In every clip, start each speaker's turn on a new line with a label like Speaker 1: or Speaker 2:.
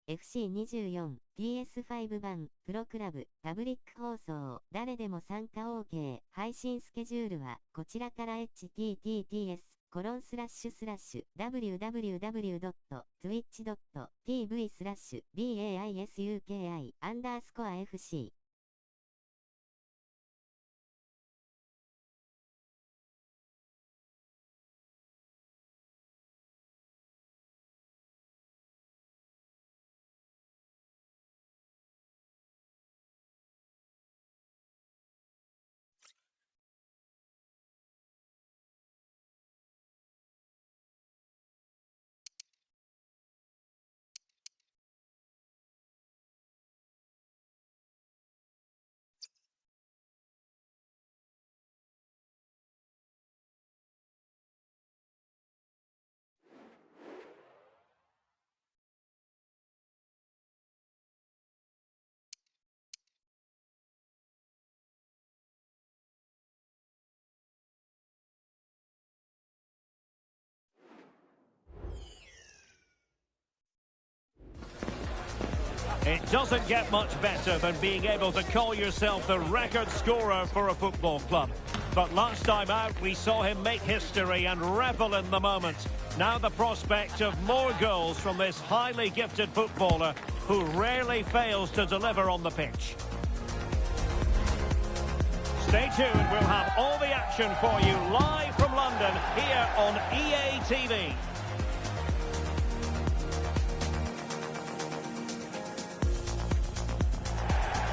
Speaker 1: FC24、PS5 版、プロクラブ、パブリック放送、誰でも参加 OK、配信スケジュールは、こちらから https://www.twitch.tv/BAISUKI_FC
Speaker 2: It doesn't get much better than being able to call yourself the record scorer for a football club. But last time out, we saw him make history and revel in the moment. Now the prospect of more goals from this highly gifted footballer who rarely fails to deliver on the pitch. Stay tuned, we'll have all the action for you live from London here on EA TV.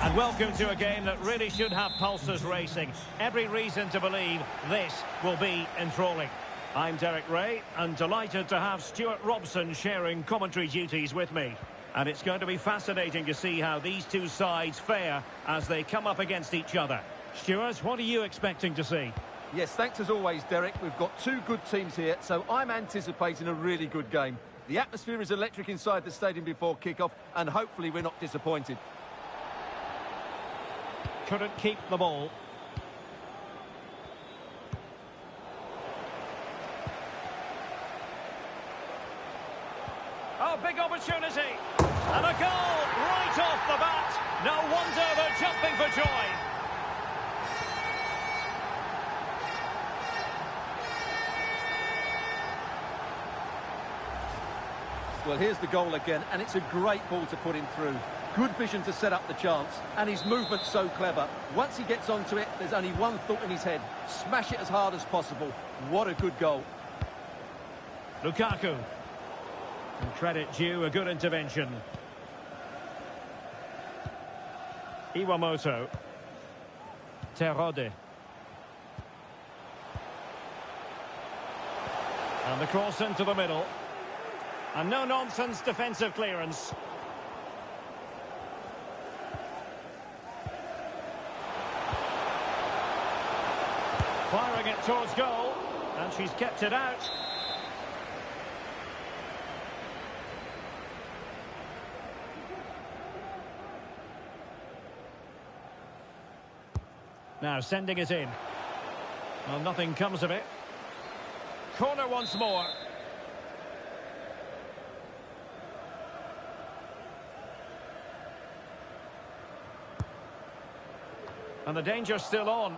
Speaker 2: And welcome to a game that really should have pulses racing. Every reason to believe this will be enthralling. I'm Derek Ray, and delighted to have Stuart Robson sharing commentary duties with me. And it's going to be fascinating to see how these two sides fare as they come up against each other. Stuart, what are you expecting to see?
Speaker 3: Yes, thanks as always, Derek. We've got two good teams here, so I'm anticipating a really good game. The atmosphere is electric inside the stadium before kick-off, and hopefully we're not disappointed.
Speaker 2: Couldn't keep the ball. Oh, big opportunity. And a goal right off the bat. No wonder they're jumping for joy.
Speaker 3: Well, here's the goal again, and it's a great ball to put him through. Good vision to set up the chance, and his movement's so clever. Once he gets onto it, there's only one thought in his head. Smash it as hard as possible. What a good goal.
Speaker 2: Lukaku. And credit due, a good intervention. Iwamoto. Terode. And the cross into the middle. And no-nonsense defensive clearance. Firing it towards goal, and she's kept it out. Now sending it in. Well, nothing comes of it. Corner once more. And the danger's still on.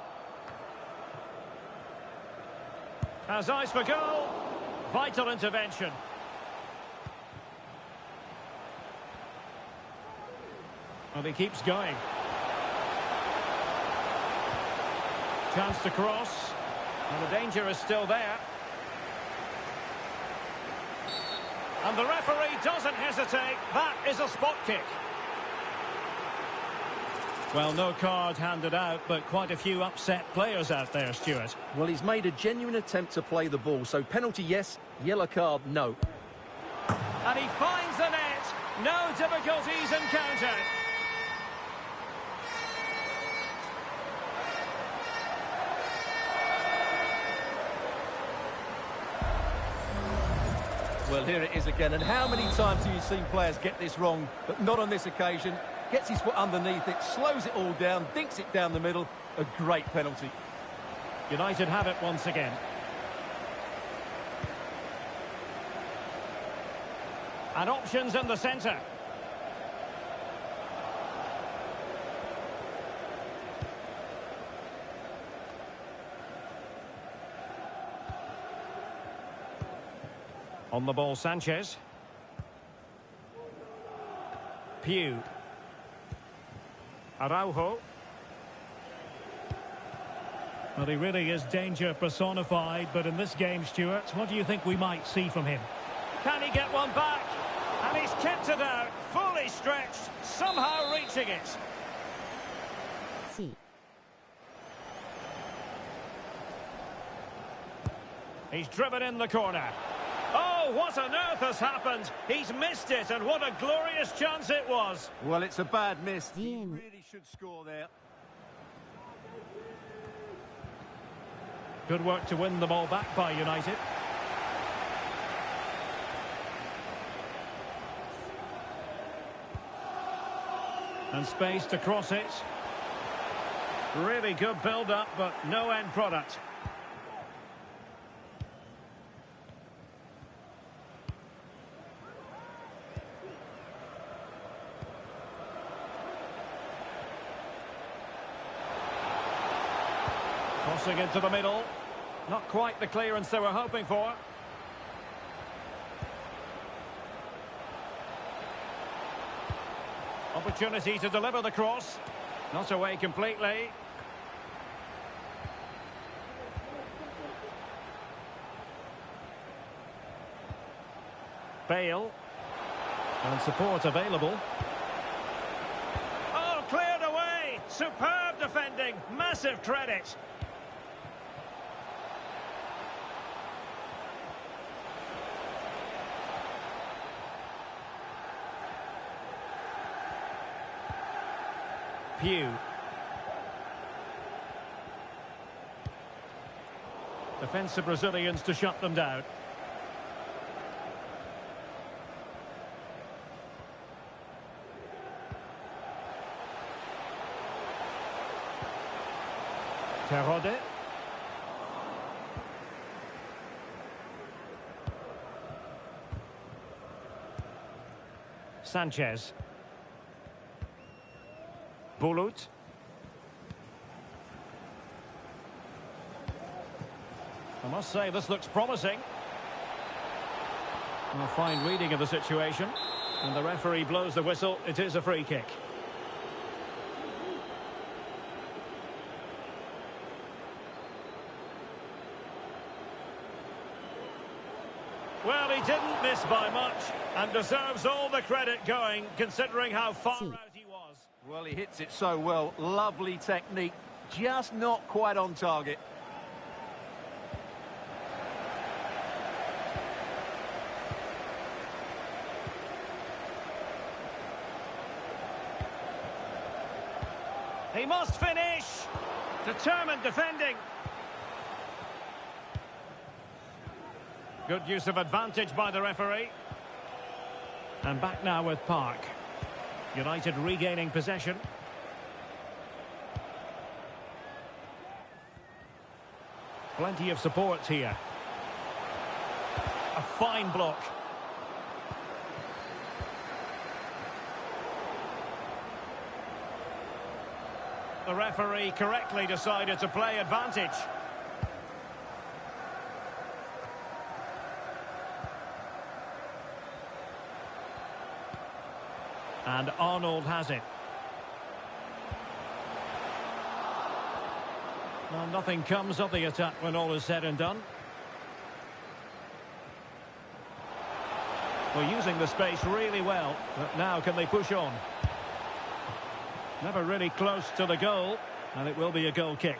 Speaker 2: Has eyes for goal. Vital intervention. Well, he keeps going. Chance to cross. And the danger is still there. And the referee doesn't hesitate. That is a spot kick. Well, no card handed out, but quite a few upset players out there, Stuart.
Speaker 3: Well, he's made a genuine attempt to play the ball, so penalty yes, yellow card no.
Speaker 2: And he finds the net. No difficulties encountered.
Speaker 3: Well, here it is again, and how many times have you seen players get this wrong, but not on this occasion? Gets his foot underneath it, slows it all down, dinks it down the middle. A great penalty.
Speaker 2: United have it once again. And options in the centre. On the ball, Sanchez. Pew. Araujo.
Speaker 4: Well, he really is danger personified, but in this game, Stuart, what do you think we might see from him?
Speaker 2: Can he get one back? And he's kept it out, fully stretched, somehow reaching it.
Speaker 1: C.
Speaker 2: He's driven in the corner. Oh, what on earth has happened? He's missed it, and what a glorious chance it was.
Speaker 3: Well, it's a bad miss. He
Speaker 1: DM.
Speaker 3: really should score there.
Speaker 4: Good work to win the ball back by United.
Speaker 2: And space to cross it. Really good build-up, but no end product. Crossing into the middle. Not quite the clearance they were hoping for. Opportunity to deliver the cross. Not away completely. Bale. And support available. Oh, cleared away! Superb defending. Massive credit. Pew. Defensive Brazilians to shut them down. Terode. Sanchez. Bulut. I must say, this looks promising. A fine reading of the situation. And the referee blows the whistle. It is a free kick. Well, he didn't miss by much and deserves all the credit going, considering how far out he was.
Speaker 3: Well, he hits it so well. Lovely technique. Just not quite on target.
Speaker 2: He must finish. Determined defending. Good use of advantage by the referee. And back now with Park. United regaining possession. Plenty of support here. A fine block. The referee correctly decided to play advantage. And Arnold has it. Well, nothing comes of the attack when all is said and done. We're using the space really well, but now can they push on? Never really close to the goal, and it will be a goal kick.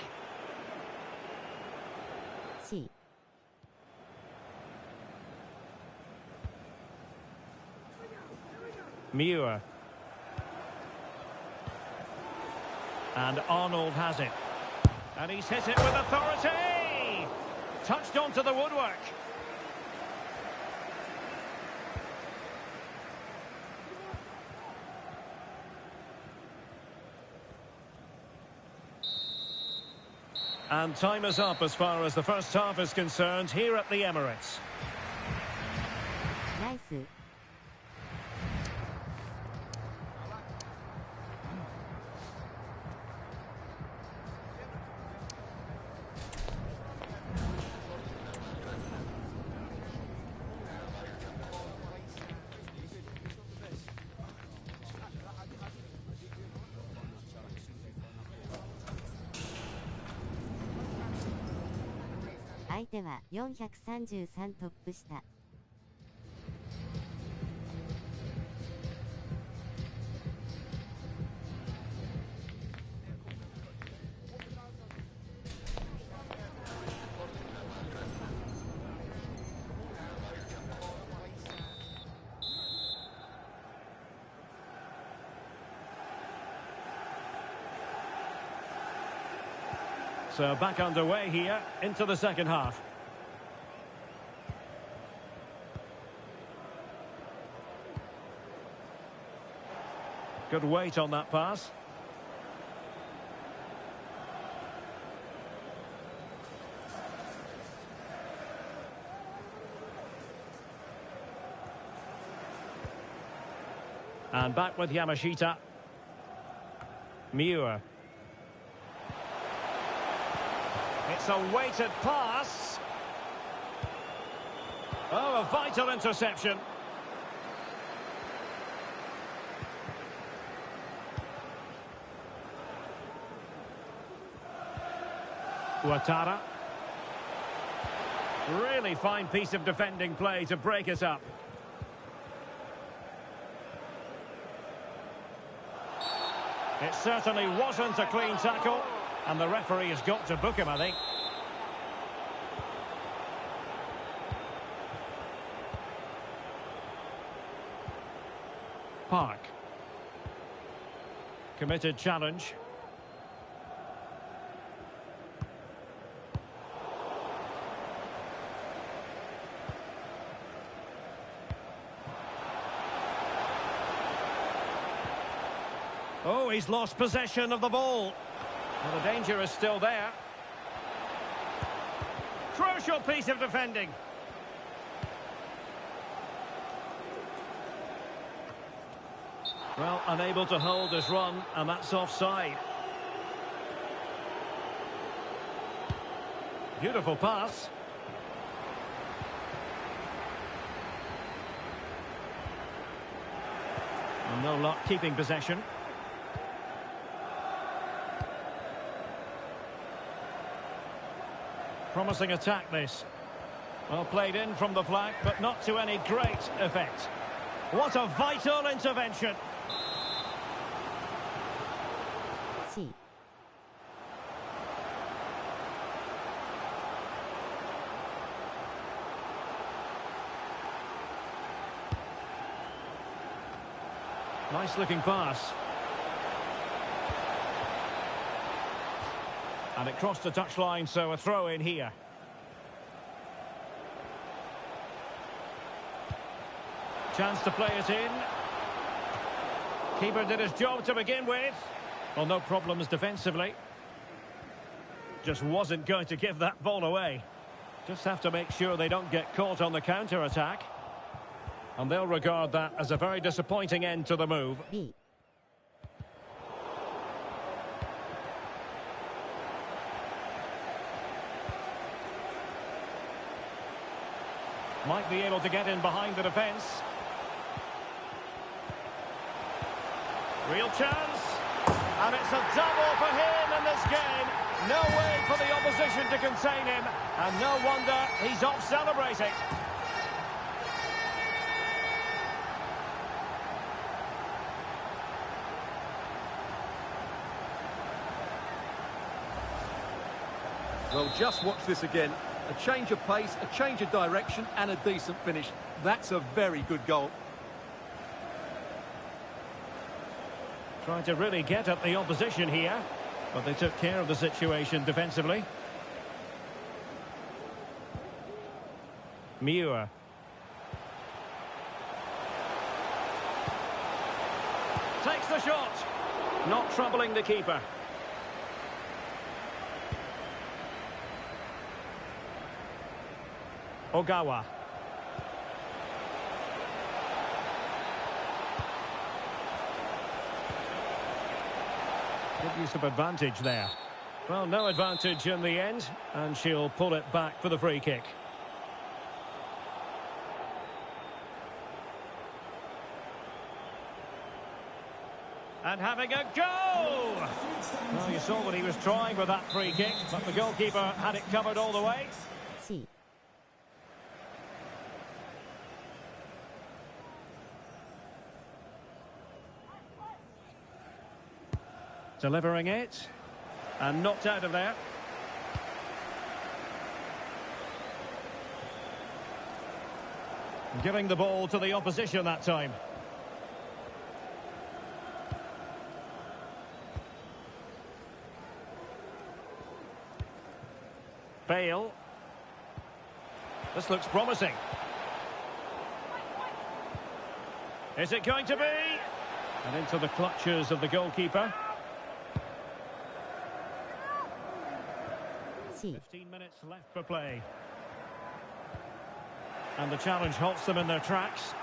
Speaker 1: C.
Speaker 2: Muir. And Arnold has it. And he's hit it with authority! Touched onto the woodwork. And time is up as far as the first half is concerned here at the Emirates.
Speaker 1: Nice. 相手は433トップ下。
Speaker 2: So back underway here into the second half. Good weight on that pass. And back with Yamashita. Miura. It's a weighted pass. Oh, a vital interception. Ouattara. Really fine piece of defending play to break it up. It certainly wasn't a clean tackle, and the referee has got to book him, I think. Park. Committed challenge. Oh, he's lost possession of the ball. Well, the danger is still there. Crucial piece of defending. Well, unable to hold his run, and that's offside. Beautiful pass. And no luck keeping possession. Promising attack, this. Well played in from the flank, but not to any great effect. What a vital intervention.
Speaker 1: C.
Speaker 2: Nice looking pass. And it crossed the touchline, so a throw in here. Chance to play it in. Keeper did his job to begin with. Well, no problems defensively. Just wasn't going to give that ball away. Just have to make sure they don't get caught on the counter-attack. And they'll regard that as a very disappointing end to the move.
Speaker 1: B.
Speaker 2: Might be able to get in behind the defence. Real chance. And it's a double for him in this game. No way for the opposition to contain him. And no wonder he's off celebrating.
Speaker 3: Well, just watch this again. A change of pace, a change of direction, and a decent finish. That's a very good goal.
Speaker 2: Trying to really get at the opposition here, but they took care of the situation defensively. Miura. Takes the shot. Not troubling the keeper. Ogawa. Good use of advantage there. Well, no advantage in the end, and she'll pull it back for the free kick. And having a go! Well, you saw what he was trying with that free kick, but the goalkeeper had it covered all the way.
Speaker 1: C.
Speaker 2: Delivering it. And knocked out of there. Giving the ball to the opposition that time. Bale. This looks promising. Is it going to be? And into the clutches of the goalkeeper. 15 minutes left for play. And the challenge halts them in their tracks.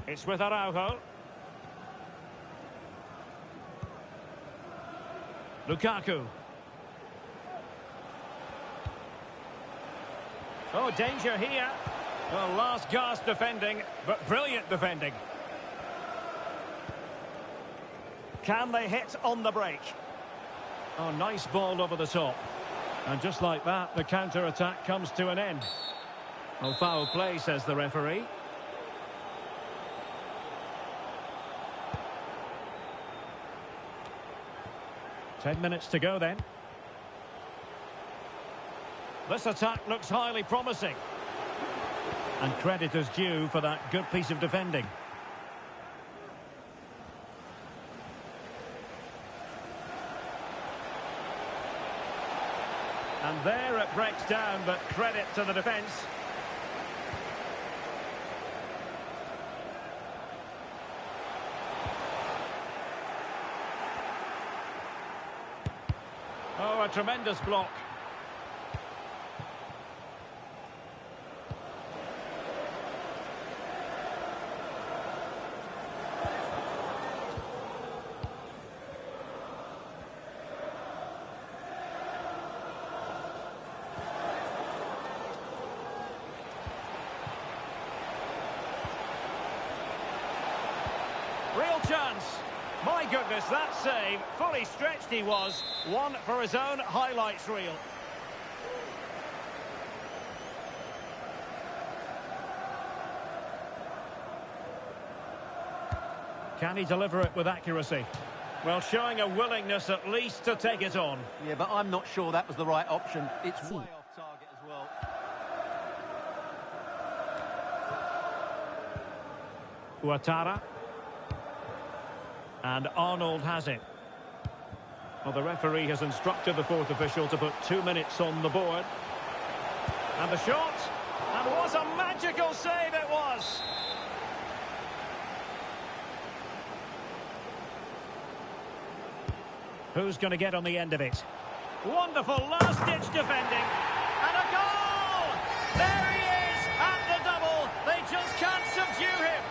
Speaker 2: It's with Araujo. Lukaku. Oh, danger here. Well, last gasp defending, but brilliant defending. Can they hit on the break? Oh, nice ball over the top. And just like that, the counter-attack comes to an end. Oh, foul play, says the referee. Ten minutes to go then. This attack looks highly promising. And credit is due for that good piece of defending. And there it breaks down, but credit to the defence. Oh, a tremendous block. Real chance. My goodness, that save. Fully stretched he was. One for his own highlights reel. Can he deliver it with accuracy? Well, showing a willingness at least to take it on.
Speaker 3: Yeah, but I'm not sure that was the right option. It's way off target as well.
Speaker 2: Ouattara. And Arnold has it. Well, the referee has instructed the fourth official to put 2 minutes on the board. And the shot. And what a magical save it was. Who's going to get on the end of it? Wonderful last-ditch defending. And a goal! There he is at the double. They just can't subdue him.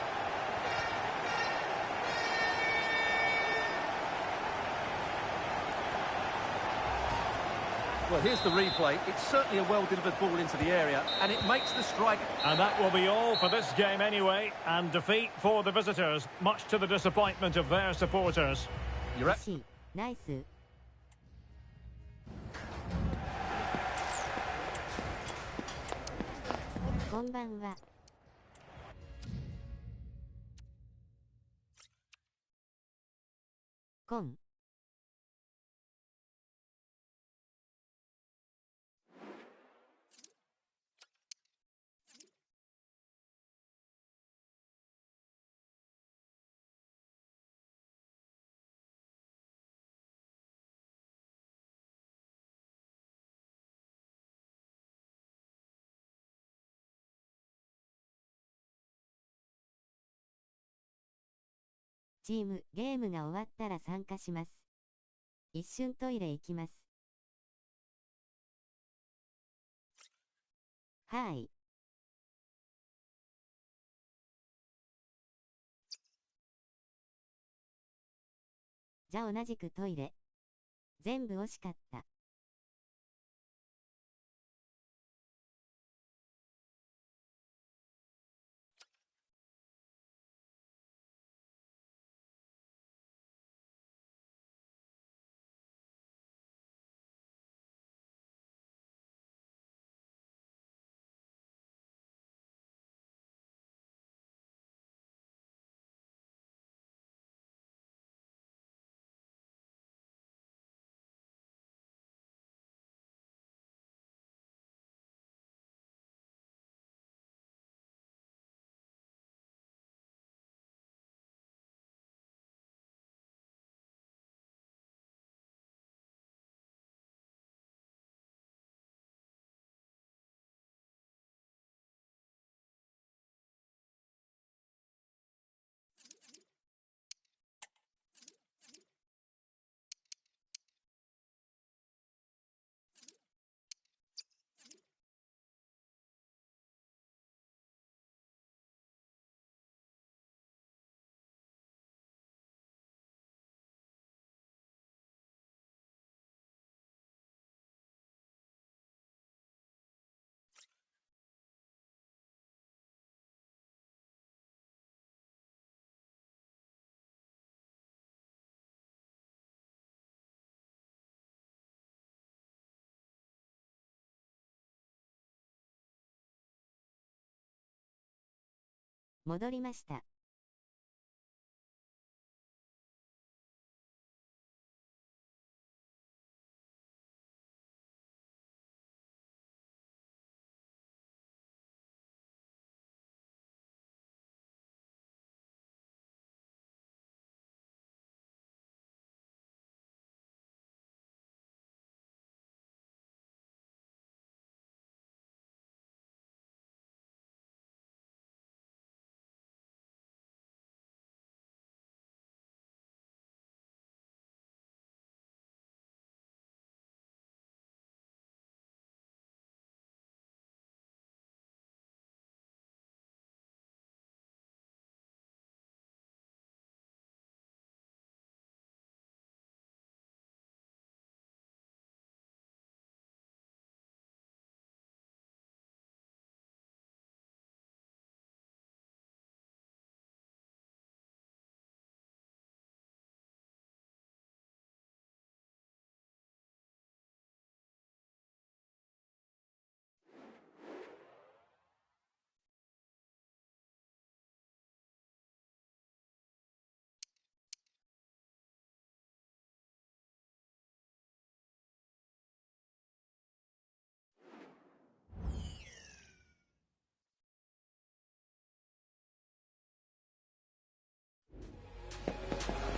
Speaker 3: Well, here's the replay. It's certainly a well-delivered ball into the area, and it makes the strike.
Speaker 2: And that will be all for this game anyway. And defeat for the visitors, much to the disappointment of their supporters.
Speaker 3: You're at...
Speaker 1: Nice. こんばんは。コン。チーム、ゲームが終わったら参加します。一瞬トイレ行きます。はい。じゃあ同じくトイレ。全部惜しかった。戻りました。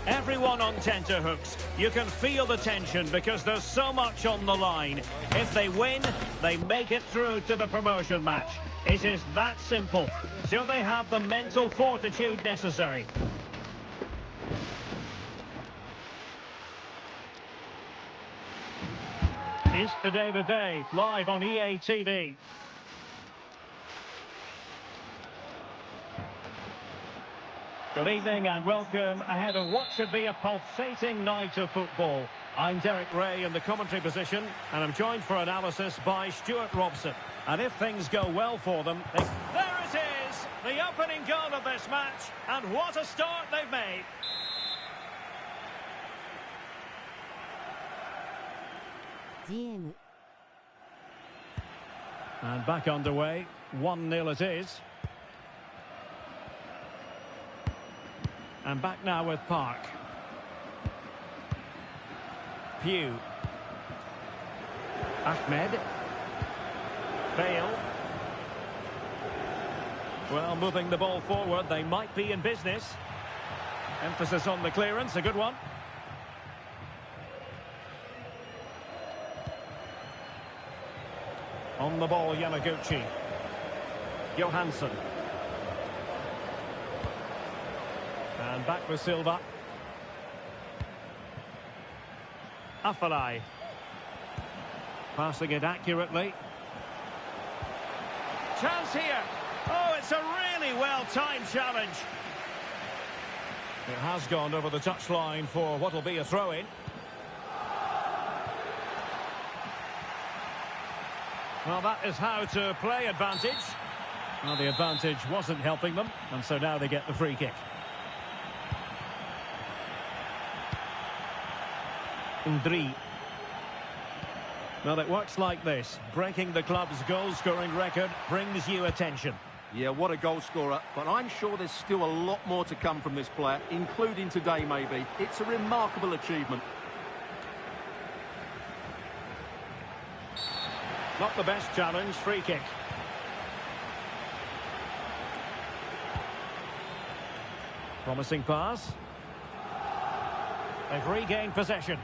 Speaker 2: Everyone on tenterhooks. You can feel the tension because there's so much on the line. If they win, they make it through to the promotion match. It is that simple. Do they have the mental fortitude necessary?
Speaker 4: Is today the day, live on EA TV. Good evening and welcome ahead of what should be a pulsating night of football.
Speaker 2: I'm Derek Ray in the commentary position, and I'm joined for analysis by Stuart Robson. And if things go well for them... There it is! The opening goal of this match, and what a start they've made!
Speaker 1: GM.
Speaker 4: And back underway, 1-0 it is. And back now with Park.
Speaker 2: Pugh. Ahmed. Bale. Well, moving the ball forward, they might be in business. Emphasis on the clearance, a good one. On the ball, Yamaguchi. Johansson. And back with Silva. Afellay. Passing it accurately. Chance here. Oh, it's a really well-timed challenge. It has gone over the touchline for what will be a throw-in. Well, that is how to play advantage.
Speaker 4: Well, the advantage wasn't helping them, and so now they get the free kick.
Speaker 2: Ndri. Well, it works like this. Breaking the club's goal-scoring record brings you attention.
Speaker 3: Yeah, what a goal scorer, but I'm sure there's still a lot more to come from this player, including today maybe. It's a remarkable achievement.
Speaker 2: Not the best challenge, free kick. Promising pass. They've regained possession.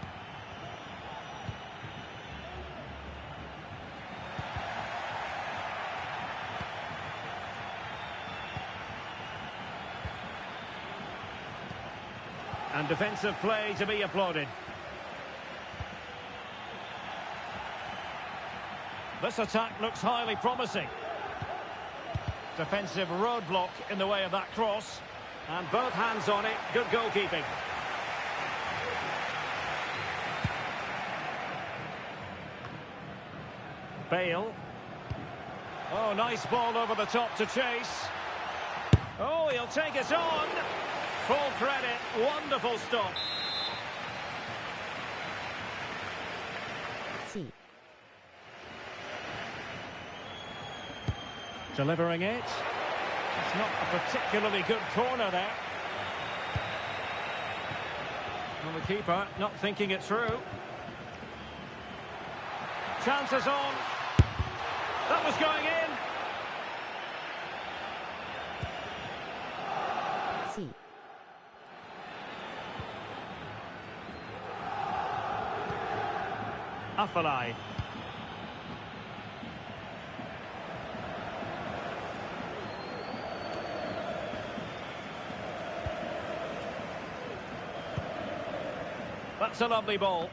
Speaker 2: And defensive play to be applauded. This attack looks highly promising. Defensive roadblock in the way of that cross. And both hands on it. Good goalkeeping. Bale. Oh, nice ball over the top to chase. Oh, he'll take it on. Full credit. Wonderful stop.
Speaker 1: C.
Speaker 4: Delivering it.
Speaker 2: It's not a particularly good corner there. Well, the keeper not thinking it through. Chances on. That was going in.
Speaker 1: C.
Speaker 2: Afalai. That's a lovely ball.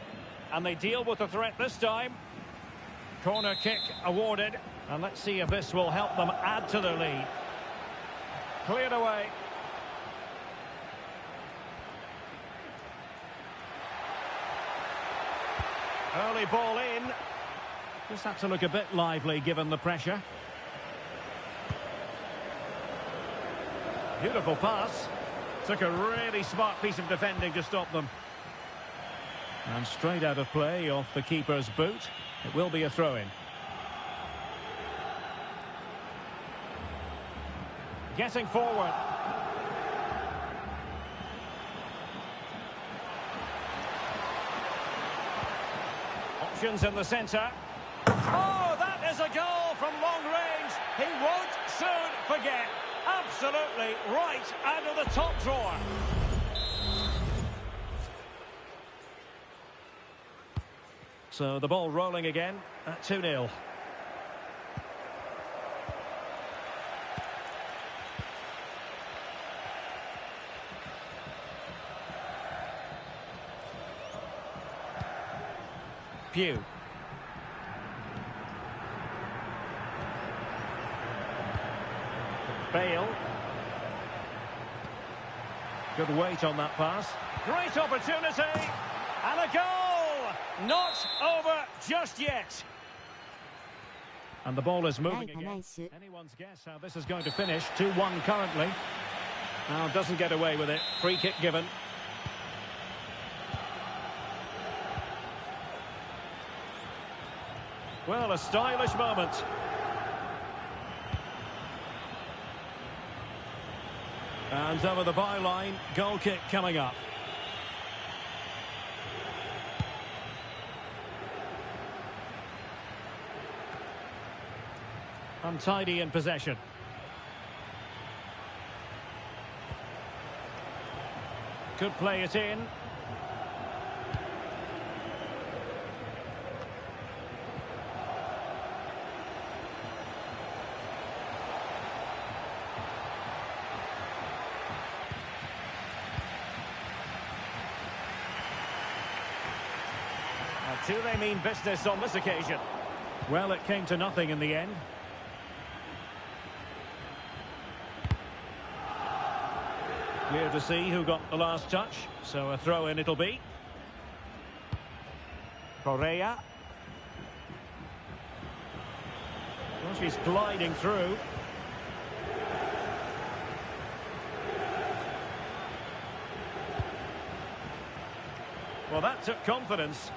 Speaker 2: And they deal with the threat this time. Corner kick awarded. And let's see if this will help them add to their lead. Cleared away. Early ball in. Just had to look a bit lively given the pressure. Beautiful pass. Took a really smart piece of defending to stop them. And straight out of play off the keeper's boot. It will be a throw-in. Getting forward. Options in the centre. Oh, that is a goal from long range. He won't soon forget. Absolutely right out of the top drawer. So the ball rolling again at 2-0. Pew. Bale. Good weight on that pass. Great opportunity. And a goal! Not over just yet. And the ball is moving again. Anyone's guess how this is going to finish. 2-1 currently. Now doesn't get away with it. Free kick given. Well, a stylish moment. And over the byline, goal kick coming up. Untidy in possession. Could play it in. Do they mean business on this occasion? Well, it came to nothing in the end. Clear to see who got the last touch, so a throw-in it'll be. Correa. Well, she's gliding through. Well, that took confidence.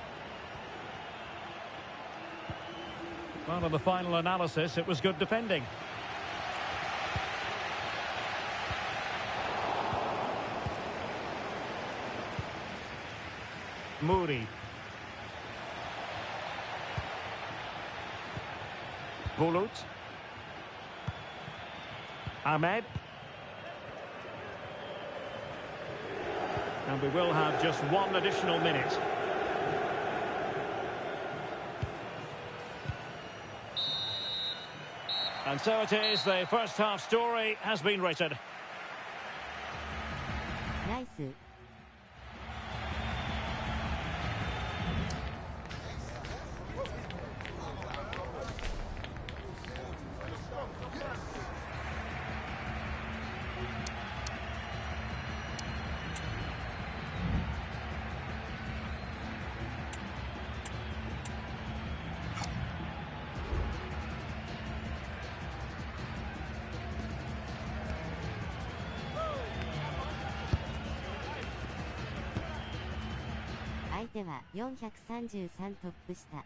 Speaker 2: Well, in the final analysis, it was good defending. Moody. Bulut. Ahmed. And we will have just one additional minute. And so it is, the first half story has been written.
Speaker 1: Nice.相手は433トップ下。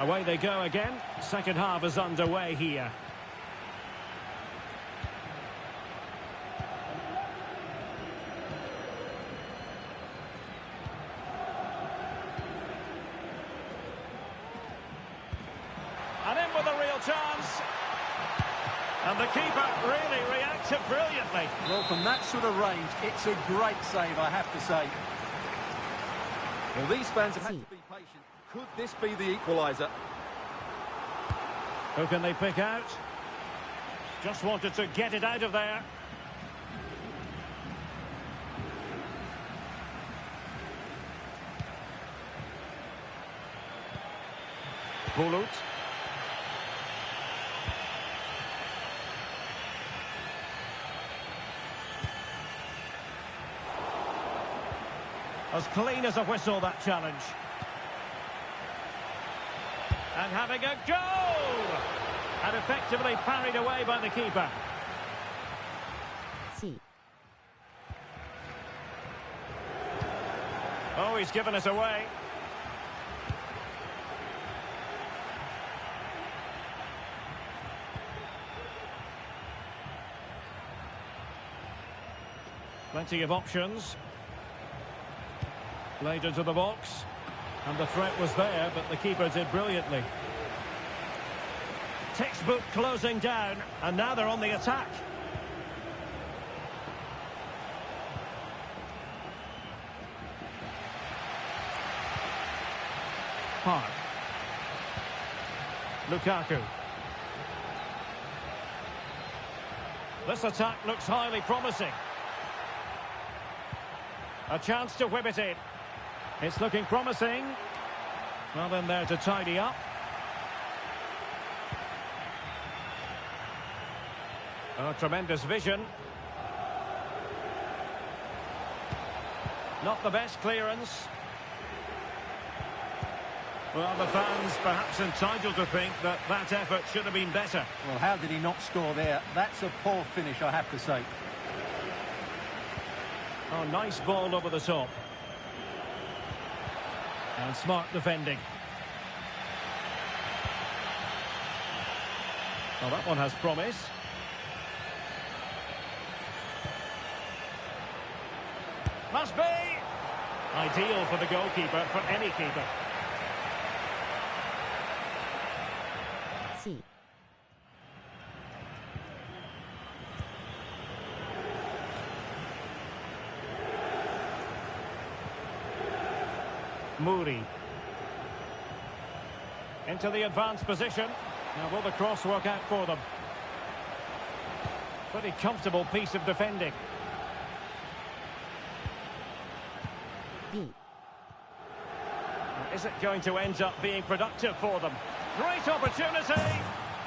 Speaker 2: Away they go again. Second half is underway here. And in with a real chance. And the keeper really reacted brilliantly.
Speaker 3: Well, from that sort of range, it's a great save, I have to say. Well, these fans have had to be patient. Could this be the equaliser?
Speaker 2: Who can they pick out? Just wanted to get it out of there. Bulut. As clean as a whistle, that challenge. And having a goal! And effectively parried away by the keeper. Oh, he's given us away. Plenty of options. Played into the box. And the threat was there, but the keeper did brilliantly. Textbook closing down, and now they're on the attack. Park. Lukaku. This attack looks highly promising. A chance to whip it in. It's looking promising. Well, in there to tidy up. Oh, tremendous vision. Not the best clearance. Well, the fans perhaps entitled to think that that effort should have been better.
Speaker 3: Well, how did he not score there? That's a poor finish, I have to say.
Speaker 2: Oh, nice ball over the top. And smart defending. Well, that one has promise. Must be! Ideal for the goalkeeper, for any keeper. Moody. Into the advanced position. Now will the cross work out for them? Pretty comfortable piece of defending. Is it going to end up being productive for them? Great opportunity!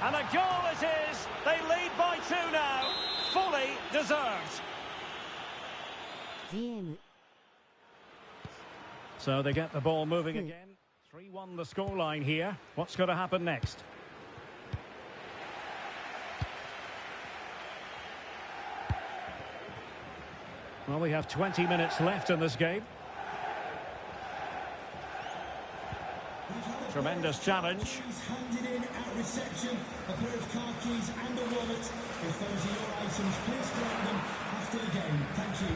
Speaker 2: And a goal it is! They lead by 2 now. Fully deserved. So they get the ball moving again. 3-1 the scoreline here. What's going to happen next? Well, we have 20 minutes left in this game. Tremendous challenge.
Speaker 5: Handed in at reception, a pair of car keys and a wallet. If those are your items, please collect them after the game. Thank you.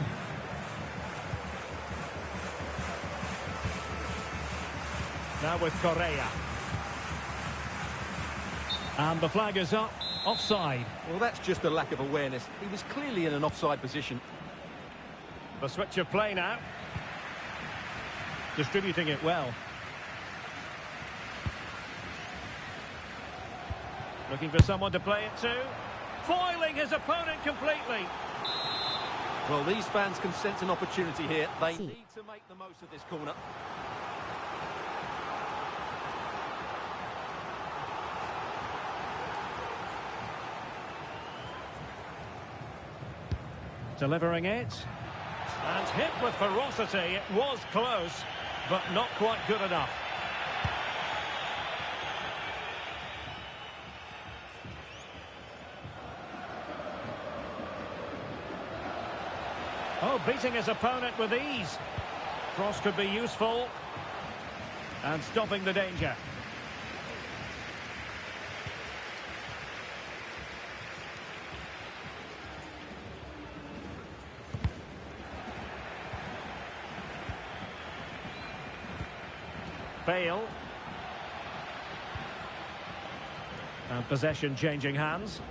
Speaker 2: Now with Correa. And the flag is up. Offside.
Speaker 3: Well, that's just a lack of awareness. He was clearly in an offside position.
Speaker 2: The switch of play now. Distributing it well. Looking for someone to play it to. Foiling his opponent completely.
Speaker 3: Well, these fans can sense an opportunity here. They need to make the most of this corner.
Speaker 2: Delivering it. And hit with ferocity. It was close, but not quite good enough. Oh, beating his opponent with ease. Cross could be useful. And stopping the danger. Bale. And possession changing hands.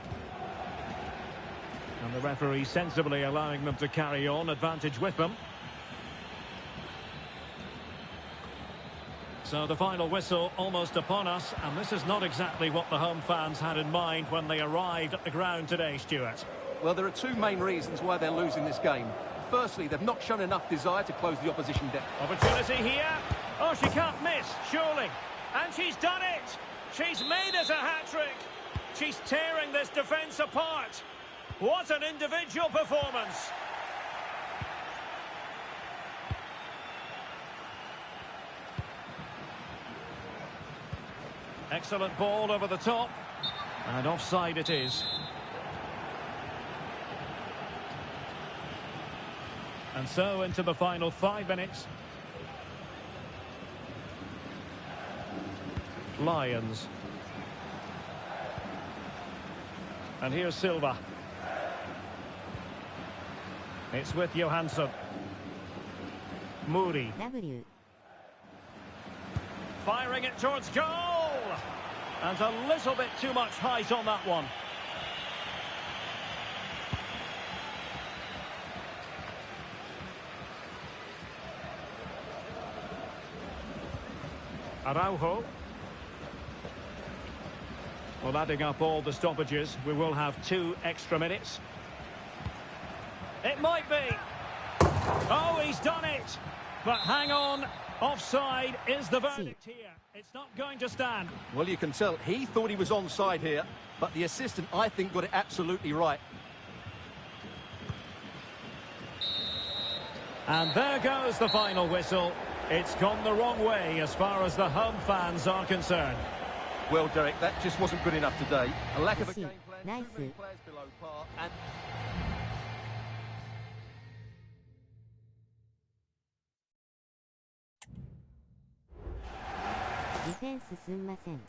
Speaker 2: And the referee sensibly allowing them to carry on, advantage with them. So the final whistle almost upon us, and this is not exactly what the home fans had in mind when they arrived at the ground today, Stuart.
Speaker 3: Well, there are two main reasons why they're losing this game. Firstly, they've not shown enough desire to close the opposition down.
Speaker 2: Opportunity here. Oh, she can't miss, surely. And she's done it. She's made it a hat-trick. She's tearing this defence apart. What an individual performance. Excellent ball over the top. And offside it is. And so into the final 5 minutes. Lions. And here's Silva. It's with Johansson. Moody.
Speaker 1: W.
Speaker 2: Firing it towards goal. And a little bit too much height on that one. Araujo. Well, adding up all the stoppages, we will have 2 extra minutes. It might be. Oh, he's done it. But hang on. Offside is the verdict here. It's not going to stand.
Speaker 3: Well, you can tell he thought he was onside here, but the assistant, I think, got it absolutely right.
Speaker 2: And there goes the final whistle. It's gone the wrong way as far as the home fans are concerned.
Speaker 3: Well, Derek, that just wasn't good enough today. A lack of a game plan,
Speaker 1: Nice.
Speaker 3: too many players below par, and...
Speaker 1: ディフェンスすんません。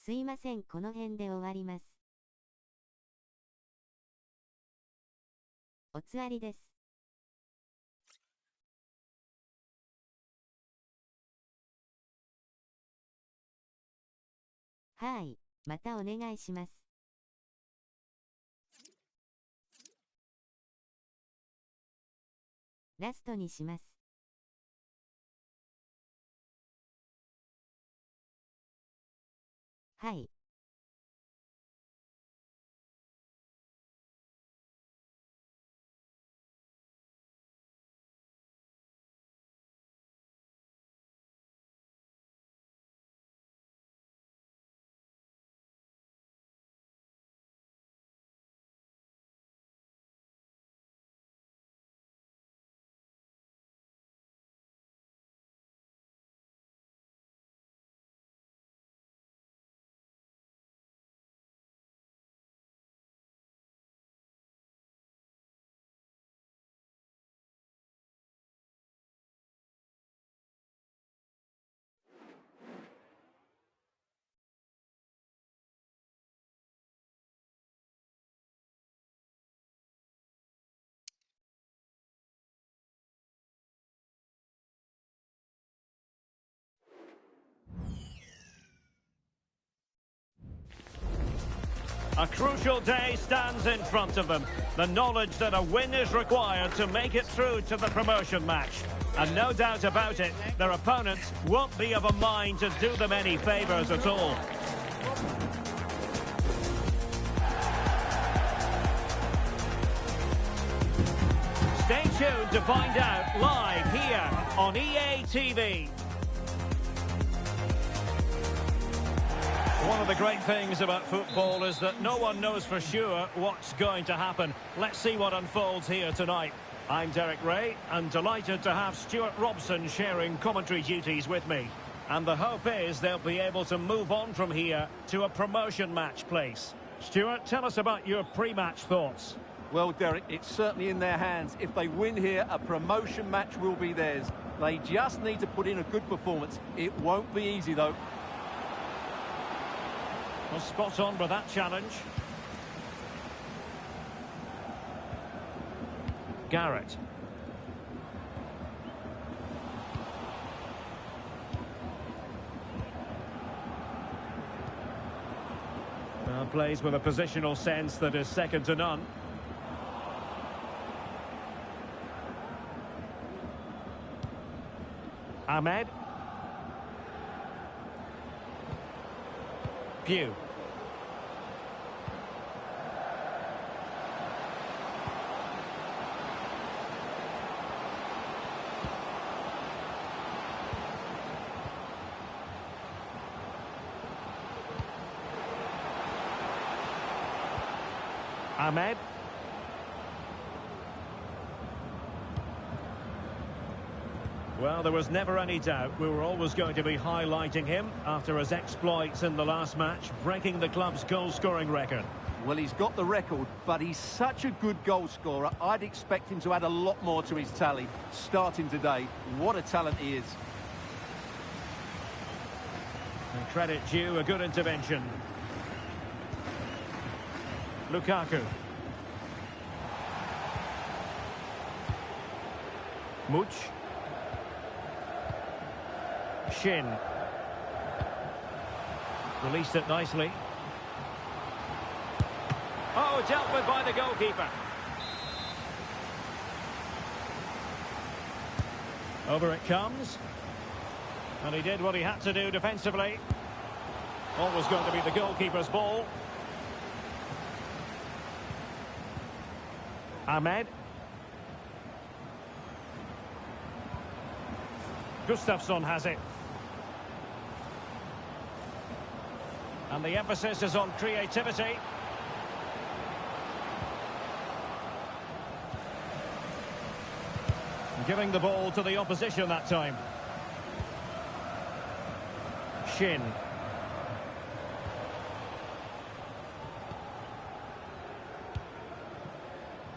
Speaker 1: すいません、この辺で終わります。おつわりです。はい、またお願いします。ラストにします。はい。
Speaker 2: A crucial day stands in front of them. The knowledge that a win is required to make it through to the promotion match. And no doubt about it, their opponents won't be of a mind to do them any favours at all. Stay tuned to find out live here on EA TV. One of the great things about football is that no one knows for sure what's going to happen. Let's see what unfolds here tonight. I'm Derek Ray, and delighted to have Stuart Robson sharing commentary duties with me. And the hope is they'll be able to move on from here to a promotion match place. Stuart, tell us about your pre-match thoughts.
Speaker 3: Well, Derek, it's certainly in their hands. If they win here, a promotion match will be theirs. They just need to put in a good performance. It won't be easy, though.
Speaker 2: Well, spot on with that challenge. Garrett. Well, plays with a positional sense that is second to none. Ahmed. Pugh. Ahmed. Well, there was never any doubt we were always going to be highlighting him after his exploits in the last match, breaking the club's goal-scoring record.
Speaker 3: Well, he's got the record, but he's such a good goal scorer. I'd expect him to add a lot more to his tally. Starting today, what a talent he is.
Speaker 2: And credit due, a good intervention. Lukaku. Much. Shin. Released it nicely. Oh, dealt with by the goalkeeper. Over it comes. And he did what he had to do defensively. Always going to be the goalkeeper's ball. Ahmed. Gustafsson has it. And the emphasis is on creativity. Giving the ball to the opposition that time. Shin.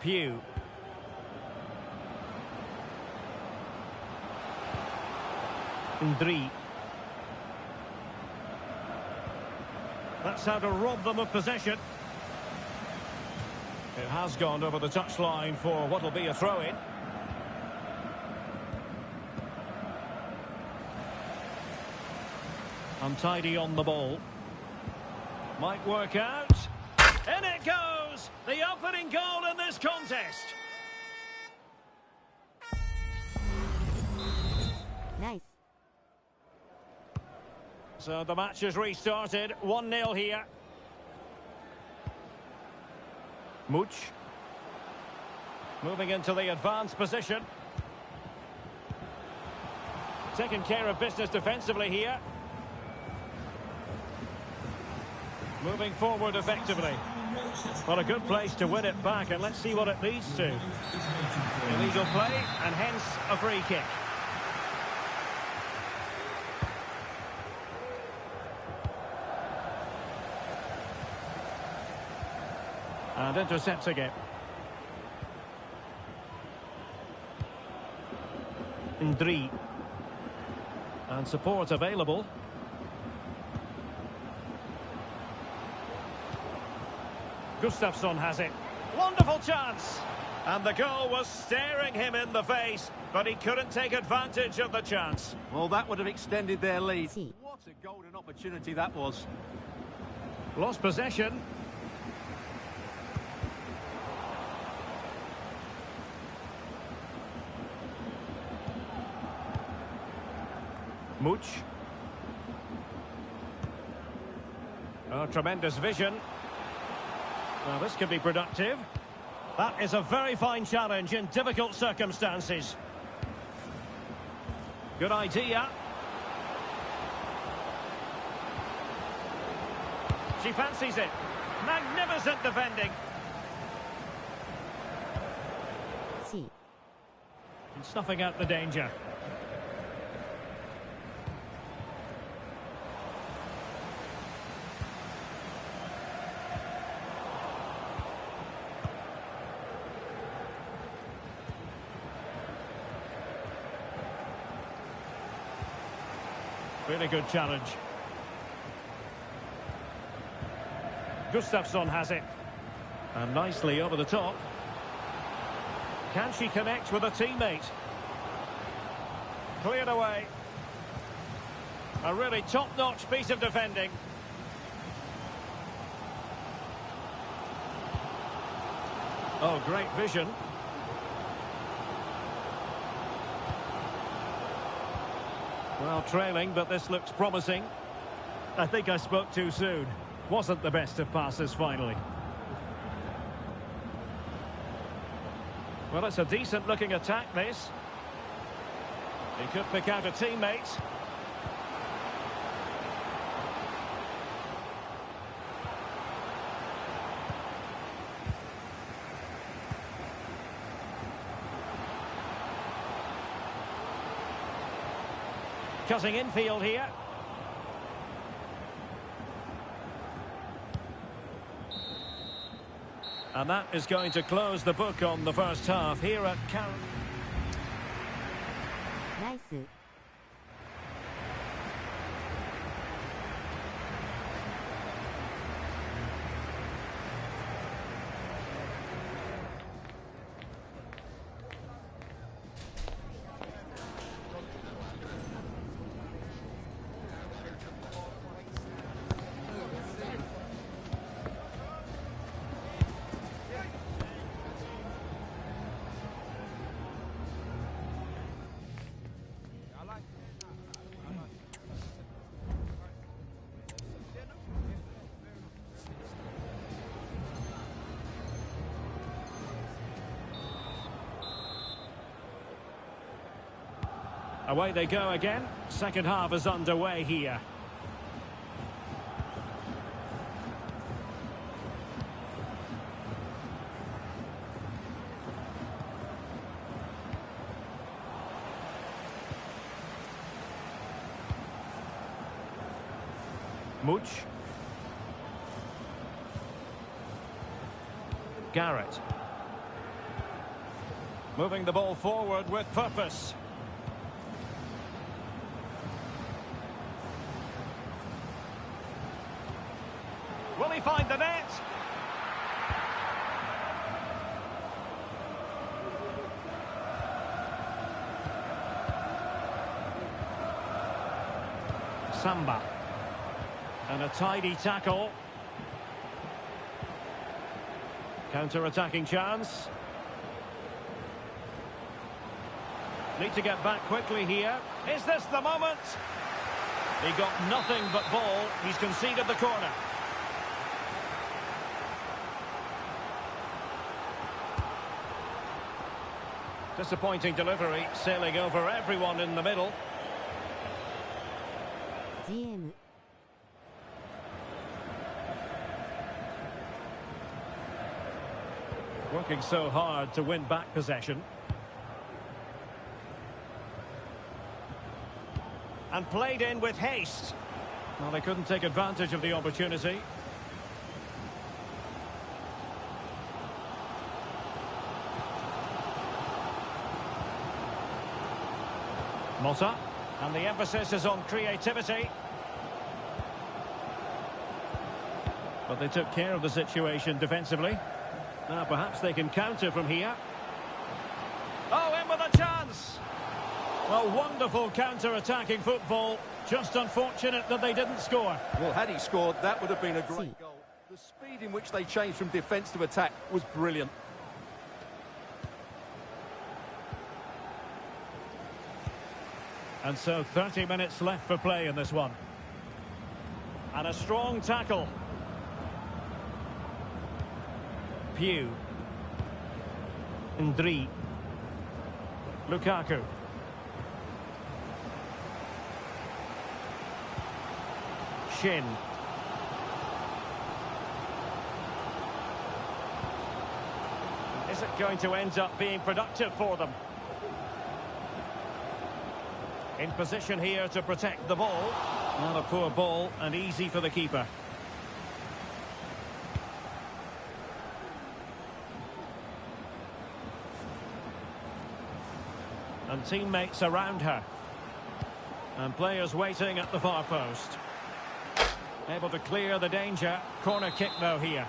Speaker 2: Pugh. Ndri. That's how to rob them of possession. It has gone over the touchline for what will be a throw-in. Untidy on the ball. Might work out. In it goes! The opening goal in this contest.
Speaker 1: Nice.
Speaker 2: So the match has restarted. 1-0 here. Much. Moving into the advanced position. Taking care of business defensively here. Moving forward effectively. Well, a good place to win it back, and let's see what it leads to. Illegal play, and hence a free kick. And intercepting it. Ndri. And support available. Gustafsson has it. Wonderful chance. And the goal was staring him in the face, but he couldn't take advantage of the chance.
Speaker 3: Well, that would have extended their lead.
Speaker 1: Si.
Speaker 3: What a golden opportunity that was.
Speaker 2: Lost possession. Much. Oh, tremendous vision. Well, this could be productive. That is a very fine challenge in difficult circumstances. Good idea. She fancies it. Magnificent defending.
Speaker 1: Si.
Speaker 2: And snuffing out the danger. Really good challenge. Gustafsson has it. And nicely over the top. Can she connect with a teammate? Cleared away. A really top-notch piece of defending. Oh, great vision. Well, trailing, but this looks promising. I think I spoke too soon. Wasn't the best of passes, finally. Well, it's a decent-looking attack, this. He could pick out a teammate. Cutting infield here. And that is going to close the book on the first half here at
Speaker 1: Nice.
Speaker 2: Away they go again. Second half is underway here. Much. Garrett. Moving the ball forward with purpose. Will he find the net? Samba. And a tidy tackle. Counter-attacking chance. Need to get back quickly here. Is this the moment? He got nothing but ball. He's conceded the corner. Disappointing delivery, sailing over everyone in the middle.
Speaker 1: GM
Speaker 4: Working so hard to win back possession.
Speaker 2: And played in with haste.
Speaker 4: Well, they couldn't take advantage of the opportunity. Motta.
Speaker 2: And the emphasis is on creativity.
Speaker 4: But they took care of the situation defensively. Now perhaps they can counter from here.
Speaker 2: Oh, in with a chance!
Speaker 4: Well, wonderful counter-attacking football. Just unfortunate that they didn't score.
Speaker 3: Well, had he scored, that would have been a great goal. The speed in which they changed from defence to attack was brilliant.
Speaker 4: And so 30 minutes left for play in this one.
Speaker 2: And a strong tackle.
Speaker 4: Pew. Ndri. Lukaku.
Speaker 2: Shin. Is it going to end up being productive for them? In position here to protect the ball.
Speaker 4: Not a poor ball and easy for the keeper.
Speaker 2: And teammates around her.
Speaker 4: And players waiting at the far post.
Speaker 2: Able to clear the danger. Corner kick though here.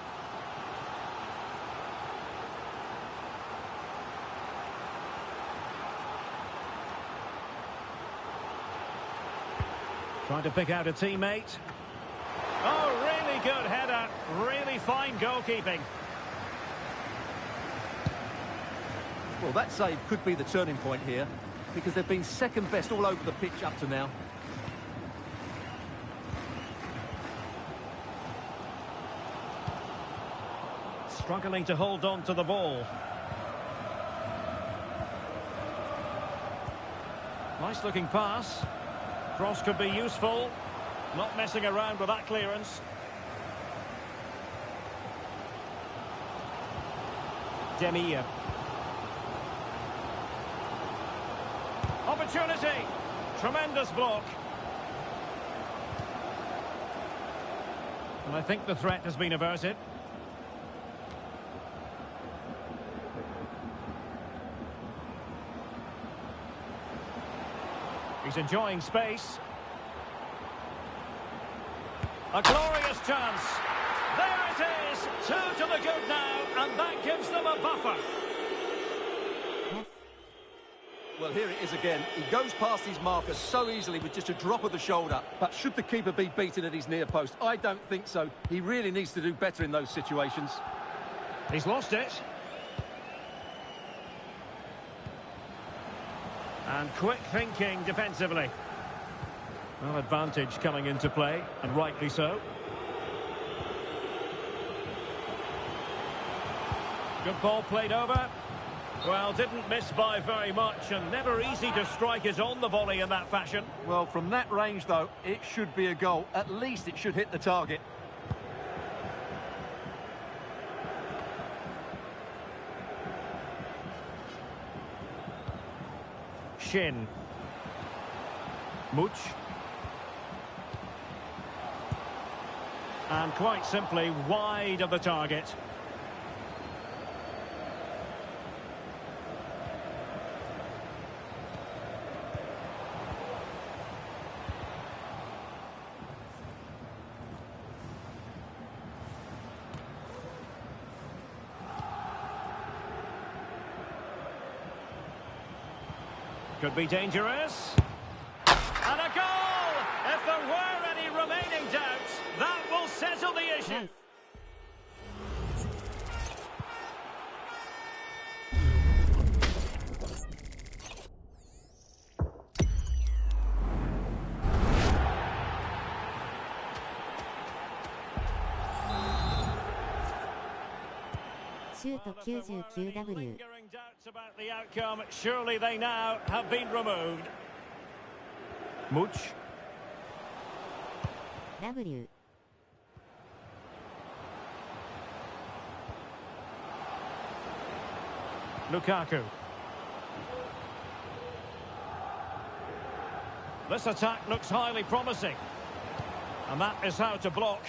Speaker 4: Trying to pick out a teammate.
Speaker 2: Oh, really good header. Really fine goalkeeping.
Speaker 3: Well, that save could be the turning point here, because they've been second best all over the pitch up to now.
Speaker 2: Struggling to hold on to the ball.
Speaker 4: Nice looking pass.
Speaker 2: Cross could be useful. Not messing around with that clearance.
Speaker 4: Demir.
Speaker 2: Opportunity. Tremendous block.
Speaker 4: And I think the threat has been averted.
Speaker 2: He's enjoying space. A glorious chance. There it is. 2 to the good now, and that gives them a buffer.
Speaker 3: Well, here it is again. He goes past his marker so easily with just a drop of the shoulder. But should the keeper be beaten at his near post? I don't think so. He really needs to do better in those situations.
Speaker 2: He's lost it. And quick thinking defensively.
Speaker 4: Well, advantage coming into play, and rightly so.
Speaker 2: Good ball played over. Well, didn't miss by very much, and never easy to strike it on the volley in that fashion.
Speaker 3: Well, from that range, though, it should be a goal. At least it should hit the target.
Speaker 2: Shin. Much.
Speaker 4: And quite simply wide of the target.
Speaker 2: Could be dangerous. And a goal! If there were any remaining doubts, that will settle the issue.
Speaker 1: Nice. シュート 99W。
Speaker 2: Surely they now have been removed. Much.
Speaker 1: W。
Speaker 2: Lukaku. This attack looks highly promising. And that is how to block.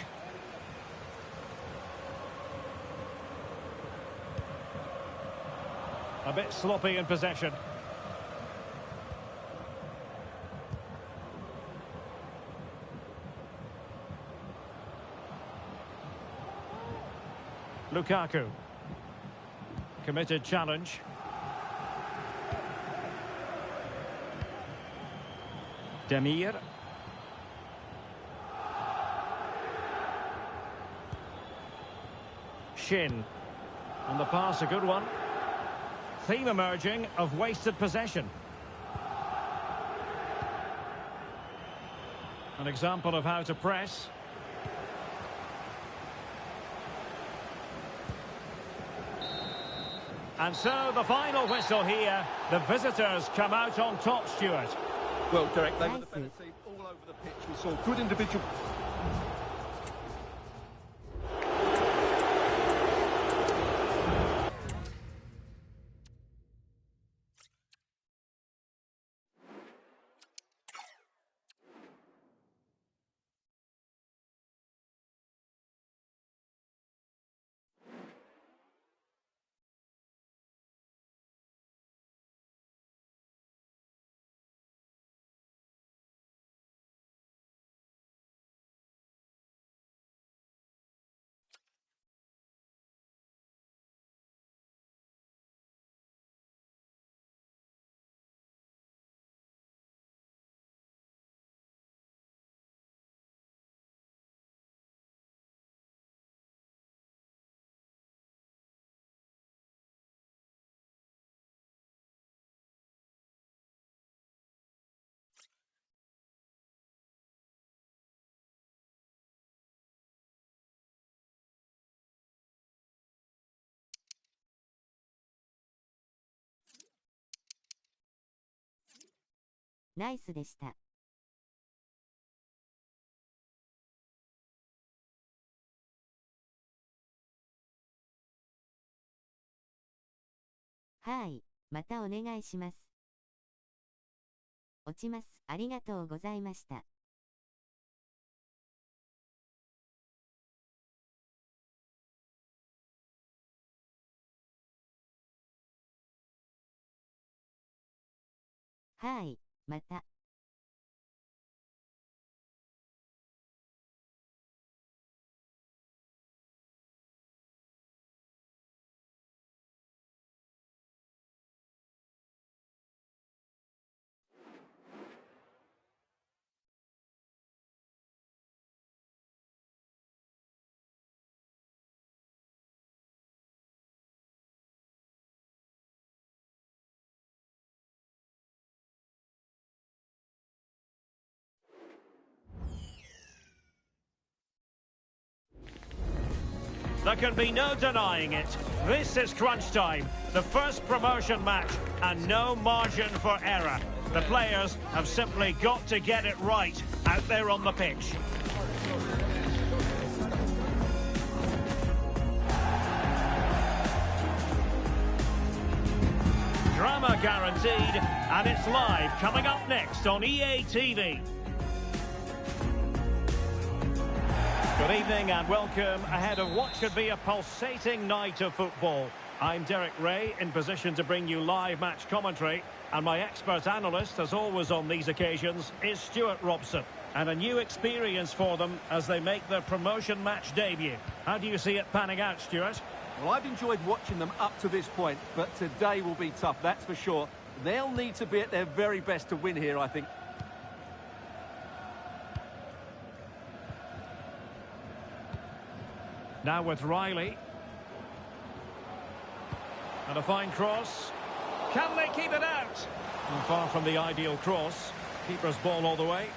Speaker 2: A bit sloppy in possession. Lukaku. Committed challenge. Demir. Shin. And the pass, a good one. Theme emerging of wasted possession. An example of how to press. And so the final whistle here. The visitors come out on top, Stuart.
Speaker 3: Well, Derek, they were the better team all over the pitch. We saw good individual...
Speaker 1: ナイスでした。はい、またお願いします。落ちます。ありがとうございました。はい、また。
Speaker 2: There can be no denying it. This is crunch time. The first promotion match and no margin for error. The players have simply got to get it right out there on the pitch. Drama guaranteed, and it's live coming up next on EA TV. Good evening and welcome ahead of what should be a pulsating night of football. I'm Derek Ray, in position to bring you live match commentary, and my expert analyst, as always on these occasions, is Stuart Robson. And a new experience for them as they make their promotion match debut. How do you see it panning out, Stuart?
Speaker 3: Well, I've enjoyed watching them up to this point, but today will be tough, that's for sure. They'll need to be at their very best to win here, I think.
Speaker 2: Now with Riley. And a fine cross. Can they keep it out? And far from the ideal cross. Keeper's ball all the way.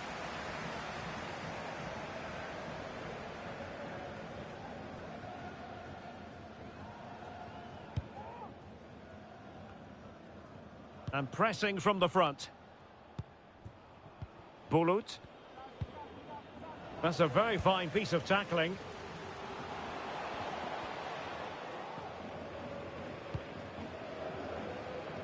Speaker 2: And pressing from the front. Bulut. That's a very fine piece of tackling.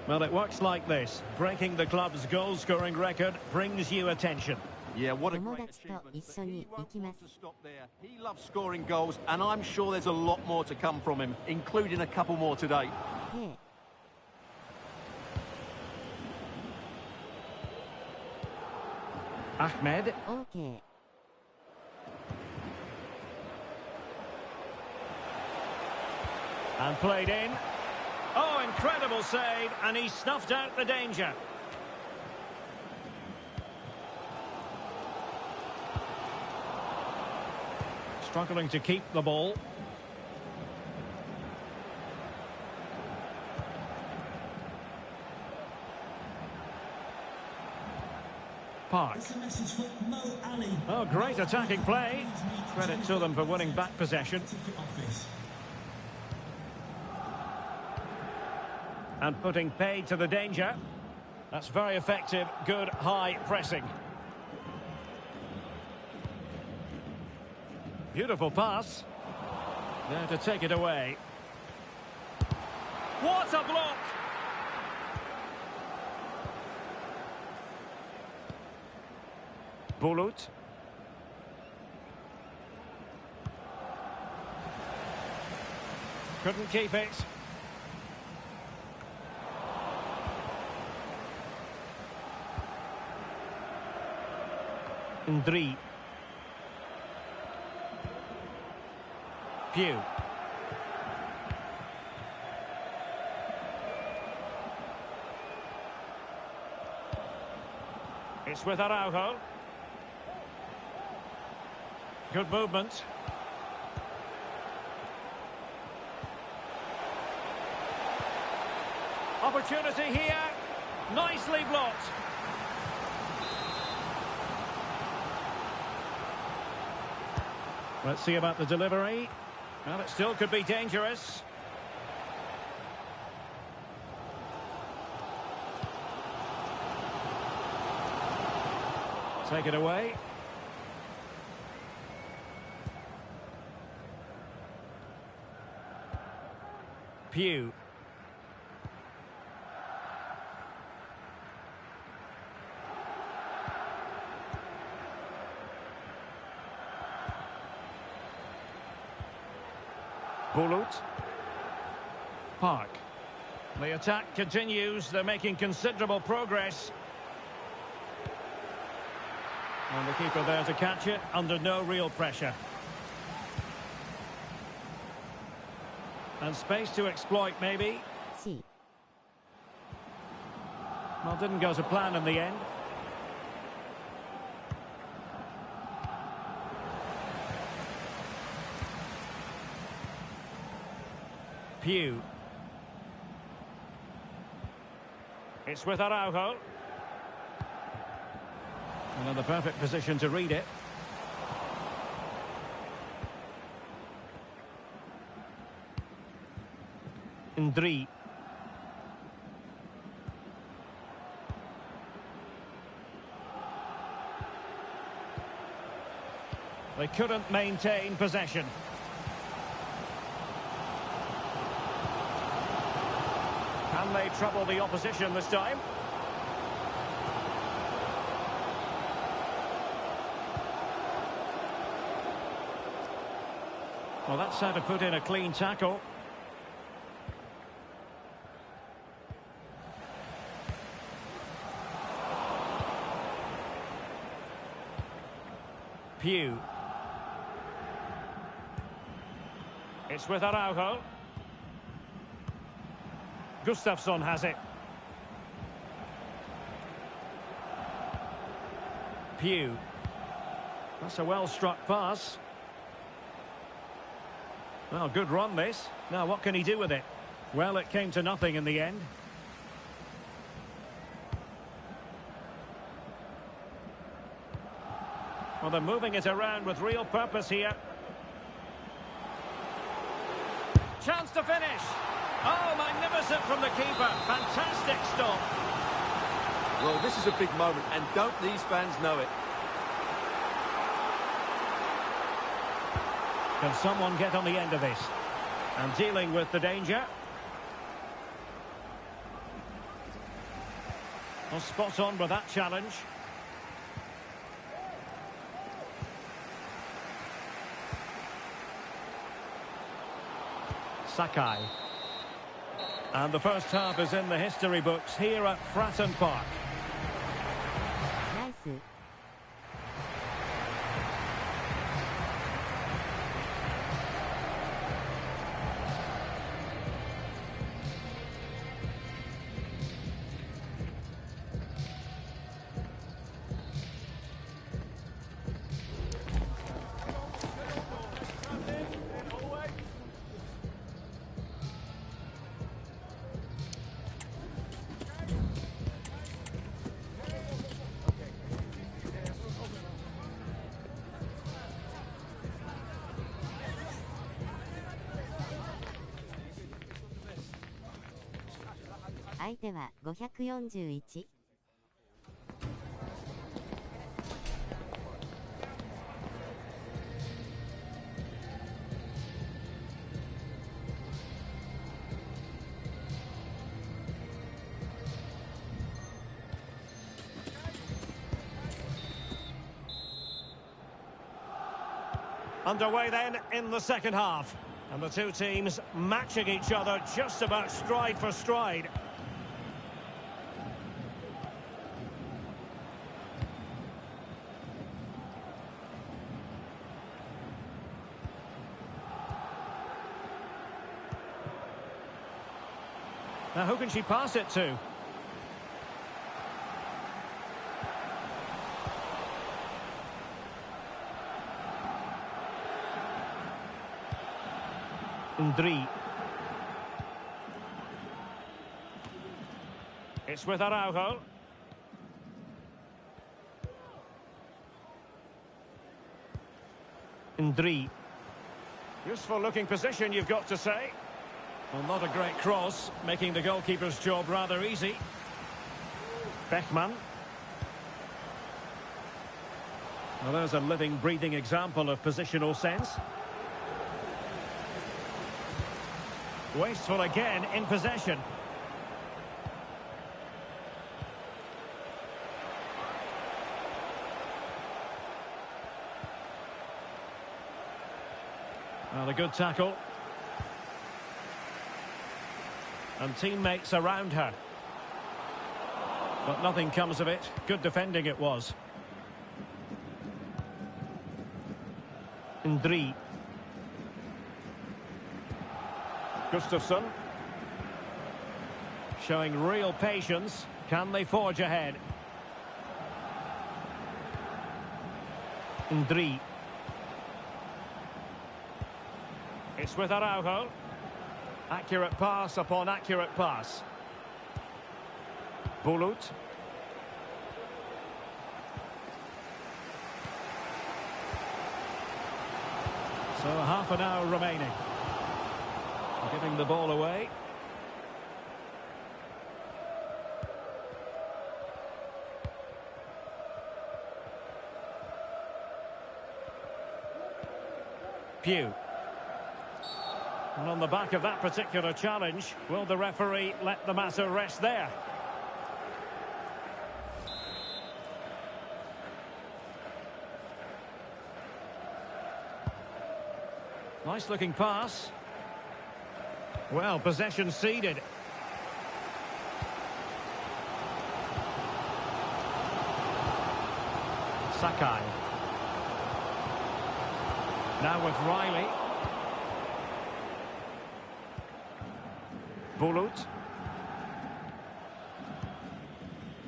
Speaker 2: Well, it works like this. Breaking the club's goal-scoring record brings you attention.
Speaker 3: Yeah, what a great achievement. He won't want to stop there. He loves scoring goals, and I'm sure there's a lot more to come from him, including a couple more today.
Speaker 2: Ahmed.
Speaker 1: Okay.
Speaker 2: And played in. Oh, incredible save, and he snuffed out the danger. Struggling to keep the ball. Park. Oh, great attacking play. Credit to them for winning back possession. And putting paid to the danger. That's very effective, good high pressing. Beautiful pass. There to take it away. What a block! Bulut. Couldn't keep it. Ndri. Pew. It's with Araujo. Good movement. Opportunity here. Nicely blocked. Let's see about the delivery. Well, it still could be dangerous. Take it away. Pew. Bulut. Park. The attack continues. They're making considerable progress. And the keeper there to catch it under no real pressure. And space to exploit, maybe.
Speaker 1: See.
Speaker 2: Well, didn't go to plan in the end. Pew. It's with Araujo. Another perfect position to read it. Ndri. They couldn't maintain possession. Can they trouble the opposition this time? Well, that's how to put in a clean tackle. Pew. It's with Araujo. Gustafsson has it. Pew. That's a well-struck pass. Well, good run this. Now, what can he do with it? Well, it came to nothing in the end. Well, they're moving it around with real purpose here. Chance to finish. Oh, magnificent from the keeper. Fantastic stop.
Speaker 3: Well, this is a big moment, and don't these fans know it?
Speaker 4: Can someone get on the end of this? And dealing with the danger. Well, spot on with that challenge. Sakai. And the first half is in the history books here at Fratton Park.
Speaker 1: Nice.相手は541。
Speaker 2: Underway then in the second half. And the two teams matching each other just about stride for stride. Now who can she pass it to? Ndri. It's with Araujo. Ndri. Useful looking position, you've got to say. Well, not a great cross, making the goalkeeper's job rather easy. Beckman. Well, there's a living, breathing example of positional sense. Wasteful again in possession. Well, a good tackle. And teammates around her. But nothing comes of it. Good defending it was. Ndri. Gustafsson. Showing real patience. Can they forge ahead? Ndri. It's with Araujo. Accurate pass upon accurate pass. Bulut. So half an hour remaining. Giving the ball away. Pugh. And on the back of that particular challenge, will the referee let the matter rest there? Nice looking pass. Well, possession ceded. Sakai. Now with Riley. Bulut.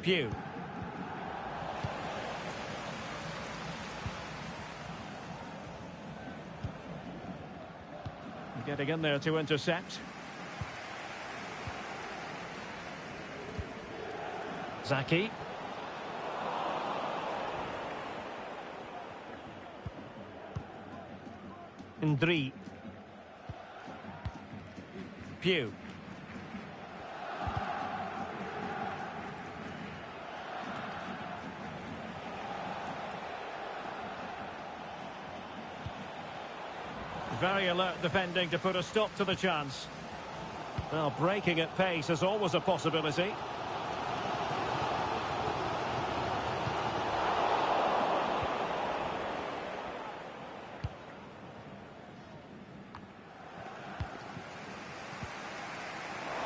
Speaker 2: Pugh. Getting in there to intercept. Zaki. Ndri. Pugh.
Speaker 4: Very alert defending to put a stop to the chance. Well, breaking at pace is always a possibility.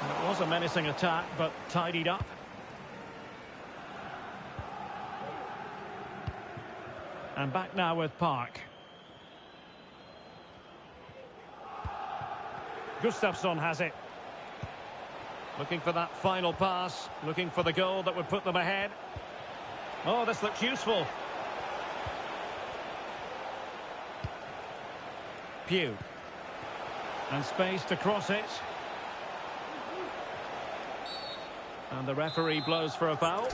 Speaker 4: It was a menacing attack, but tidied up. And back now with Park. Gustafsson has it. Looking for that final pass. Looking for the goal that would put them ahead. Oh, this looks useful. Pugh. And space to cross it. And the referee blows for a foul.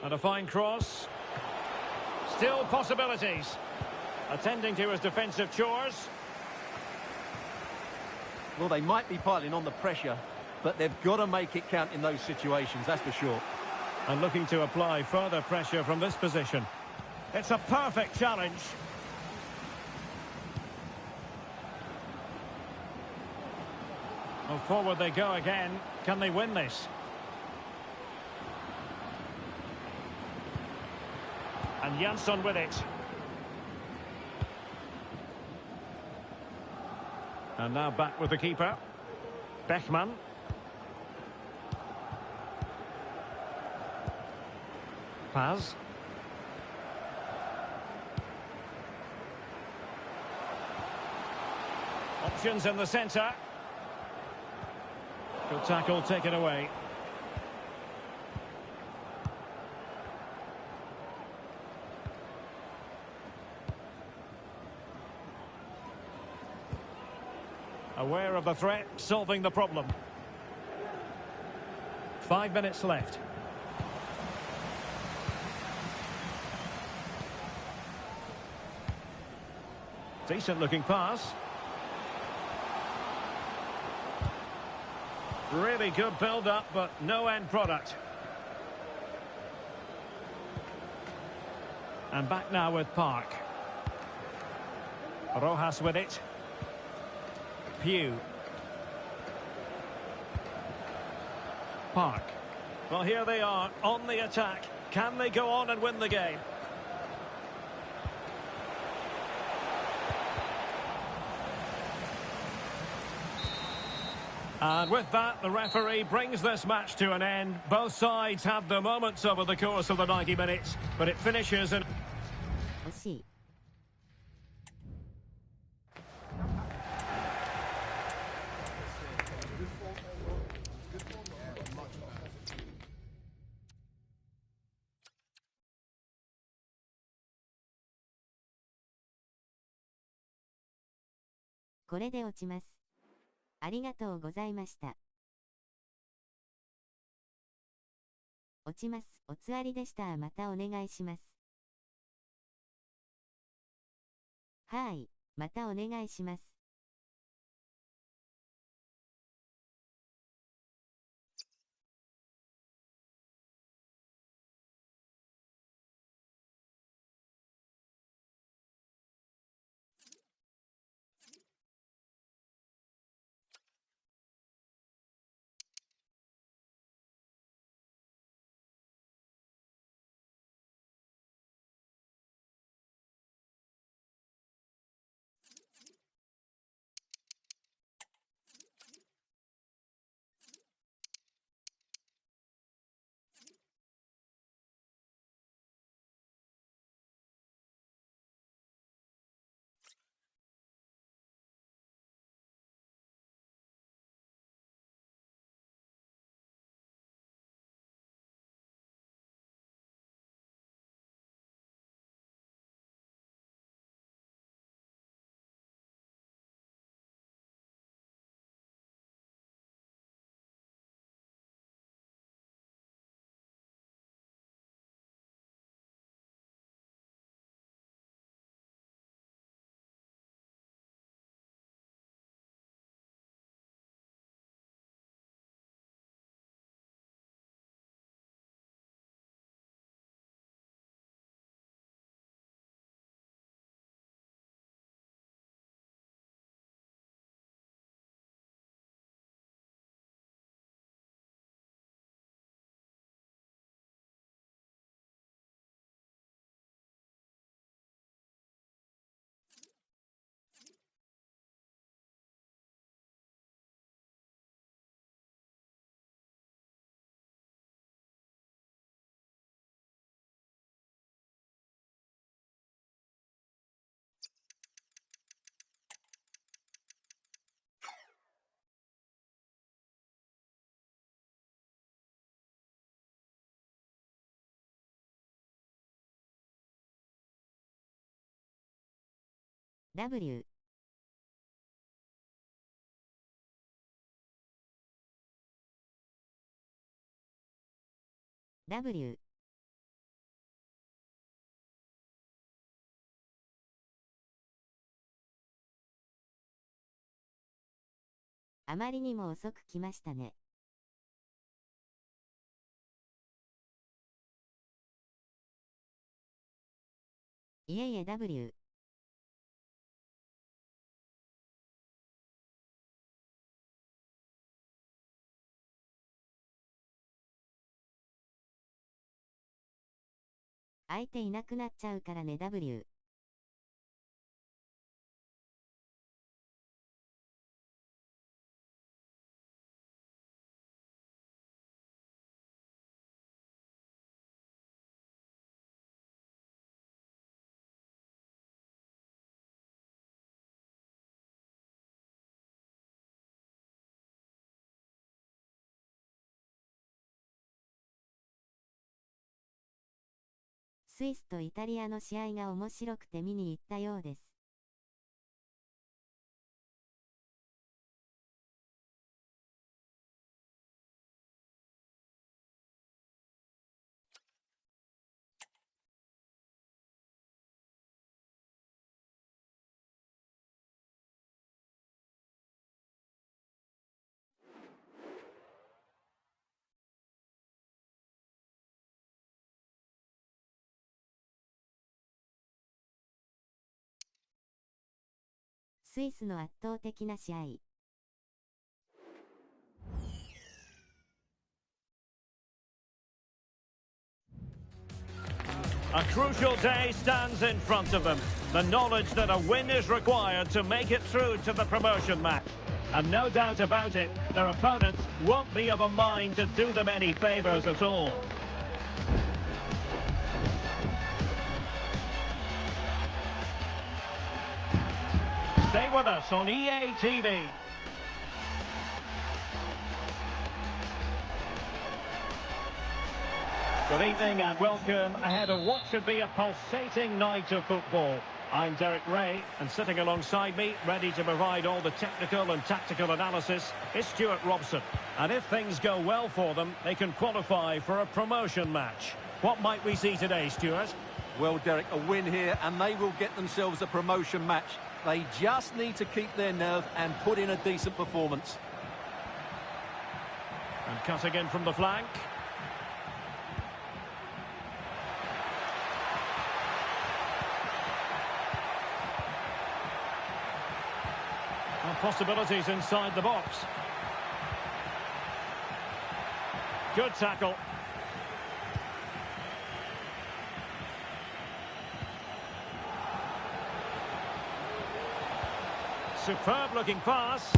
Speaker 4: And a fine cross. Still possibilities. Attending to his defensive chores.
Speaker 3: Well, they might be piling on the pressure, but they've got to make it count in those situations, that's for sure.
Speaker 4: And looking to apply further pressure from this position. It's a perfect challenge. Well, forward they go again. Can they win this? And Jansson with it. And now back with the keeper. Bechmann. Paz. Options in the centre. Good tackle taken away. Aware of the threat, solving the problem. 5 minutes left. Decent looking pass. Really good build-up, but no end product. And back now with Park. Rojas with it. Pugh. Park. Well, here they are on the attack. Can they go on and win the game? And with that, the referee brings this match to an end. Both sides have their moments over the course of the 90 minutes, but it finishes in...
Speaker 1: 惜しい。これで落ちます。ありがとうございました。落ちます。おつわりでした。またお願いします。はい、またお願いします。W W あまりにも遅く来ましたね。いえいえ W 相手いなくなっちゃうからね W スイスとイタリアの試合が面白くて見に行ったようです。スイスの圧倒的な試合。
Speaker 2: A crucial day stands in front of them. The knowledge that a win is required to make it through to the promotion match. And no doubt about it, their opponents won't be of a mind to do them any favours at all. Stay with us on EA TV. Good evening and welcome ahead of what should be a pulsating night of football. I'm Derek Ray, and sitting alongside me, ready to provide all the technical and tactical analysis, is Stuart Robson. And if things go well for them, they can qualify for a promotion match. What might we see today, Stuart?
Speaker 3: Well, Derek, a win here and they will get themselves a promotion match. They just need to keep their nerve and put in a decent performance.
Speaker 2: And cutting in from the flank. And possibilities inside the box. Good tackle. Superb looking pass.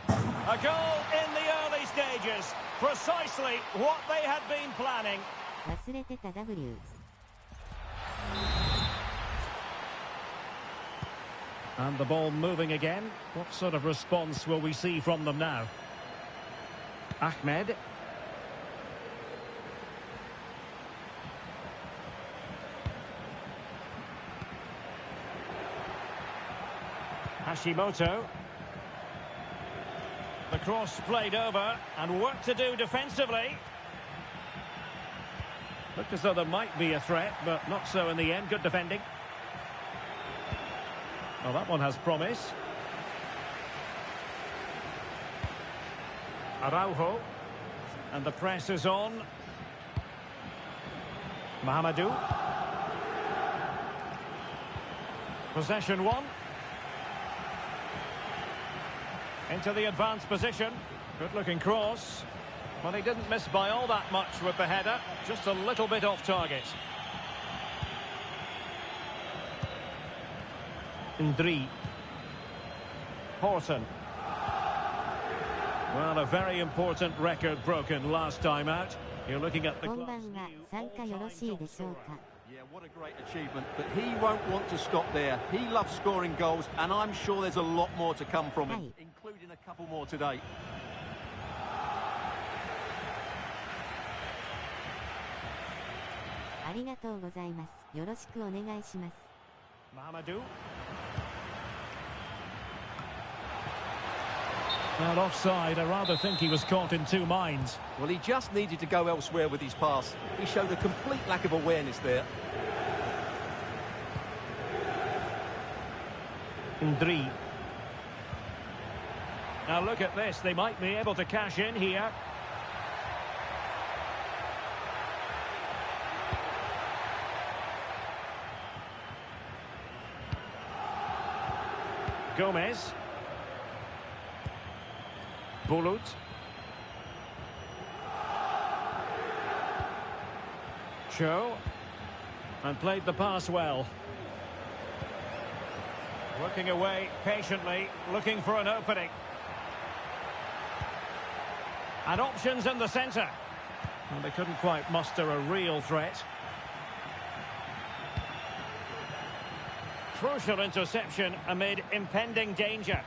Speaker 2: A goal in the early stages. Precisely what they had been planning.
Speaker 1: 忘れてた W
Speaker 2: And the ball moving again. What sort of response will we see from them now? Ahmed. Hashimoto. The cross played over and work to do defensively. Looked as though there might be a threat, but not so in the end. Good defending. Well, that one has promise. Araujo. And the press is on. Mahamadou. Possession one. Into the advanced position. Good looking cross. Well, he didn't miss by all that much with the header. Just a little bit off target. Ndri. Horton. Well, a very important record broken last time out. You're looking at the
Speaker 1: こんばんは、参加よろしいでしょうか。
Speaker 3: Yeah, what a great achievement, but he won't want to stop there. He loves scoring goals, and I'm sure there's a lot more to come from him, including a couple more today.
Speaker 1: ありがとうございます。よろしくお願いします。
Speaker 2: Mahamadou.
Speaker 4: Well, offside. I rather think he was caught in two minds.
Speaker 3: Well, he just needed to go elsewhere with his pass. He showed a complete lack of awareness there.
Speaker 4: Ndri. Now look at this. They might be able to cash in here. Gomez. Bulut. Cho. And played the pass well. Working away patiently, looking for an opening. And options in the centre. And they couldn't quite muster a real threat. Crucial interception amid impending danger.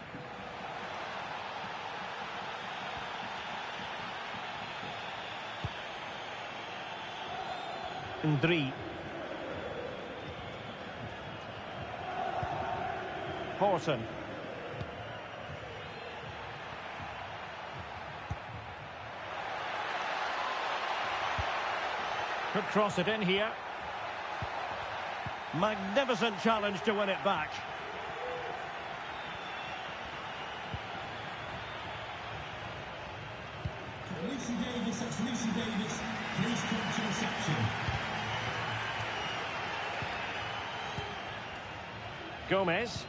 Speaker 4: Ndri. Horton. Could cross it in here. Magnificent challenge to win it back.
Speaker 5: Lucy Davis, that's Lucy Davis. Please come to reception.
Speaker 4: Gomez.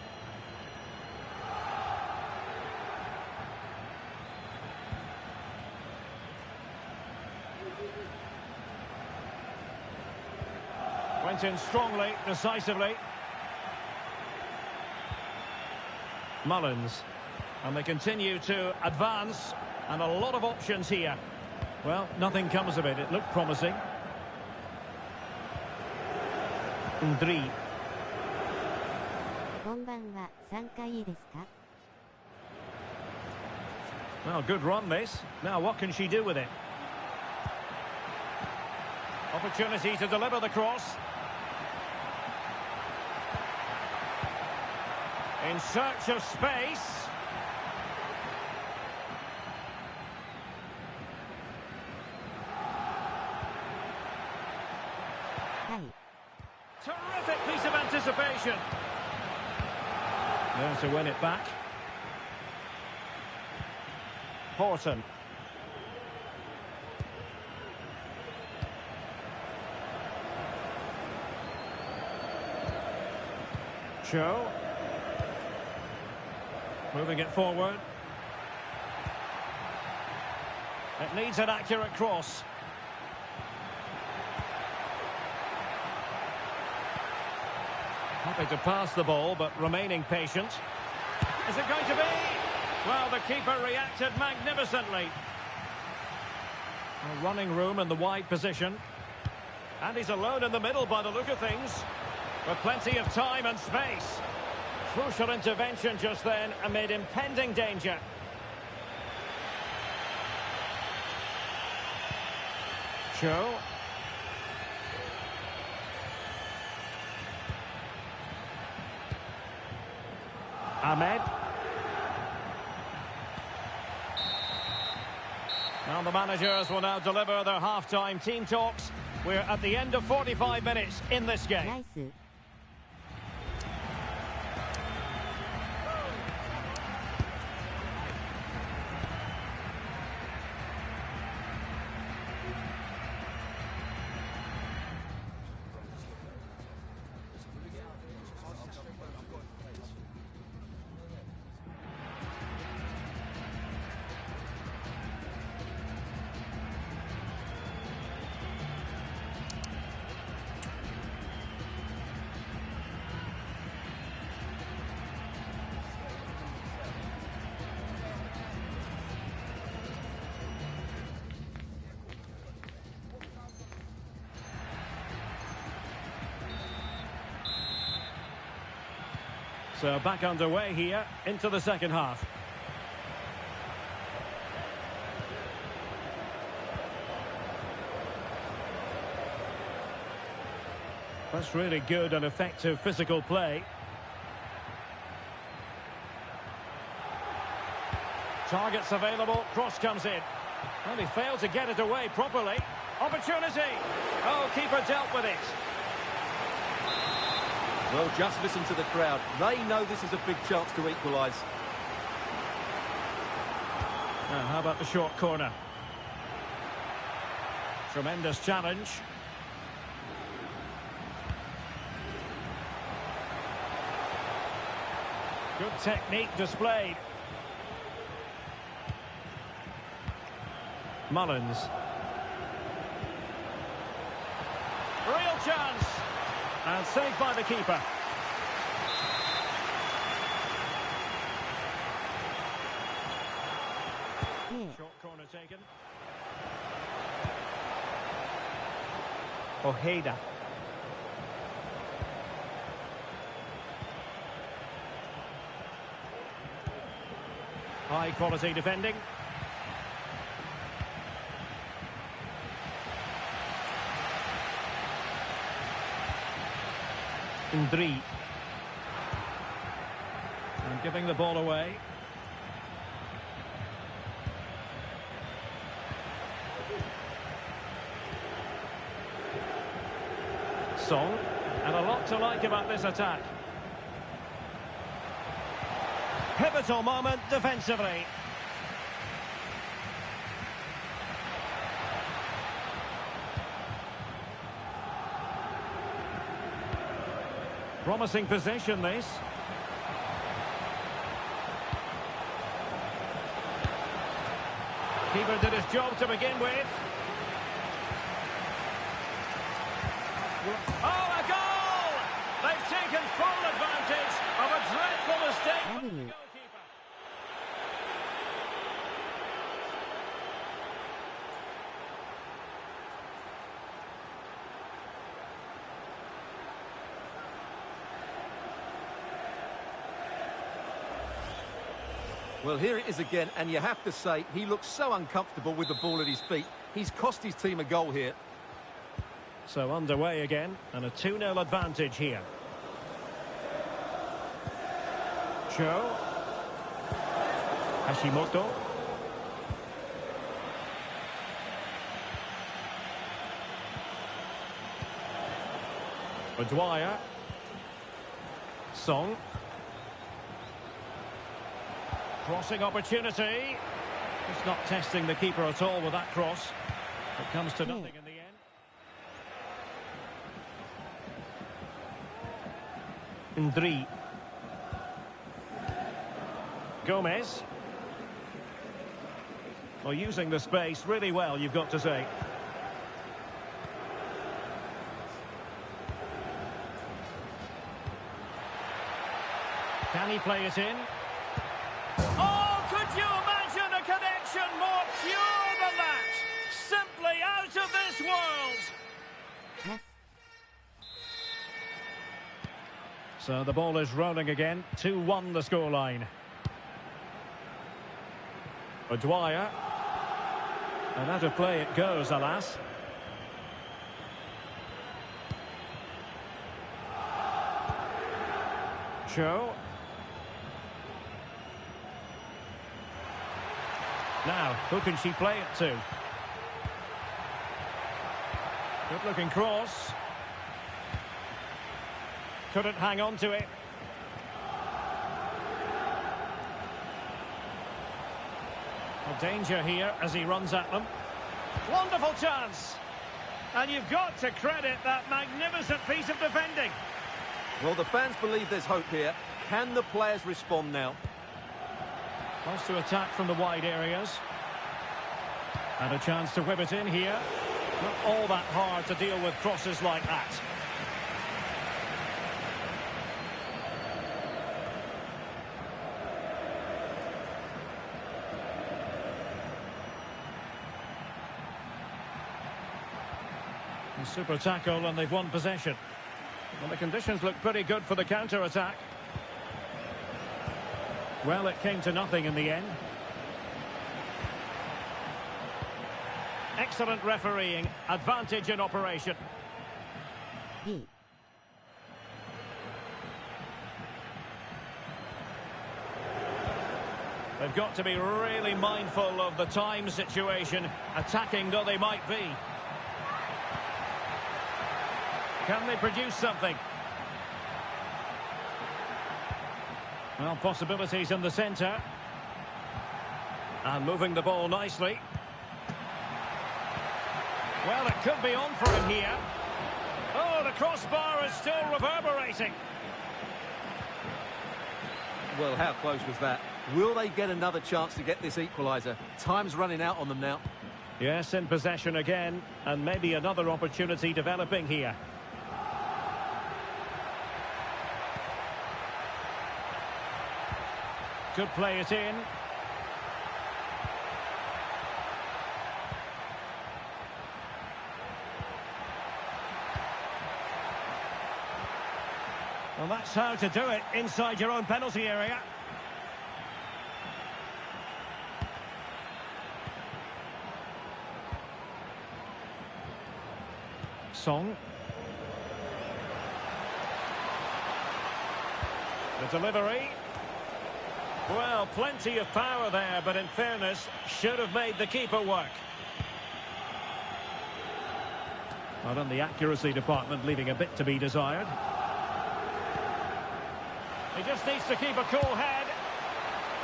Speaker 4: Went in strongly, decisively. Mullins. And they continue to advance. And a lot of options here. Well, nothing comes of it. It looked promising. Ndri.
Speaker 1: こんばんは、参加いいですか?
Speaker 4: Well, good run this. Now what can she do with it? Opportunity to deliver the cross. In search of space.
Speaker 1: Hi.
Speaker 4: Terrific piece of anticipation. There to win it back. Horton. Cho. Moving it forward. It needs an accurate cross. Happy to pass the ball, but remaining patient. Is it going to be? Well, the keeper reacted magnificently. A running room in the wide position. And he's alone in the middle by the look of things. With plenty of time and space. Crucial intervention just then amid impending danger. Cho. Ahmed. Now the managers will now deliver their half-time team talks. We're at the end of 45 minutes in this game.
Speaker 1: Nice.
Speaker 4: So back underway here into the second half. That's really good and effective physical play.
Speaker 2: Targets available, cross comes in. Well, he failed to get it away properly. Opportunity! Oh, keeper dealt with it.
Speaker 3: Well, just listen to the crowd. They know this is a big chance to equalise.
Speaker 2: And how about the short corner? Tremendous challenge. Good technique displayed. Mullins. Real chance. And saved by the keeper. Short corner taken. Ojeda. High quality defending. Ndri. And giving the ball away. Song. And a lot to like about this attack. Pivotal moment defensively. Promising position, this. Keeper did his job to begin with. Oh, a goal! They've taken full advantage of a dreadful mistake by the goalkeeper.
Speaker 3: Well, here it is again, and you have to say, he looks so uncomfortable with the ball at his feet. He's cost his team a goal here.
Speaker 2: So underway again, and a 2-0 advantage here. Cho. Hashimoto. Dwyer. Song. Crossing opportunity. Just not testing the keeper at all with that cross. It comes to nothing in the end. Ndri. Gomez. Well, using the space really well, you've got to say. Can he play it in? Oh, could you imagine a connection more pure than that? Simply out of this world.
Speaker 1: Yes.
Speaker 2: So the ball is rolling again. 2-1 the scoreline. Dwyer. And out of play it goes, alas. Cho. Now, who can she play it to? Good looking cross. Couldn't hang on to it. A danger here as he runs at them. Wonderful chance. And you've got to credit that magnificent piece of defending.
Speaker 3: Well, the fans believe there's hope here. Can the players respond now?
Speaker 2: Wants to attack from the wide areas. And a chance to whip it in here. Not all that hard to deal with crosses like that. And super tackle, and they've won possession. Well, the conditions look pretty good for the counter-attack. Well, it came to nothing in the end. Excellent refereeing. Advantage in operation.
Speaker 1: B.
Speaker 2: They've got to be really mindful of the time situation, attacking though they might be. Can they produce something? Well, possibilities in the centre. And moving the ball nicely. Well, it could be on for him here. Oh, the crossbar is still reverberating.
Speaker 3: Well, how close was that? Will they get another chance to get this equaliser? Time's running out on them now.
Speaker 2: Yes, in possession again, and maybe another opportunity developing here. Could play it in. Well, that's how to do it inside your own penalty area. Song. The delivery. Well, plenty of power there, but in fairness, should have made the keeper work. Not on the accuracy department, leaving a bit to be desired. He just needs to keep a cool head.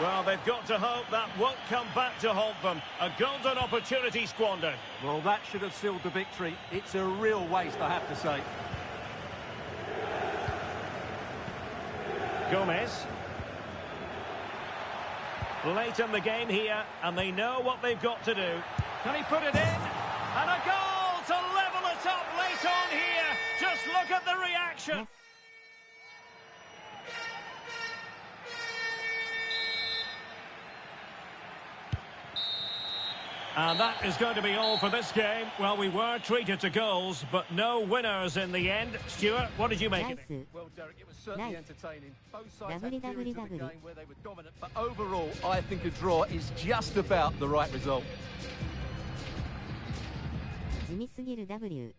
Speaker 2: Well, they've got to hope that won't come back to haunt them. A golden opportunity squandered.
Speaker 3: Well, that should have sealed the victory. It's a real waste, I have to say.
Speaker 2: Gomez. Late in the game here, and they know what they've got to do. Can he put it in? And a goal to level it up late on here. Just look at the reaction. And that is going to be all for this game. Well, we were treated to goals, but no winners in the end. Stuart, what did you make of it?
Speaker 3: Well, Derek, it was certainly entertaining. Both sides had periods of the game where they were dominant, but overall, I think a draw is just about the right result.
Speaker 1: 地味すぎる W。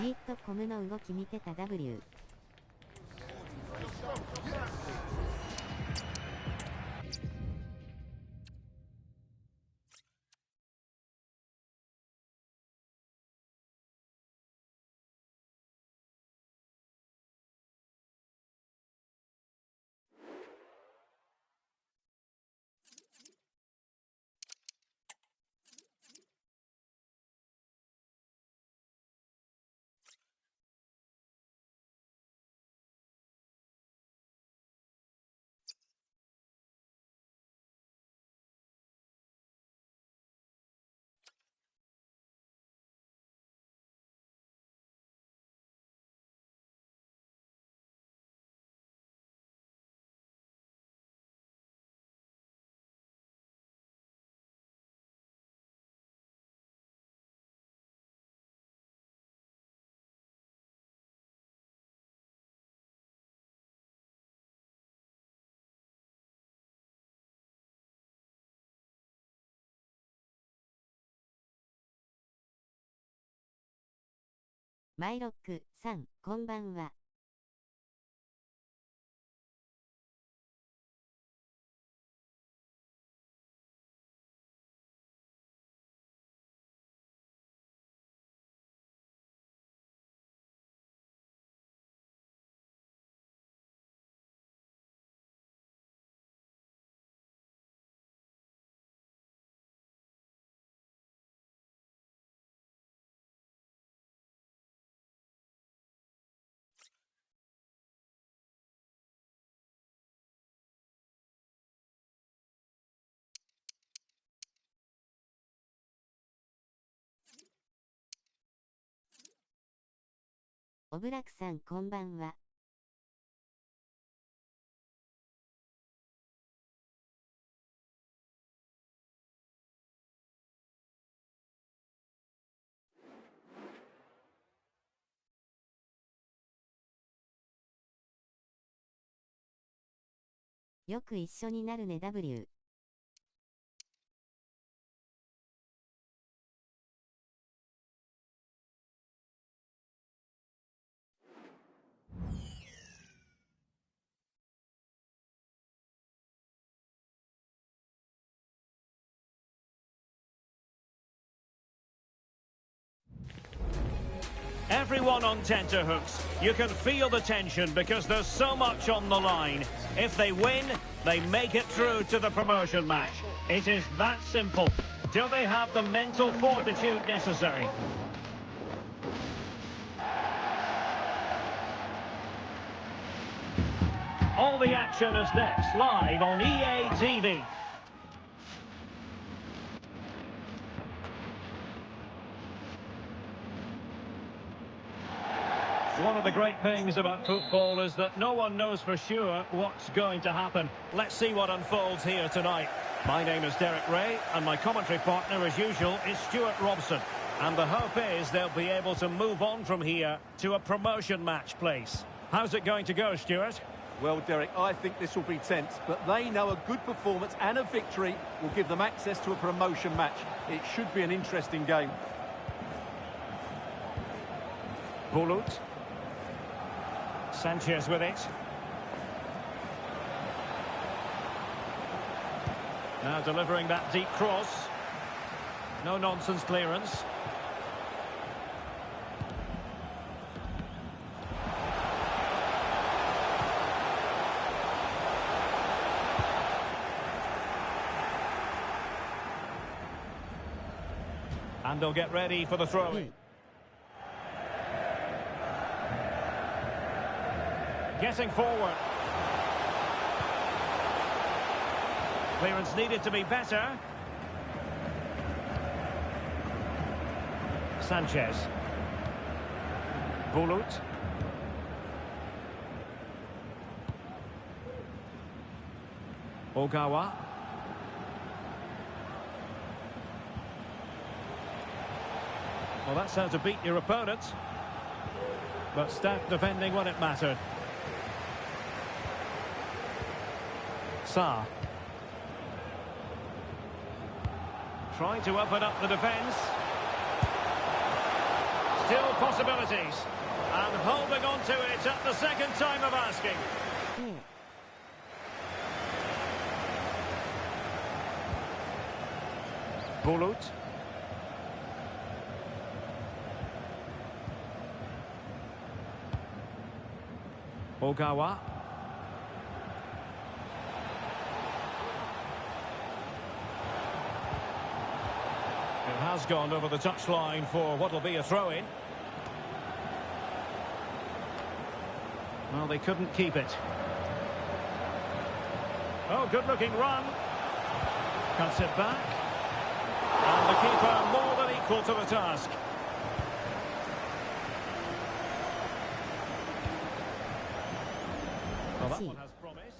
Speaker 1: じーっとコムの動き見てた W。マイロックさん、こんばんは。オブラクさんこんばんは。よく一緒になるね W。Everyone
Speaker 2: on tenterhooks. You can feel the tension because there's so much on the line. If they win, they make it through to the promotion match. It is that simple. Do they have the mental fortitude necessary? All the action is next, live on EA TV. One of the great things about football is that no one knows for sure what's going to happen. Let's see what unfolds here tonight. My name is Derek Ray, and my commentary partner, as usual, is Stuart Robson. And the hope is they'll be able to move on from here to a promotion match place. How's it going to go, Stuart?
Speaker 3: Well, Derek, I think this will be tense, but they know a good performance and a victory will give them access to a promotion match. It should be an interesting game.
Speaker 2: Bulut. Sanchez with it. Now delivering that deep cross. No nonsense clearance. And they'll get ready for the throw-in. Getting forward. Clearance needed to be better. Sanchez. Bulut. Ogawa. Well, that's how to beat your opponent. But stout defending when it mattered. Sa. Trying to open up the defence. Still possibilities. And holding on to it at the second time of asking. Bulut. Ogawa. It has gone over the touchline for what will be a throw-in. Well, they couldn't keep it. Oh, good-looking run. Cuts it back. And the keeper more than equal to the task. Well, that one has promise.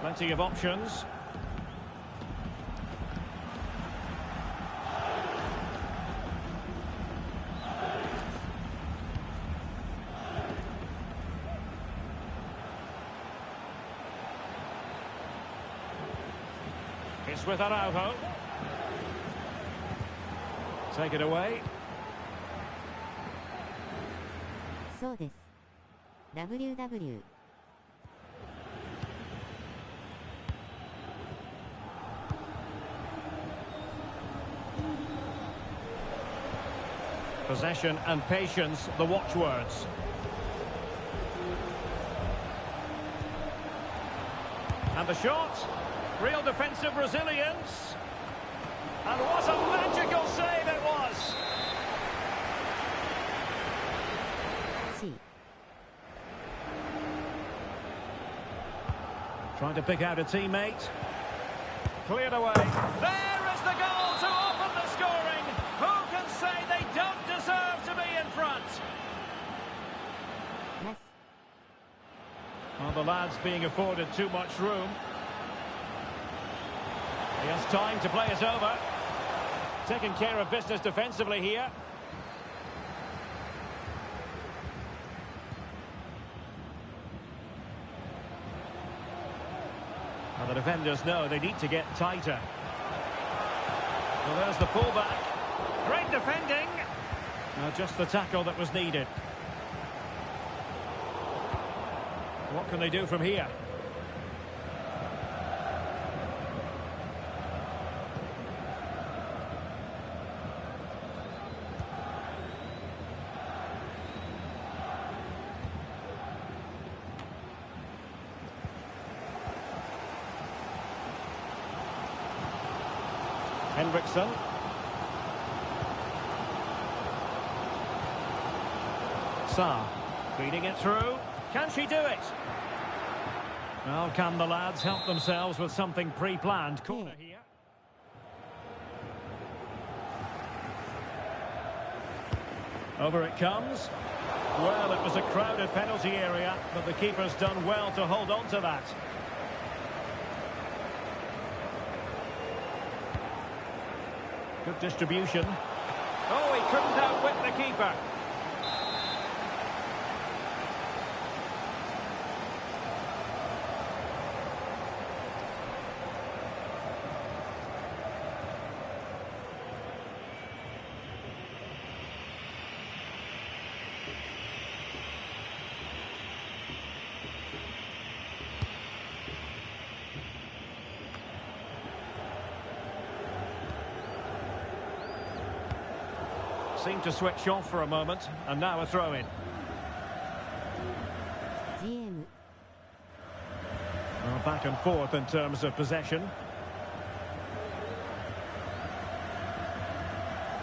Speaker 2: Plenty of options. It's with Araujo. Take it away.
Speaker 1: そうです。WW。
Speaker 2: Possession and patience, the watchwords. And the shot. Real defensive resilience. And what a magical save it was.
Speaker 1: C.
Speaker 2: Trying to pick out a teammate. Cleared away. There is the goal to open the scoring. Who can say they don't deserve to be in front?
Speaker 1: Yes.
Speaker 2: Well, the lads being afforded too much room. He has time to play it over. Taking care of business defensively here. Well, the defenders know they need to get tighter. Well, there's the pullback. Great defending. Just the tackle that was needed. What can they do from here? Hendrickson. Sarr feeding it through. Can she do it? Well, can the lads help themselves with something pre-planned? Corner here. Over it comes. Well, it was a crowded penalty area, but the keeper's done well to hold on to that. Good distribution. Oh, he couldn't outwit the keeper. Seemed to switch off for a moment, and now a throw-in.
Speaker 1: GM.
Speaker 2: Well, back and forth in terms of possession.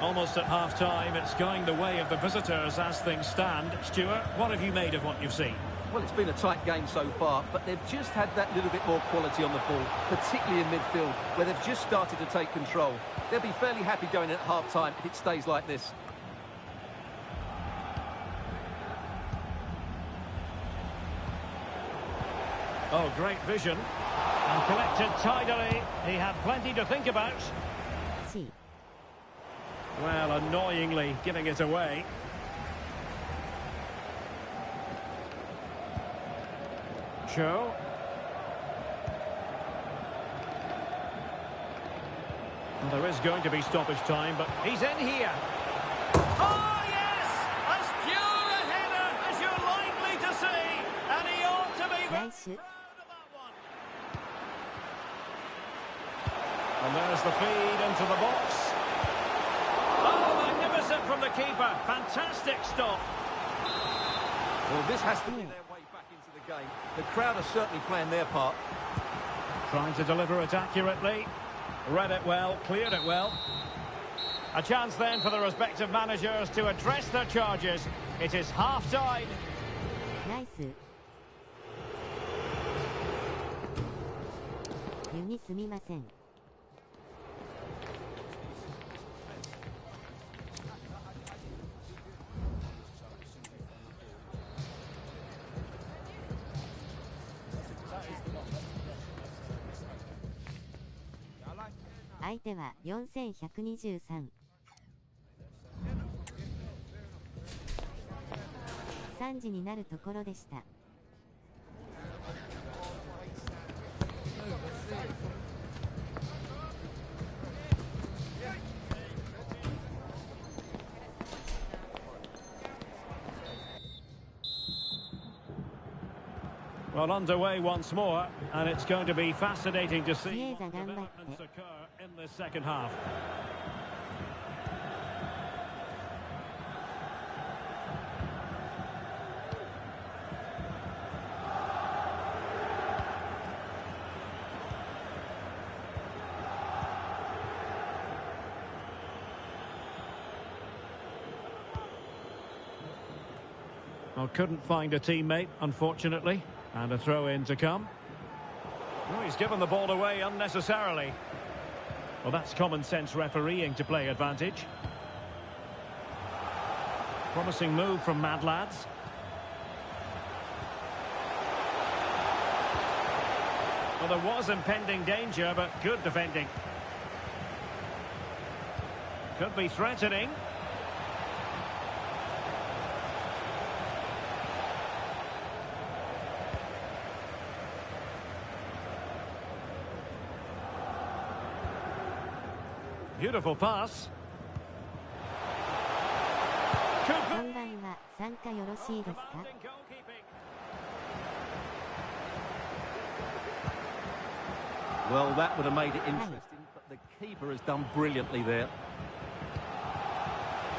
Speaker 2: Almost at half-time, it's going the way of the visitors as things stand. Stuart, what have you made of what you've seen?
Speaker 3: Well, it's been a tight game so far, but they've just had that little bit more quality on the ball, particularly in midfield, where they've just started to take control. They'll be fairly happy going at half-time if it stays like this.
Speaker 2: Oh, great vision. And collected tidily. He had plenty to think about.
Speaker 1: C.
Speaker 2: Well, annoyingly giving it away. Cho. Well, there is going to be stoppage time, but he's in here. Oh, yes! As pure a header as you're likely to see. And he ought to be very
Speaker 1: Nice.
Speaker 2: proud of that one. And there's the feed into the box. Oh, magnificent from the keeper. Fantastic stop.
Speaker 3: Well, this has to be their way back into the game. The crowd are certainly playing their part.
Speaker 2: Trying to deliver it accurately. Read it well, cleared it well. A chance then for the respective managers to address their charges. It is half-time.
Speaker 1: Nice. 湯にすみません。相手は4123。3時になるところでした。
Speaker 2: Well, underway once more, and it's going to be fascinating to see what
Speaker 1: 比叡山頑張って。
Speaker 2: developments occur in the second half. Well, couldn't find a teammate, unfortunately. And a throw-in to come. Oh, he's given the ball away unnecessarily. Well, that's common sense refereeing to play advantage. Promising move from Mad Lads.
Speaker 4: Well, there was impending danger, but good defending. Could be threatening. Beautiful pass.
Speaker 1: こんばんは、参加よろしいですか?
Speaker 3: Well, that would have made it interesting, but the keeper has done brilliantly there.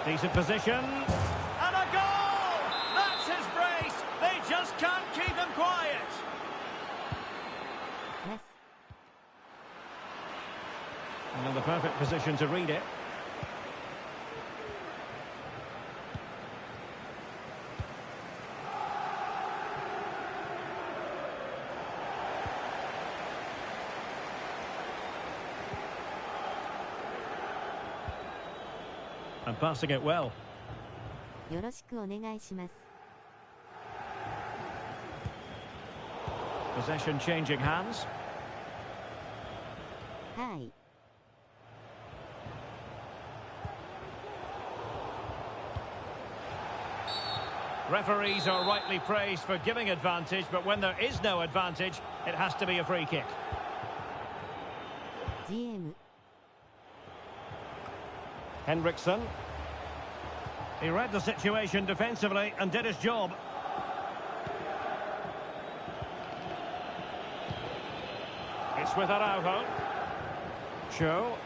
Speaker 4: Decent position. And a goal! That's his brace! They just can't keep him quiet.
Speaker 1: Yes.
Speaker 4: Another perfect position to read it. And passing it well.
Speaker 1: よろしくお願いします.
Speaker 4: Possession changing hands.
Speaker 1: はい.
Speaker 4: Referees are rightly praised for giving advantage, but when there is no advantage, it has to be a free kick.
Speaker 1: GM.
Speaker 4: Henriksen. He read the situation defensively and did his job. It's with Araujo. Cho.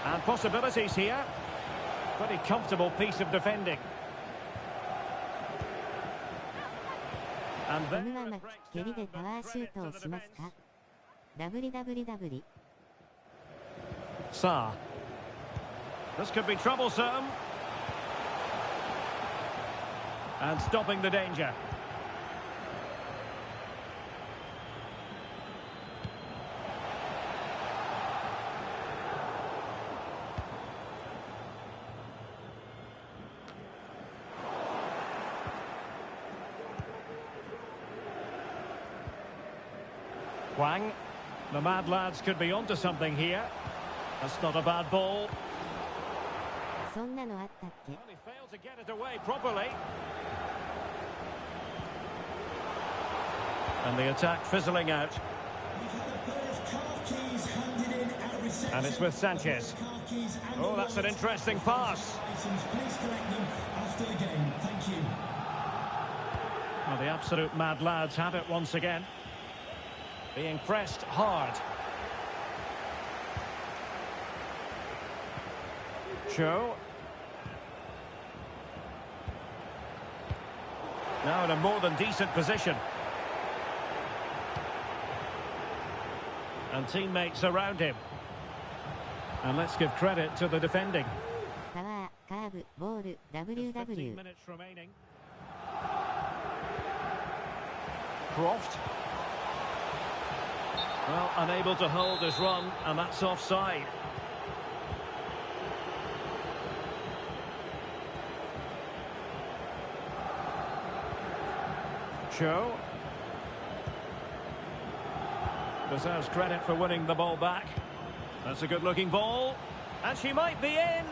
Speaker 4: And possibilities here. Pretty comfortable piece of defending. And then
Speaker 1: トムはま蹴りでパワーシュートをしますか? www.
Speaker 4: Sa. This could be troublesome. And stopping the danger. Wang. The Mad Lads could be onto something here. That's not a bad ball.
Speaker 1: そんなのあったっけ?
Speaker 4: Well, he failed to get it away properly. And the attack fizzling out. And it's with Sanchez. Oh, that's an interesting pass. Well, the absolute Mad Lads have it once again. Being pressed hard. Cho. Now in a more than decent position. And teammates around him. And let's give credit to the defending.
Speaker 1: パワー、カーブ、ボール、WW.
Speaker 4: 15 minutes remaining. Croft. Well, unable to hold his run, and that's offside. Cho. Deserves credit for winning the ball back. That's a good-looking ball. And she might be in.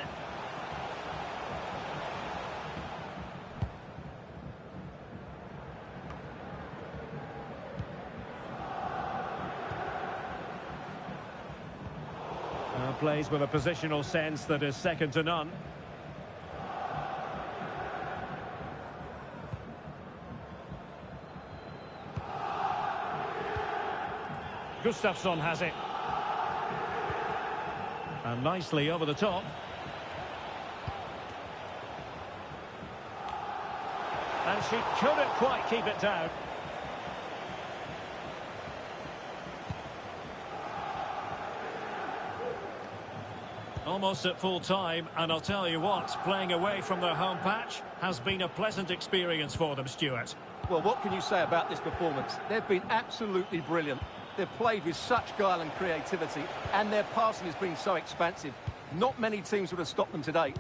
Speaker 4: Plays with a positional sense that is second to none. Gustafsson has it. And nicely over the top. And she couldn't quite keep it down. Almost at full time, and I'll tell you what, playing away from their home patch has been a pleasant experience for them, Stuart.
Speaker 3: Well, what can you say about this performance? They've been absolutely brilliant. They've played with such guile and creativity, and their passing has been so expansive. Not many teams would have stopped them today.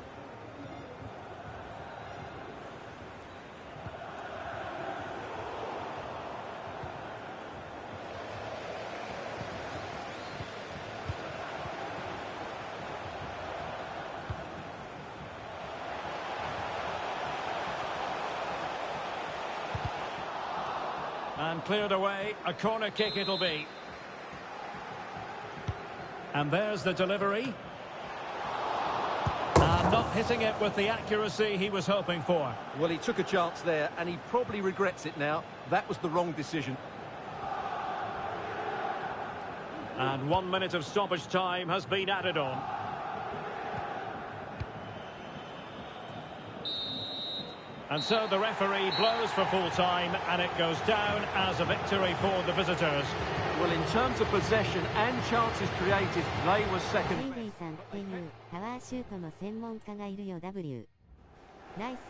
Speaker 2: And cleared away. A corner kick it'll be. And there's the delivery. And not hitting it with the accuracy he was hoping for.
Speaker 3: Well, he took a chance there, and he probably regrets it now. That was the wrong decision.
Speaker 2: And 1 minute of stoppage time has been added on. And so the referee blows for full time, and it goes down as a victory for the visitors.
Speaker 3: Well, in terms of possession and chances created, they were
Speaker 1: レイ
Speaker 3: second.
Speaker 1: レイさんっていうパワーシュートの専門家がいるよ W。ナイス。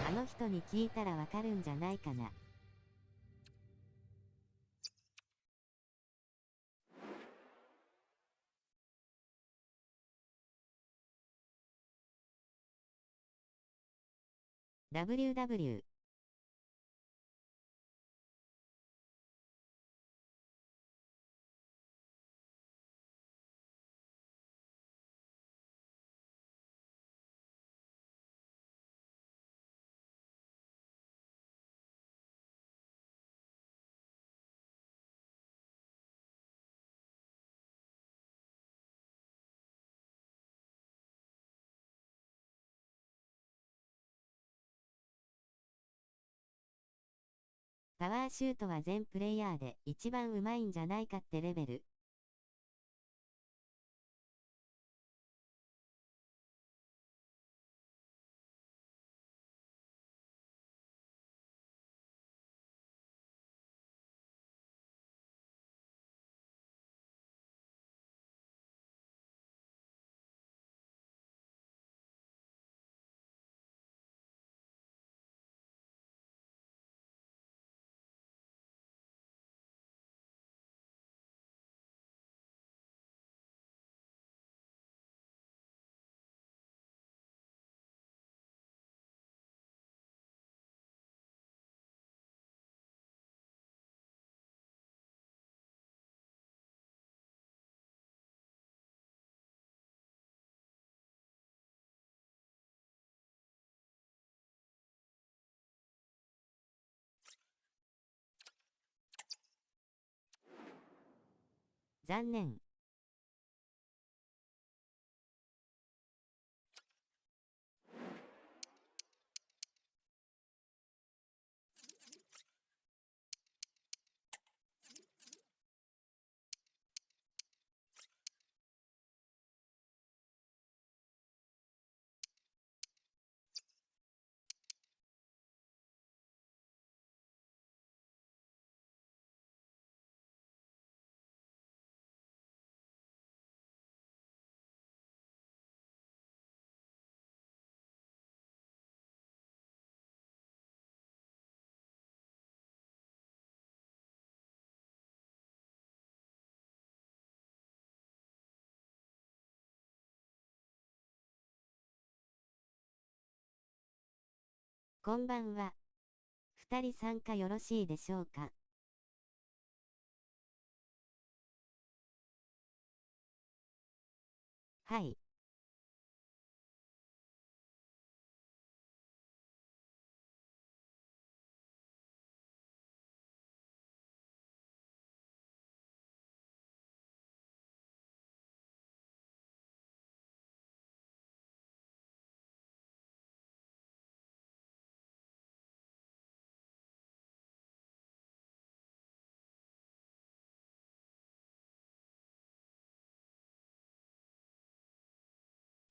Speaker 1: あの人に聞いたらわかるんじゃないかな。WW。パワーシュートは全プレイヤーで一番うまいんじゃないかってレベル。残念。こんばんは。2人参加よろしいでしょうか。はい。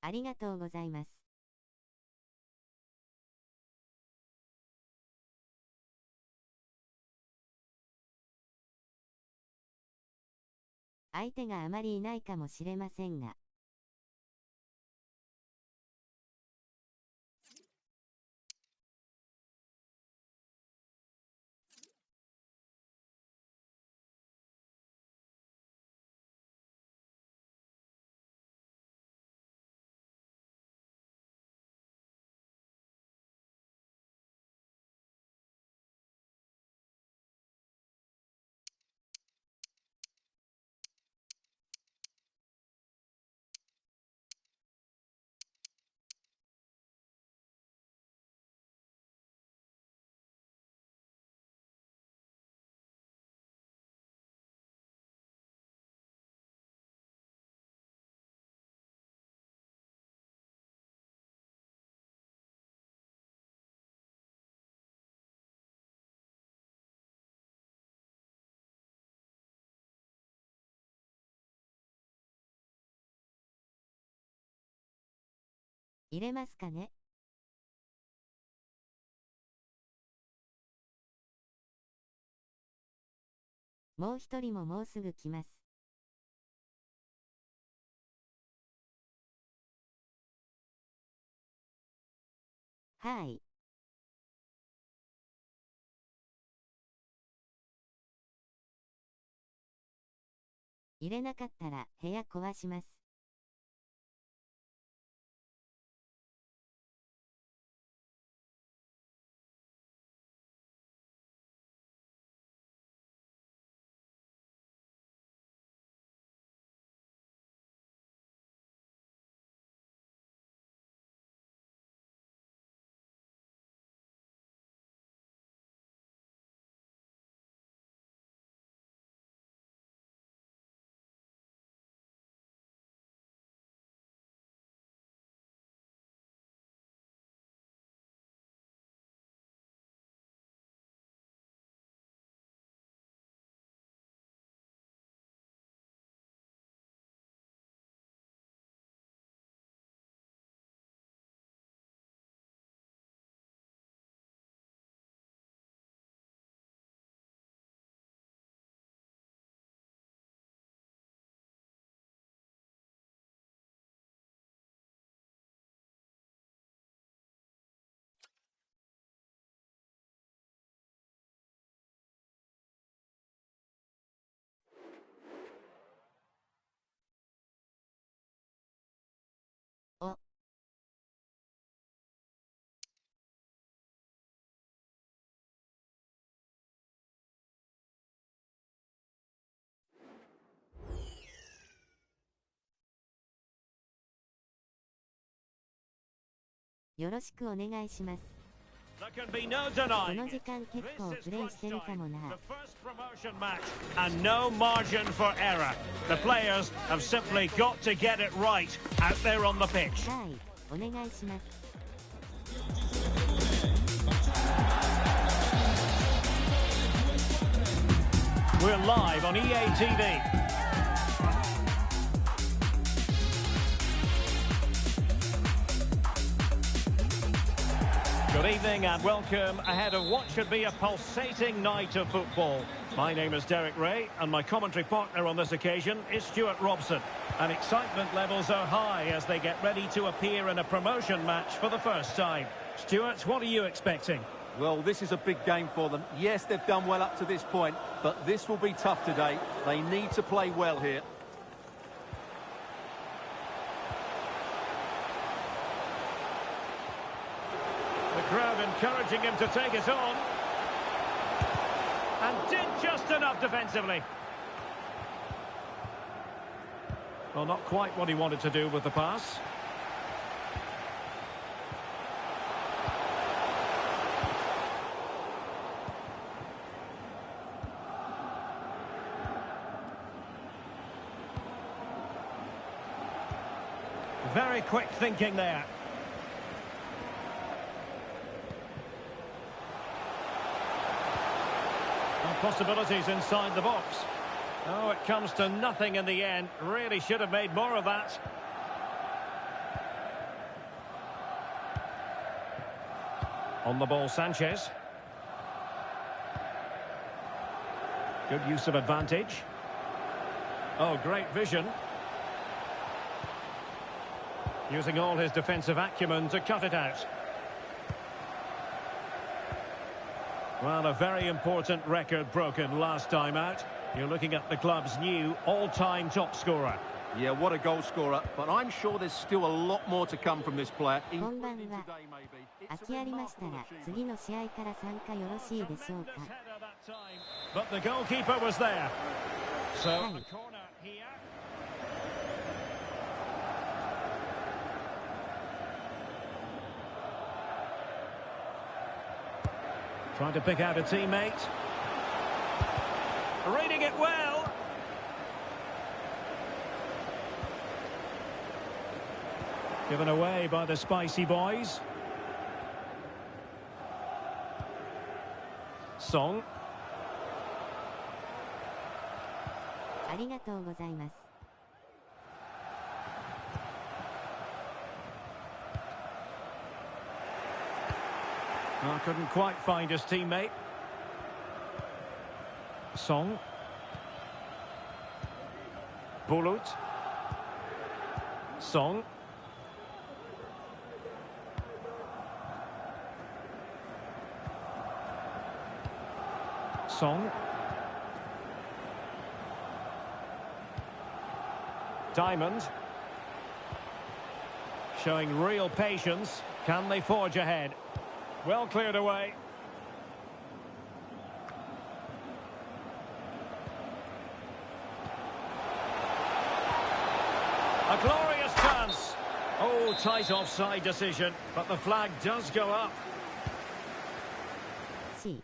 Speaker 1: ありがとうございます。相手があまりいないかもしれませんが。入れますかね。もう一人ももうすぐ来ます。はい。入れなかったら部屋壊します。お。よろしくお願いします。
Speaker 2: There can be no
Speaker 1: こ
Speaker 2: denying
Speaker 1: の
Speaker 2: it.
Speaker 1: 時間結構
Speaker 2: This
Speaker 1: プ
Speaker 2: is
Speaker 1: レイしてる
Speaker 2: crunch
Speaker 1: かも
Speaker 2: time,
Speaker 1: な。
Speaker 2: the first promotion match, and no margin for error. The players have simply got to get it right out there on the pitch.
Speaker 1: はい、お願いします。
Speaker 2: We're live on EA TV. Good evening and welcome ahead of what should be a pulsating night of football. My name is Derek Ray and my commentary partner on this occasion is Stuart Robson. And excitement levels are high as they get ready to appear in a promotion match for the first time. Stuart, what are you expecting?
Speaker 3: Well, this is a big game for them. Yes, they've done well up to this point, but this will be tough today. They need to play well here.
Speaker 2: The crowd encouraging him to take it on. And did just enough defensively. Well, not quite what he wanted to do with the pass. Very quick thinking there. And possibilities inside the box. Oh, it comes to nothing in the end. Really should have made more of that. On the ball, Sanchez. Good use of advantage. Oh, great vision. Using all his defensive acumen to cut it out. Well, a very important record broken last time out. You're looking at the club's new all-time top scorer.
Speaker 3: Yeah, what a goal scorer. But I'm sure there's still a lot more to come from this player.
Speaker 1: こんばんは。空きありましたら次の試合から参加よろしいでしょうか。
Speaker 2: But the goalkeeper was there. So a
Speaker 1: Hi.
Speaker 2: corner here. Trying to pick out a teammate. Reading it well. Given away by the spicy boys. Song.
Speaker 1: ありがとうございます。
Speaker 4: Oh, couldn't quite find his teammate. Song. Bulut. Song. Song. Diamond. Showing real patience. Can they forge ahead? Well cleared away. A glorious chance. Oh, tight offside decision, but the flag does go up.
Speaker 1: C.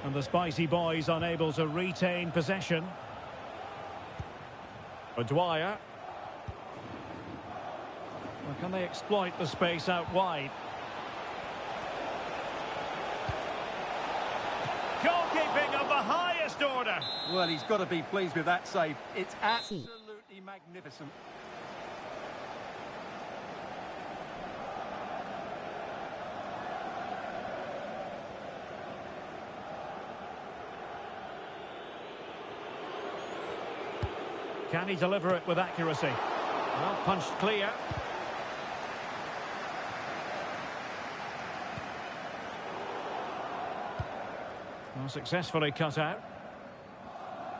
Speaker 4: And the Spicy Boys unable to retain possession. Dwyer. Well, can they exploit the space out wide? Goalkeeping of the highest order.
Speaker 3: Well, he's got to be pleased with that save. It's absolutely magnificent.
Speaker 4: Can he deliver it with accuracy? Well, punched clear. Well, successfully cut out.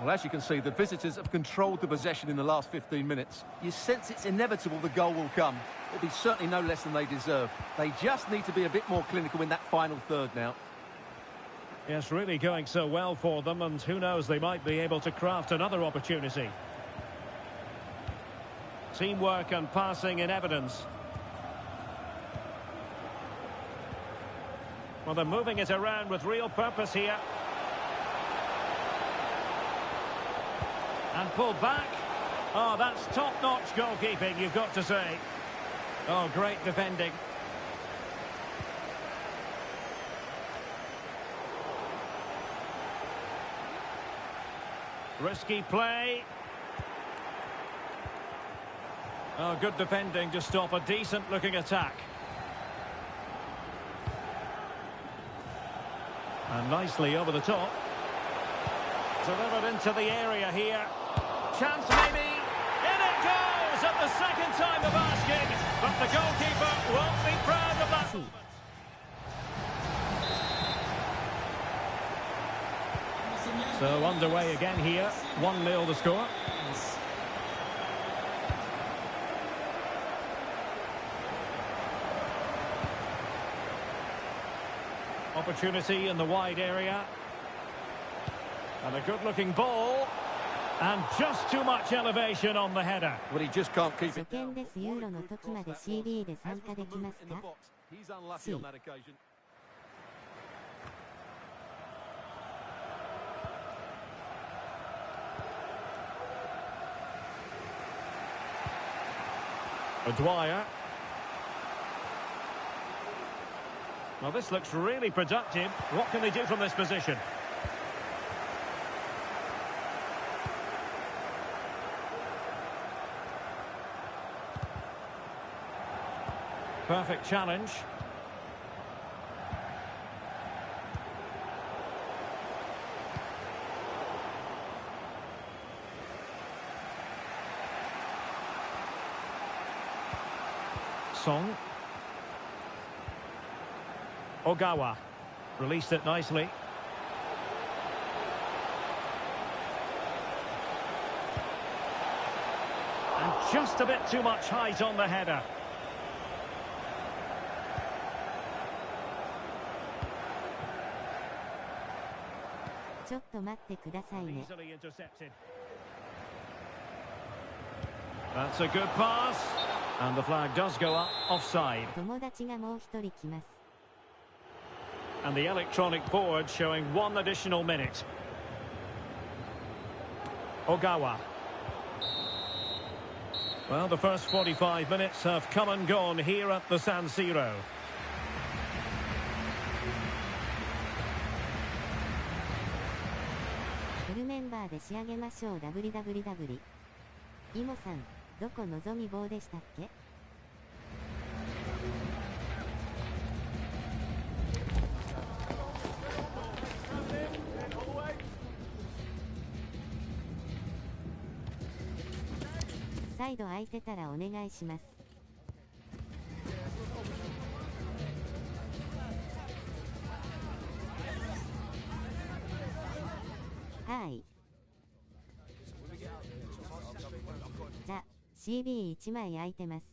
Speaker 3: Well, as you can see, the visitors have controlled the possession in the last 15 minutes. You sense it's inevitable the goal will come. It'll be certainly no less than they deserve. They just need to be a bit more clinical in that final third now.
Speaker 4: Yes, really going so well for them, and who knows, they might be able to craft another opportunity. Teamwork and passing in evidence. Well, they're moving it around with real purpose here. And pulled back. Oh, that's top-notch goalkeeping, you've got to say. Oh, great defending. Risky play. Oh, good defending to stop a decent-looking attack. And nicely over the top. Delivered into the area here. Chance maybe. In it goes at the second time of asking. But the goalkeeper won't be proud of that. So underway again here. 1-0 the score. Opportunity in the wide area. And a good-looking ball. And just too much elevation on the header.
Speaker 3: Well, he just can't keep it
Speaker 1: 初見
Speaker 3: down.
Speaker 1: です。ユーロの時まで CB で参加できますか？
Speaker 3: He's unlucky on that occasion.
Speaker 4: Dwyer. Well, this looks really productive. What can they do from this position? Perfect challenge. Song. Ogawa released it nicely. And just a bit too much height on the header. Easily intercepted. That's a good pass. And the flag does go up offside.
Speaker 1: 友達がもう一人来ます。
Speaker 4: And the electronic board showing 1 additional minute. Ogawa. Well, the first 45 minutes have come and gone here at the San Siro.
Speaker 1: メンバーで仕上げましょう。 www。 イモさん、どこのぞみ棒でしたっけ？サイド空いてたらお願いします。はい。じゃ、CB1 枚空いてます。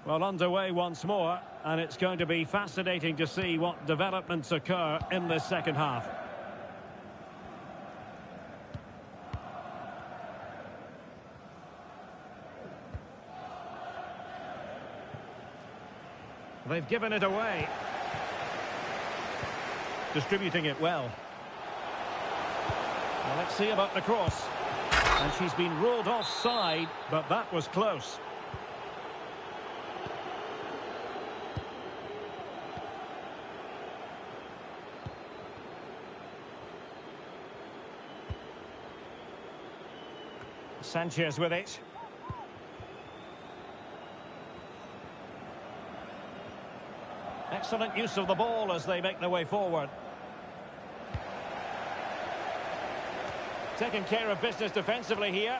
Speaker 2: Well, underway once more, and it's going to be fascinating to see what developments occur in this second half. They've given it away. Distributing it well. Well, let's see about the cross. And she's been ruled offside, but that was close. Sanchez with it. Excellent use of the ball as they make their way forward. Taking care of business defensively here.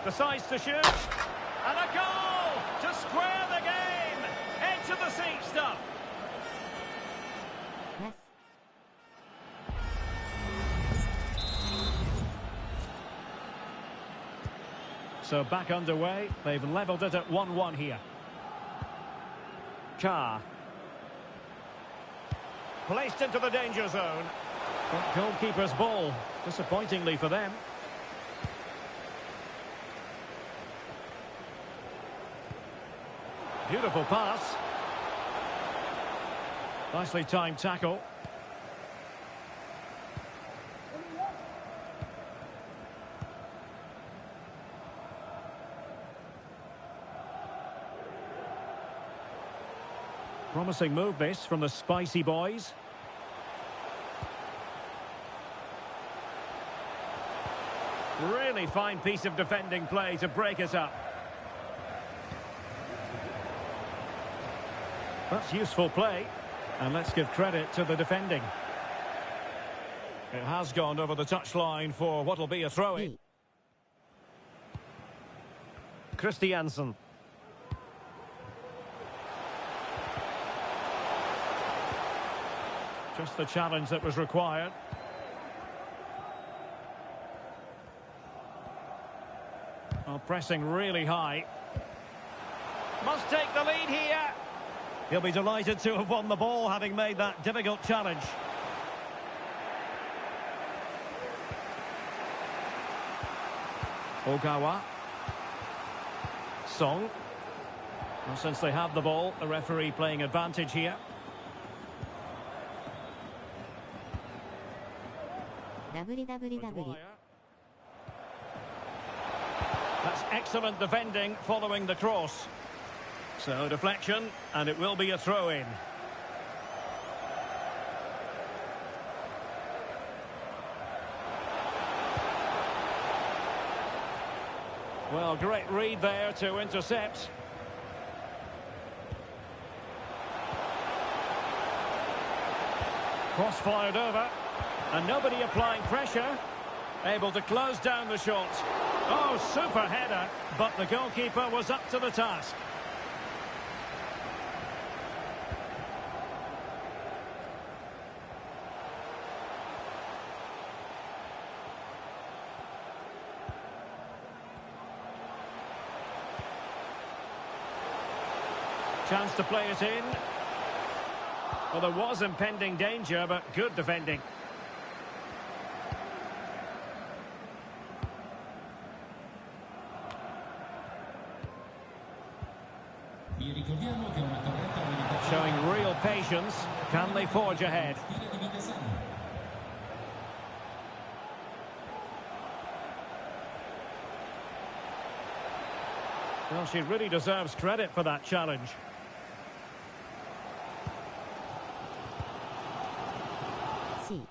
Speaker 2: Decides to shoot. And a goal to square the game. Edge of the seat stuff.
Speaker 1: Yes.
Speaker 2: So back underway. They've levelled it at 1-1 here. Carr. Placed into the danger zone. But goalkeeper's ball, disappointingly for them. Beautiful pass. Nicely timed tackle. Promising move this from the Spicy Boys. Really fine piece of defending play to break it up. That's useful play. And let's give credit to the defending. It has gone over the touchline for what'll be a throw-in. Christiansen. Just the challenge that was required. Oh, pressing really high. Must take the lead here. He'll be delighted to have won the ball, having made that difficult challenge. Ogawa. Song. Well, since they have the ball, the referee playing advantage here.
Speaker 1: www.
Speaker 2: That's excellent defending following the cross. So deflection, and it will be a throw-in. Well, great read there to intercept. Cross fired over. And nobody applying pressure. Able to close down the shot. Oh, super header. But the goalkeeper was up to the task. Chance to play it in. Well, there was impending danger, but good defending.
Speaker 5: Vi ricordiamo che una corretta
Speaker 2: real patience. Can they forge ahead? Well, she really deserves credit for that challenge.
Speaker 1: C.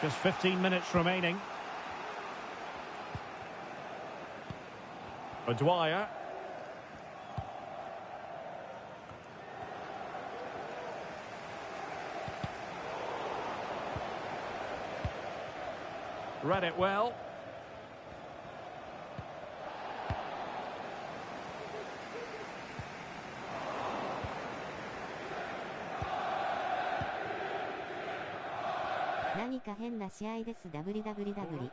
Speaker 2: Just 15 minutes remaining. Dwyer. Read it well.
Speaker 1: 何か変な試合です。www.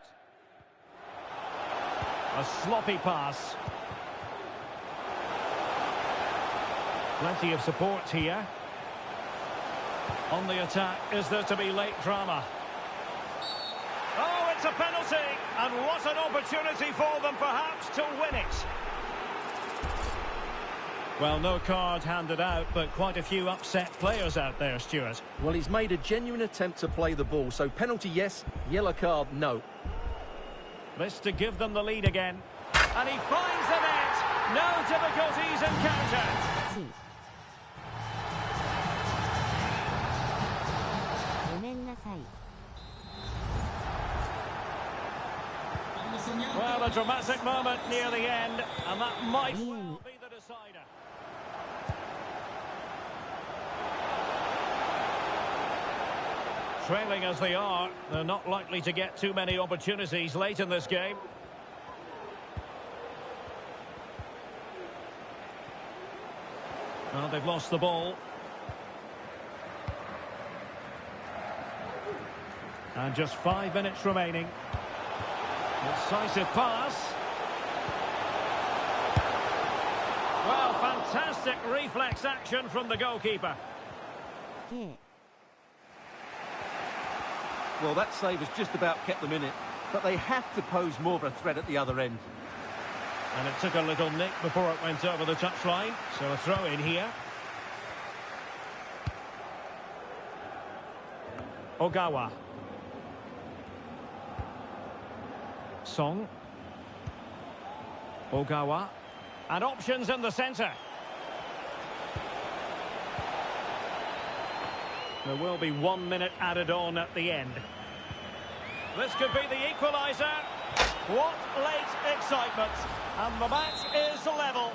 Speaker 2: A sloppy pass. Plenty of support here. On the attack, is there to be late drama? Oh, it's a penalty! And what an opportunity for them, perhaps, to win it. Well, no card handed out, but quite a few upset players out there, Stuart.
Speaker 3: Well, he's made a genuine attempt to play the ball, so penalty yes, yellow card no.
Speaker 2: This to give them the lead again. And he finds the net! No difficulties encountered.
Speaker 1: C. ごめんなさい。
Speaker 2: Well, a dramatic moment near the end, and that might well be the decider. Trailing as they are, they're not likely to get too many opportunities late in this game. Well, they've lost the ball. And just 5 minutes remaining. Decisive pass. Well, fantastic reflex action from the goalkeeper.
Speaker 1: K.
Speaker 3: Well, that save has just about kept them in it, but they have to pose more of a threat at the other end.
Speaker 2: And it took a little nick before it went over the touchline, so a throw in here. Ogawa. Song. Ogawa. And options in the centre. There will be 1 minute added on at the end. This could be the equaliser. What late excitement. And the match is level.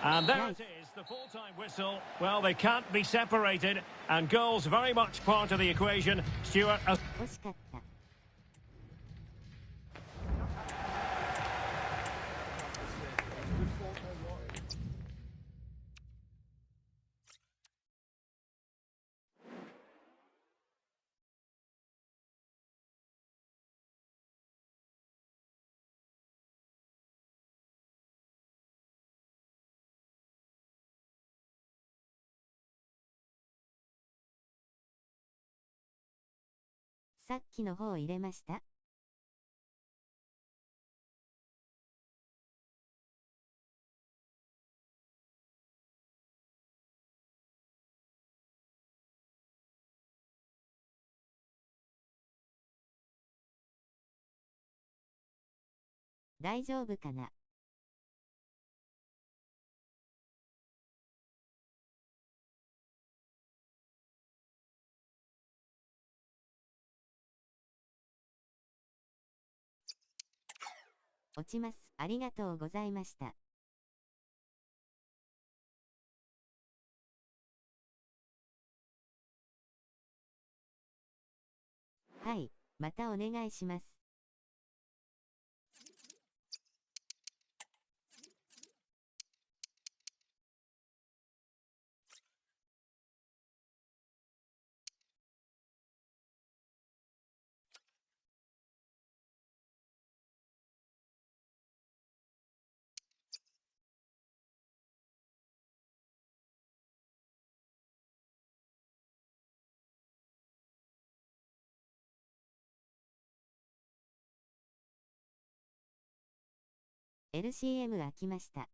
Speaker 2: And there it is, the full-time whistle. Well, they can't be separated. And goals very much part of the equation. Stuart...
Speaker 1: 惜しかった。さっきの方入れました。大丈夫かな。落ちます。ありがとうございました。はい、またお願いします。LCM 開きました。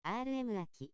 Speaker 1: RM 開き。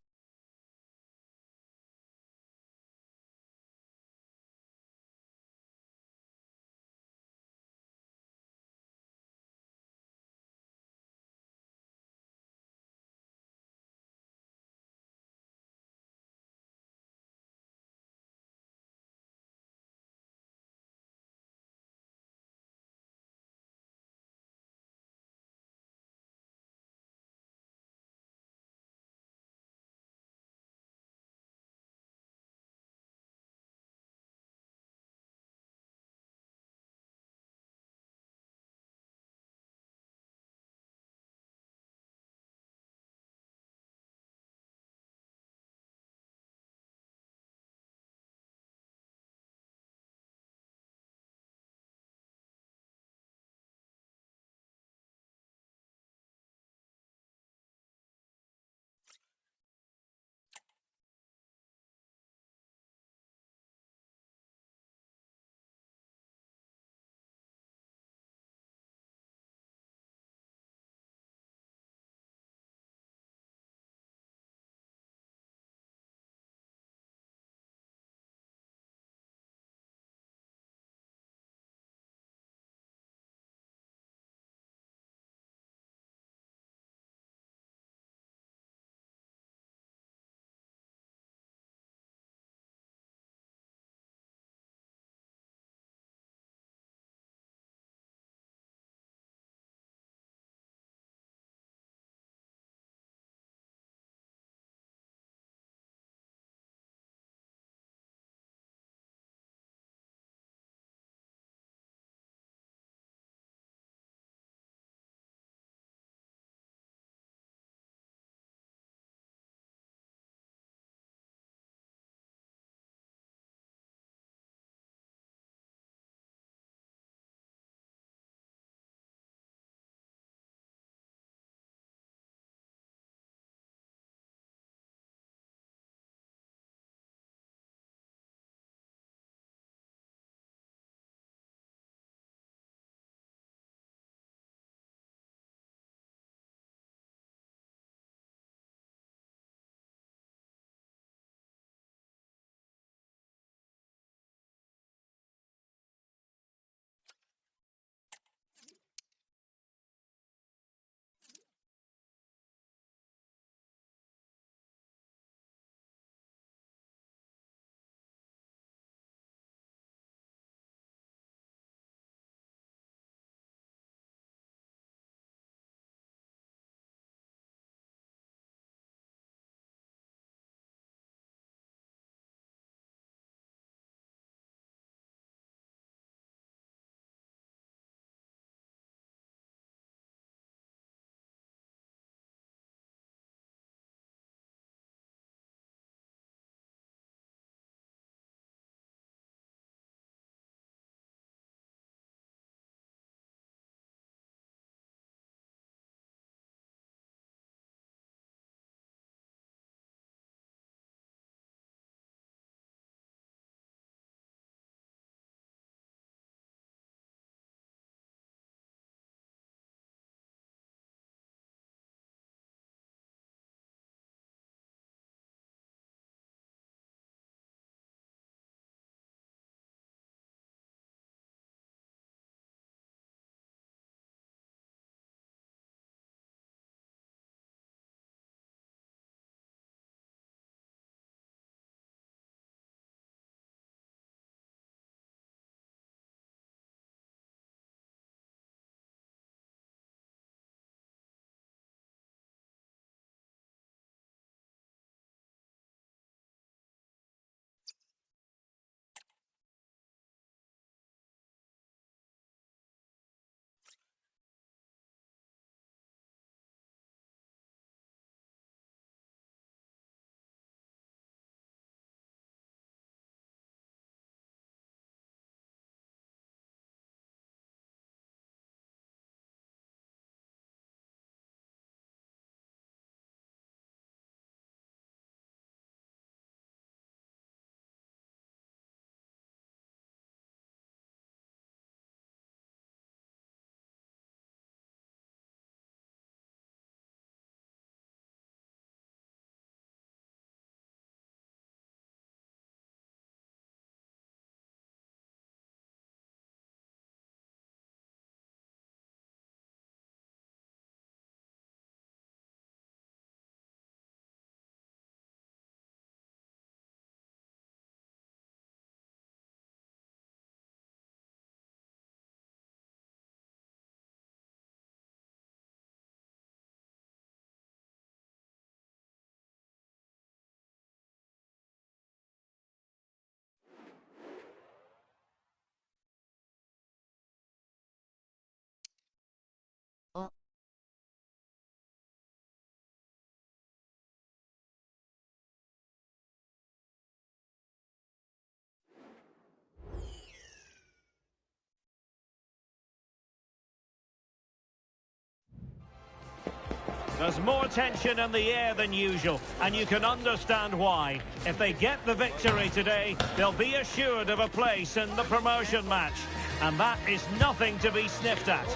Speaker 2: There's more tension in the air than usual, and you can understand why. If they get the victory today, they'll be assured of a place in the promotion match. And that is nothing to be sniffed at.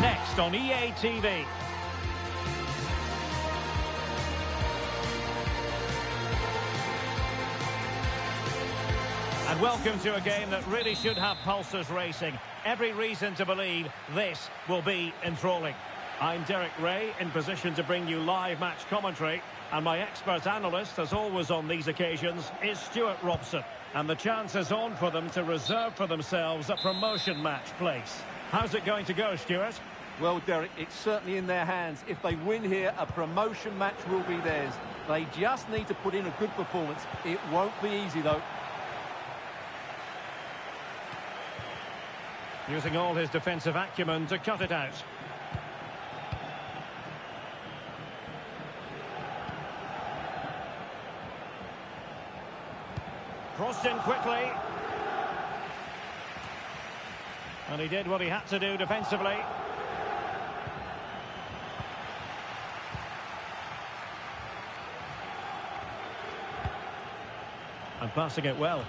Speaker 2: Next on EA TV. And welcome to a game that really should have pulses racing. Every reason to believe this will be enthralling. I'm Derek Ray, in position to bring you live match commentary. And my expert analyst, as always on these occasions, is Stuart Robson. And the chance is on for them to reserve for themselves a promotion match place. How's it going to go, Stuart?
Speaker 3: Well, Derek, it's certainly in their hands. If they win here, a promotion match will be theirs. They just need to put in a good performance. It won't be easy, though.
Speaker 2: Using all his defensive acumen to cut it out. Crossed in quickly. And he did what he had to do defensively. And passing it well.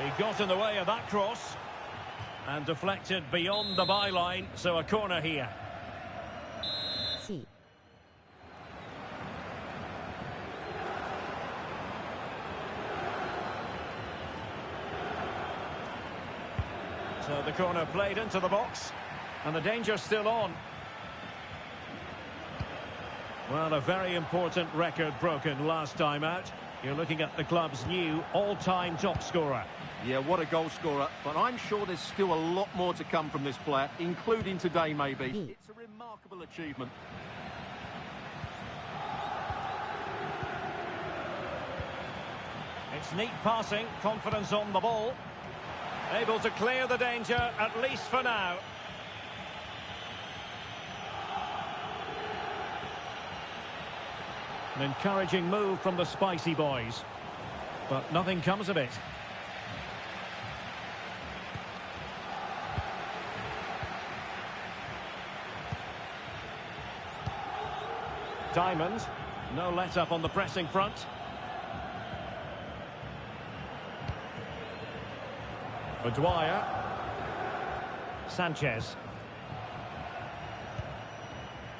Speaker 2: He got in the way of that cross. And deflected beyond the byline, so a corner here.
Speaker 1: C.
Speaker 2: So the corner played into the box. And the danger's still on. Well, a very important record broken last time out. You're looking at the club's new all-time top scorer.
Speaker 3: Yeah, what a goal scorer. But I'm sure there's still a lot more to come from this player, including today, maybe. It's a remarkable achievement.
Speaker 2: It's neat passing, confidence on the ball. Able to clear the danger, at least for now. An encouraging move from the Spicy Boys. But nothing comes of it. Diamond, no let-up on the pressing front. Dwyer. Sanchez.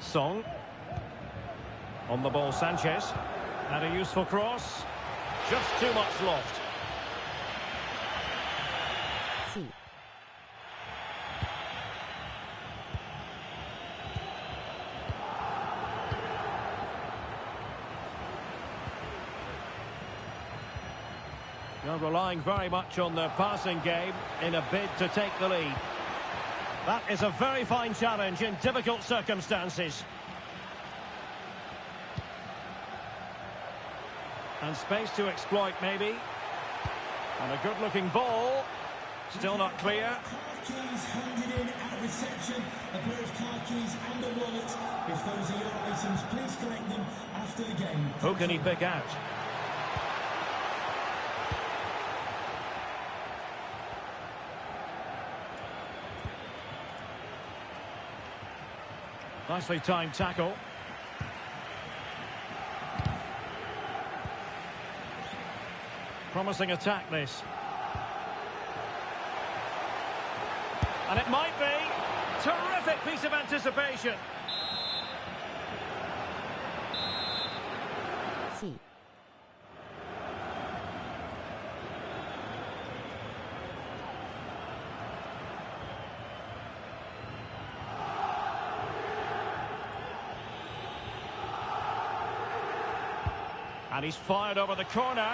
Speaker 2: Song. On the ball, Sanchez. And a useful cross. Just too much loft.
Speaker 1: C.
Speaker 2: They're relying very much on their passing game in a bid to take the lead. That is a very fine challenge in difficult circumstances. And space to exploit, maybe. And a good-looking ball. Still not clear.
Speaker 5: Car keys handed in at reception. A pair of car keys and a wallet. If those are your items, please collect them after the game.
Speaker 2: Who can he pick out? Nicely timed tackle. Promising attack, this. And it might be. Terrific piece of anticipation.
Speaker 1: C.
Speaker 2: And he's fired over the corner.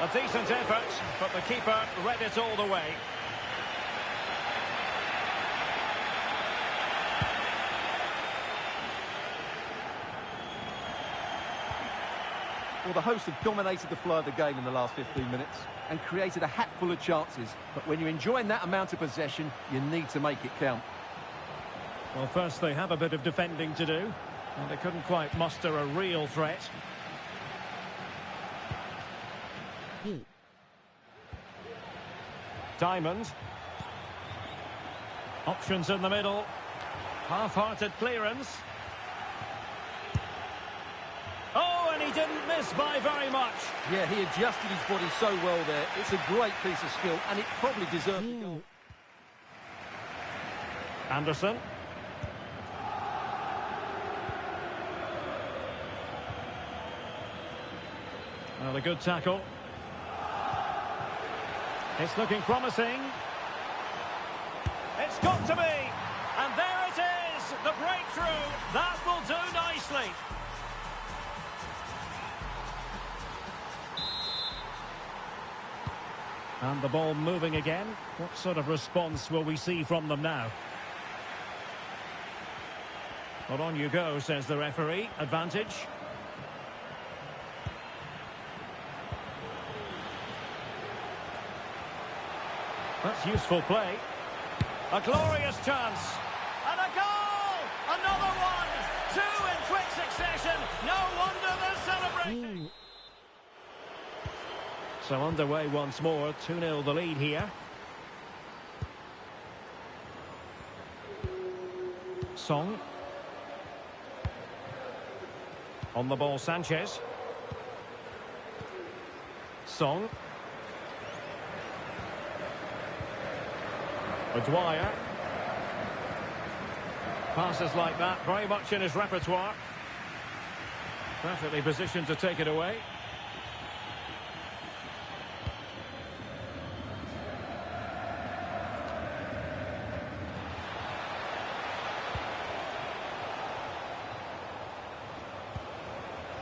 Speaker 2: A decent effort, but the keeper read it all the way.
Speaker 3: Well, the hosts have dominated the flow of the game in the last 15 minutes and created a hatful of chances. But when you're enjoying that amount of possession, you need to make it count.
Speaker 2: Well, first they have a bit of defending to do. And they couldn't quite muster a real threat.
Speaker 1: B.
Speaker 2: Diamond. Options in the middle. Half-hearted clearance. Oh, and he didn't miss by very much.
Speaker 3: Yeah, he adjusted his body so well there. It's a great piece of skill, and it probably deserved the goal.
Speaker 2: Anderson. Well, a good tackle. It's looking promising. It's got to be. And there it is. The breakthrough. That will do nicely. And the ball moving again. What sort of response will we see from them now? Well, on you go, says the referee. Advantage. That's useful play. A glorious chance. And a goal! Another one! Two in quick succession. No wonder they're celebrating. So underway once more. 2-0 the lead here. Song. On the ball, Sanchez. Song. Dwyer. Passes like that, very much in his repertoire. Perfectly positioned to take it away.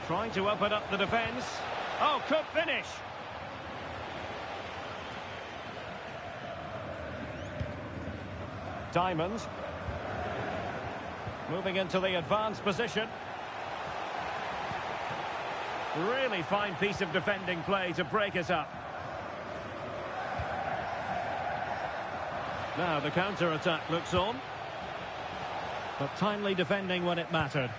Speaker 2: Trying to open up the defence. Oh, could finish. Diamond. Moving into the advanced position. Really fine piece of defending play to break it up. Now the counter-attack looks on. But timely defending when it mattered.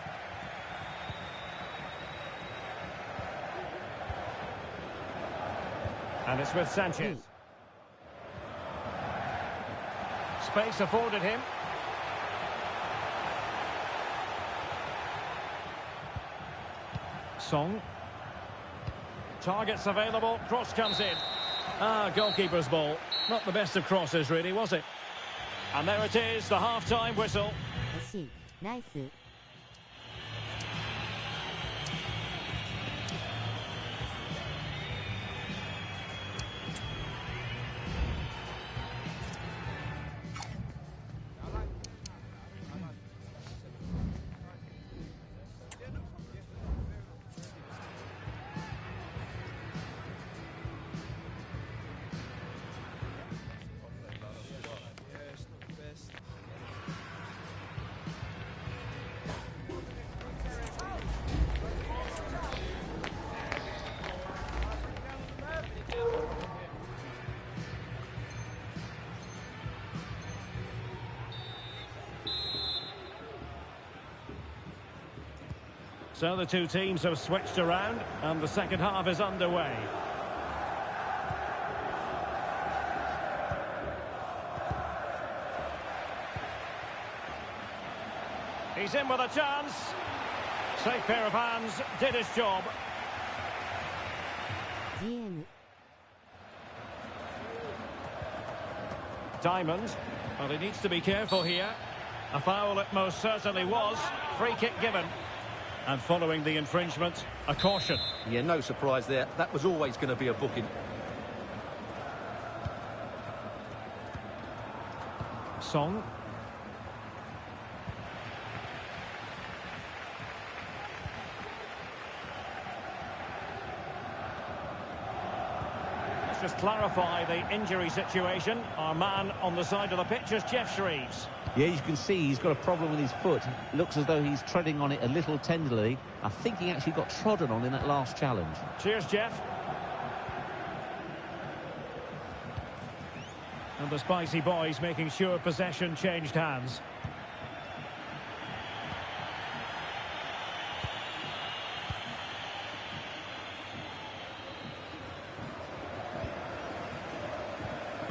Speaker 2: And it's with Sanchez. Space afforded him. Song. Targets available. Cross comes in. Goalkeeper's ball. Not the best of crosses, really, was it? And there it is, the half-time whistle.
Speaker 1: Nice.
Speaker 2: So the two teams have switched around and the second half is underway. He's in with a chance. Safe pair of hands, did his job. Diamond. Well, he needs to be careful here. A foul it most certainly was. Free kick given. And following the infringement, a caution.
Speaker 3: Yeah, no surprise there. That was always going to be a booking.
Speaker 2: Song. Let's just clarify the injury situation. Our man on the side of the pitch is Jeff Shreves.
Speaker 6: Yeah, you can see he's got a problem with his foot. Looks as though he's treading on it a little tenderly. I think he actually got trodden on in that last challenge.
Speaker 2: Cheers, Jeff. And the Spicy Boys making sure possession changed hands.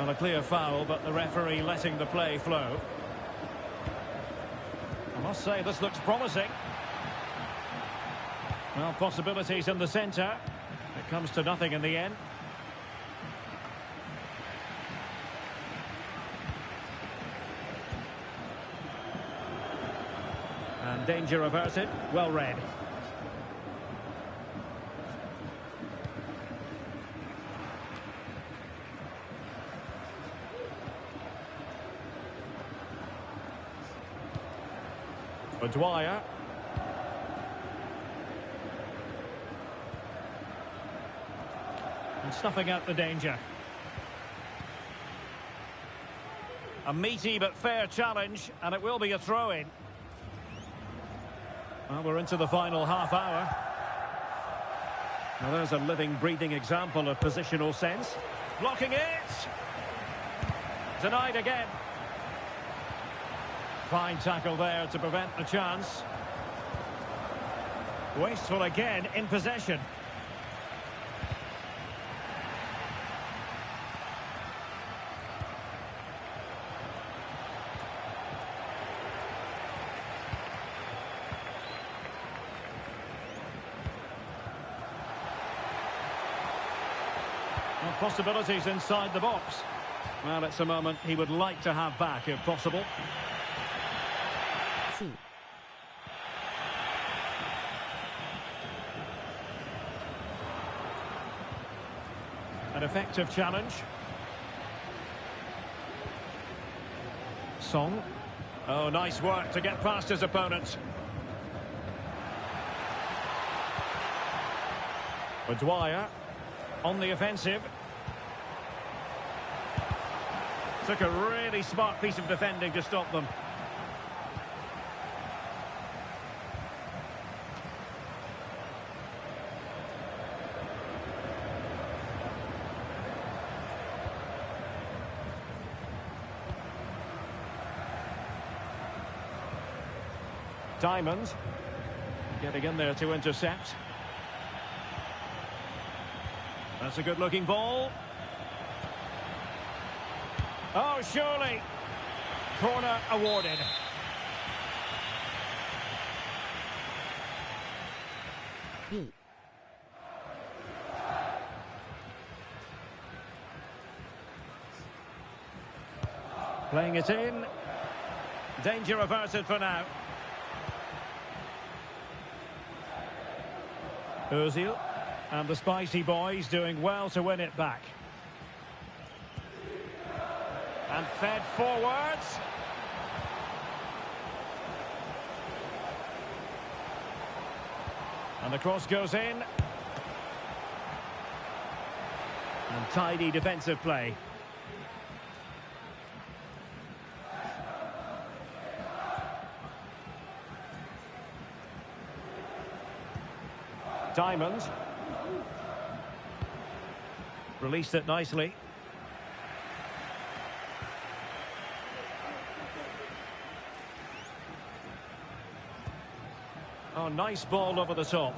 Speaker 2: Well, a clear foul, but the referee letting the play flow. I must say, this looks promising. Well, possibilities in the centre. It comes to nothing in the end. And danger averted. Well read. Dwyer. And snuffing out the danger. A meaty but fair challenge, and it will be a throw-in. Well, we're into the final half hour. Now there's a living, breathing example of positional sense. Blocking it! Denied again. Fine tackle there to prevent the chance. Wasteful again in possession. Well, possibilities inside the box. Well, it's a moment he would like to have back if possible. An effective challenge. Song. Oh, nice work to get past his opponent. Dwyer on the offensive. Took a really smart piece of defending to stop them. Diamond getting in there to intercept. That's a good-looking ball. Oh, surely. Corner awarded.
Speaker 1: B.
Speaker 2: Playing it in. Danger averted for now. Ozil and the Spicy Boys doing well to win it back. And fed forwards. And the cross goes in. And tidy defensive play. Diamond. Released it nicely. Oh, nice ball over the top.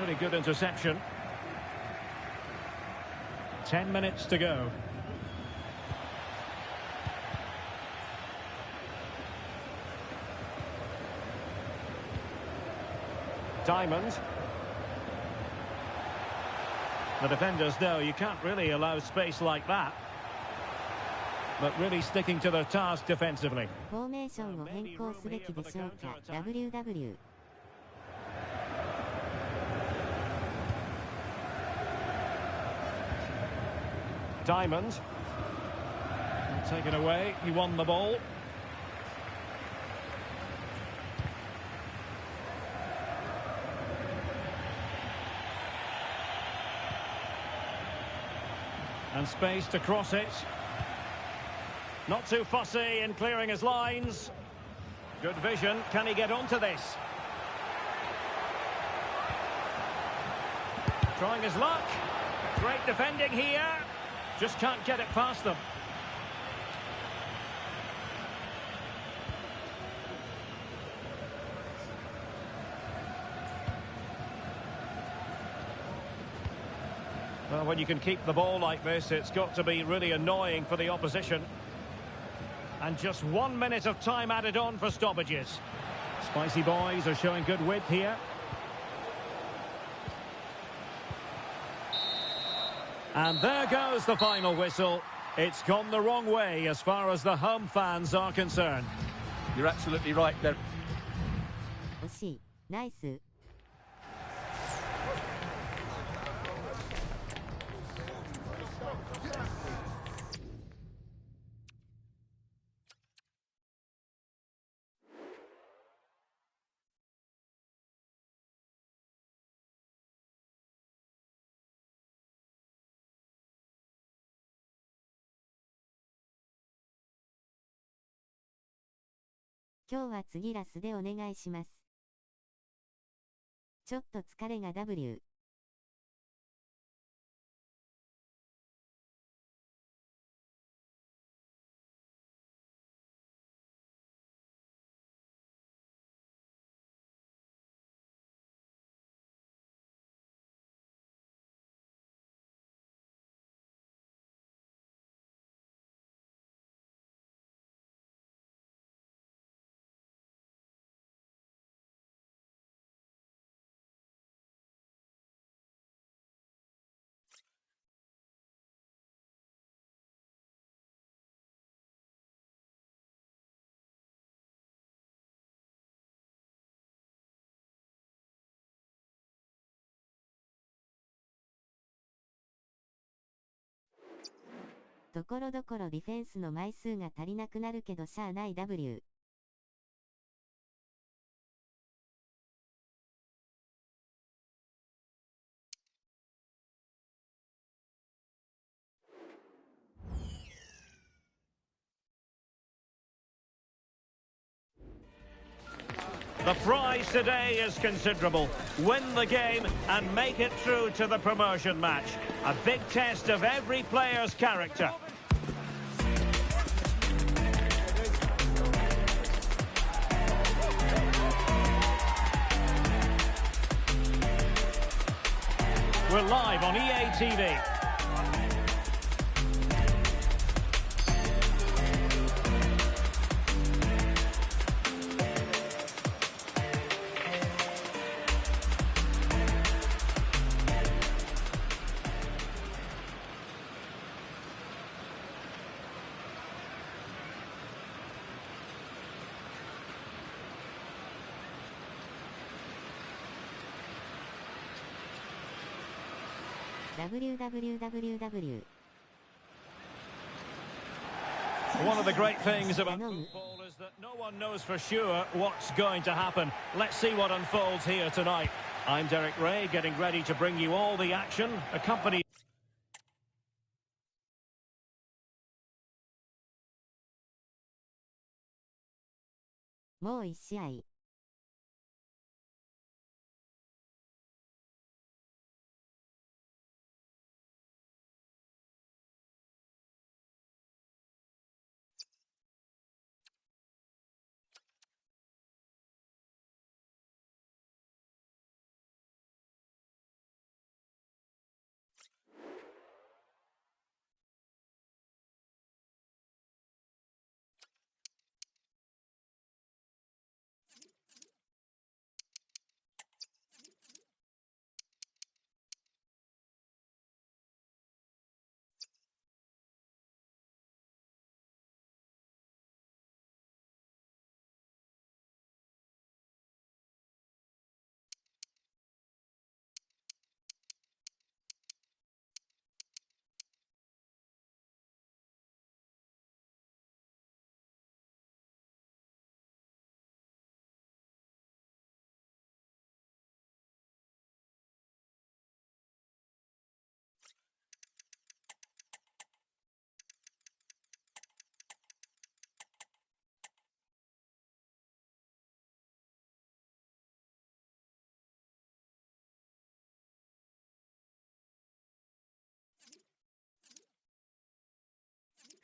Speaker 2: Really good interception. 10 minutes to go. Diamond. The defenders know you can't really allow space like that. But really sticking to their task defensively.
Speaker 1: フォーメーションを変更すべきでしょうか WW。
Speaker 2: Diamond. Taken away. He won the ball. And space to cross it. Not too fussy in clearing his lines. Good vision. Can he get onto this? Trying his luck. Great defending here. Just can't get it past them. Well, when you can keep the ball like this, it's got to be really annoying for the opposition. And just 1 minute of time added on for stoppages. Spicy boys are showing good width here. And there goes the final whistle. It's gone the wrong way as far as the home fans are concerned.
Speaker 3: You're absolutely right there.
Speaker 1: 惜しい。ナイス。今日は次ラスでお願いします。ちょっと疲れが W。ところどころディフェンスの枚数が足りなくなるけどしゃあない W。The
Speaker 2: prize today is considerable. Win the game and make it through to the promotion match. A big test of every player's character. We're live on EA TV.
Speaker 1: WWWW。
Speaker 2: One of the great things about football is that no one knows for sure what's going to happen. Let's see what unfolds here tonight. I'm Derek Ray, getting ready to bring you all the action, accompanied.
Speaker 1: もう1試合。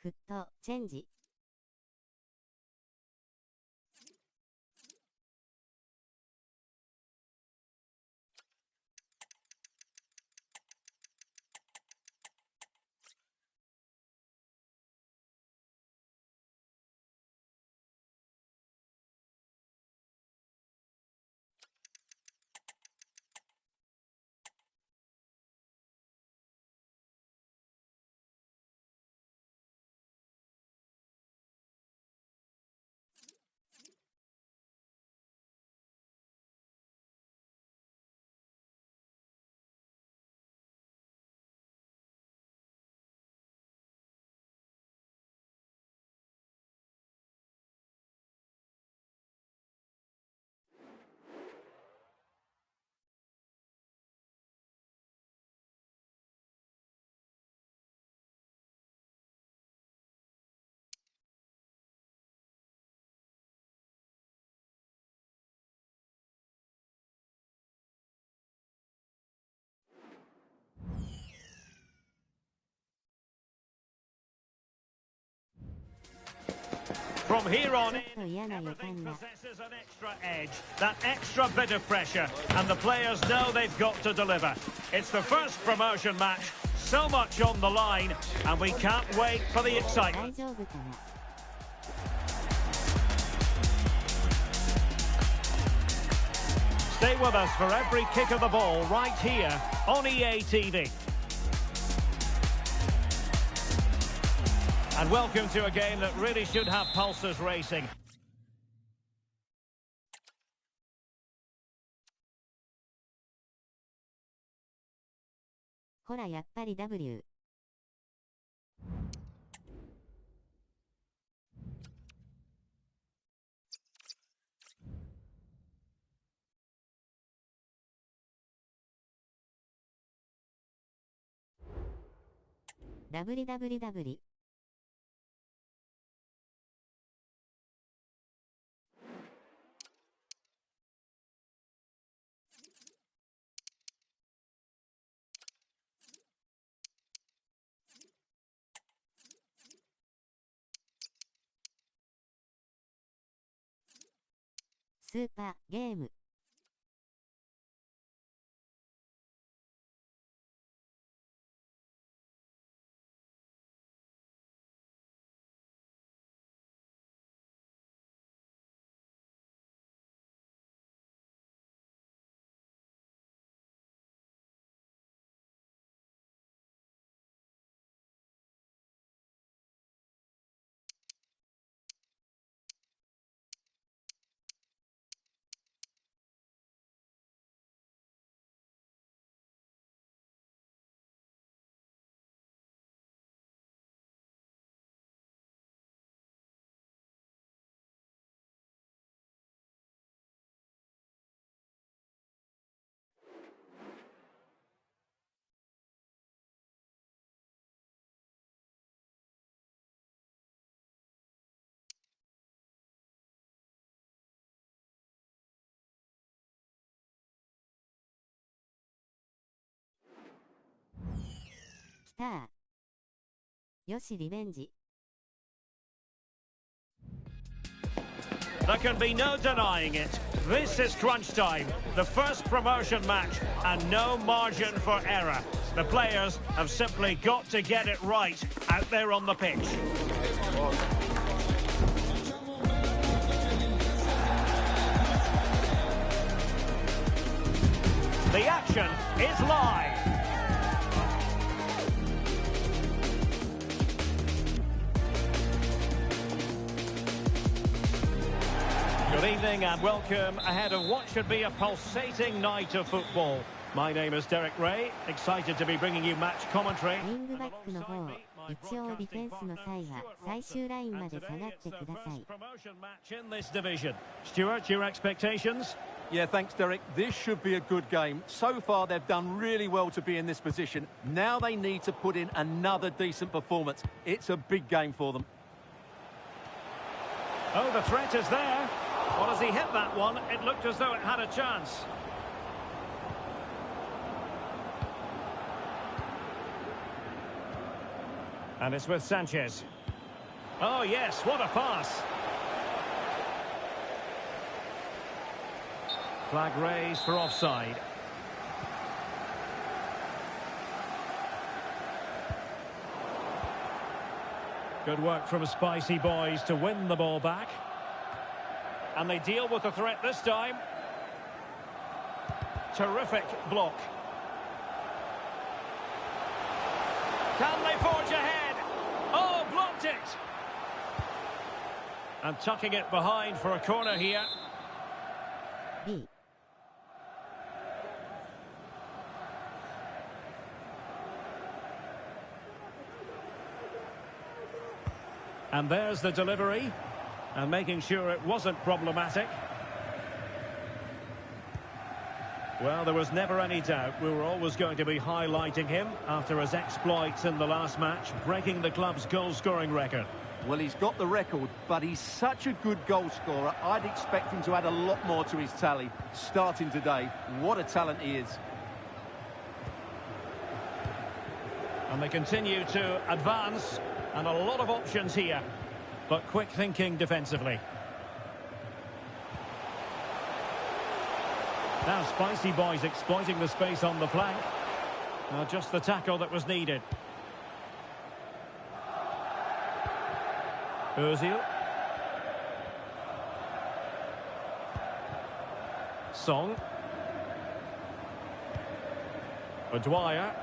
Speaker 1: フットチェンジ。
Speaker 2: From here on in,
Speaker 1: 嫌な予
Speaker 2: everything
Speaker 1: 感だ。
Speaker 2: possesses an extra edge, that extra bit of pressure, and the players know they've got to deliver. It's the first promotion match, so much on the line, and we can't wait for the
Speaker 1: 大
Speaker 2: excitement.
Speaker 1: 丈夫かな。
Speaker 2: Stay with us for every kick of the ball right here on EA TV. And welcome to a game that really should have pulses racing.
Speaker 1: ほらやっぱり W。WWW。スーパーゲーム。来た。よしリベンジ。
Speaker 2: There can be no denying it. This is crunch time. The first promotion match and no margin for error. The players have simply got to get it right out there on the pitch. The action is live. Good evening and welcome ahead of what should be a pulsating night of football. My name is Derek Ray, excited to be bringing you match commentary.
Speaker 1: ウィングバックの方、一応ディフェンスの際は最終ラインまで下がってください。
Speaker 2: Promotion match in this division. Stuart, your expectations?
Speaker 3: Yeah, thanks, Derek. This should be a good game. So far, they've done really well to be in this position. Now they need to put in another decent performance. It's a big game for them.
Speaker 2: Oh, the threat is there. Well, as he hit that one, it looked as though it had a chance. And it's with Sanchez. Oh, yes, what a pass. Flag raised for offside. Good work from Spicy Boys to win the ball back. And they deal with the threat this time. Terrific block. Can they forge ahead? Oh, blocked it! And tucking it behind for a corner here.
Speaker 1: B。
Speaker 2: And there's the delivery. And making sure it wasn't problematic. Well, there was never any doubt we were always going to be highlighting him after his exploits in the last match, breaking the club's goal-scoring record.
Speaker 3: Well, he's got the record, but he's such a good goal scorer. I'd expect him to add a lot more to his tally. Starting today, what a talent he is.
Speaker 2: And they continue to advance, and a lot of options here. but quick thinking defensively. Now Spicy Boys exploiting the space on the flank. Just the tackle that was needed. Özil. Song. Dwyer.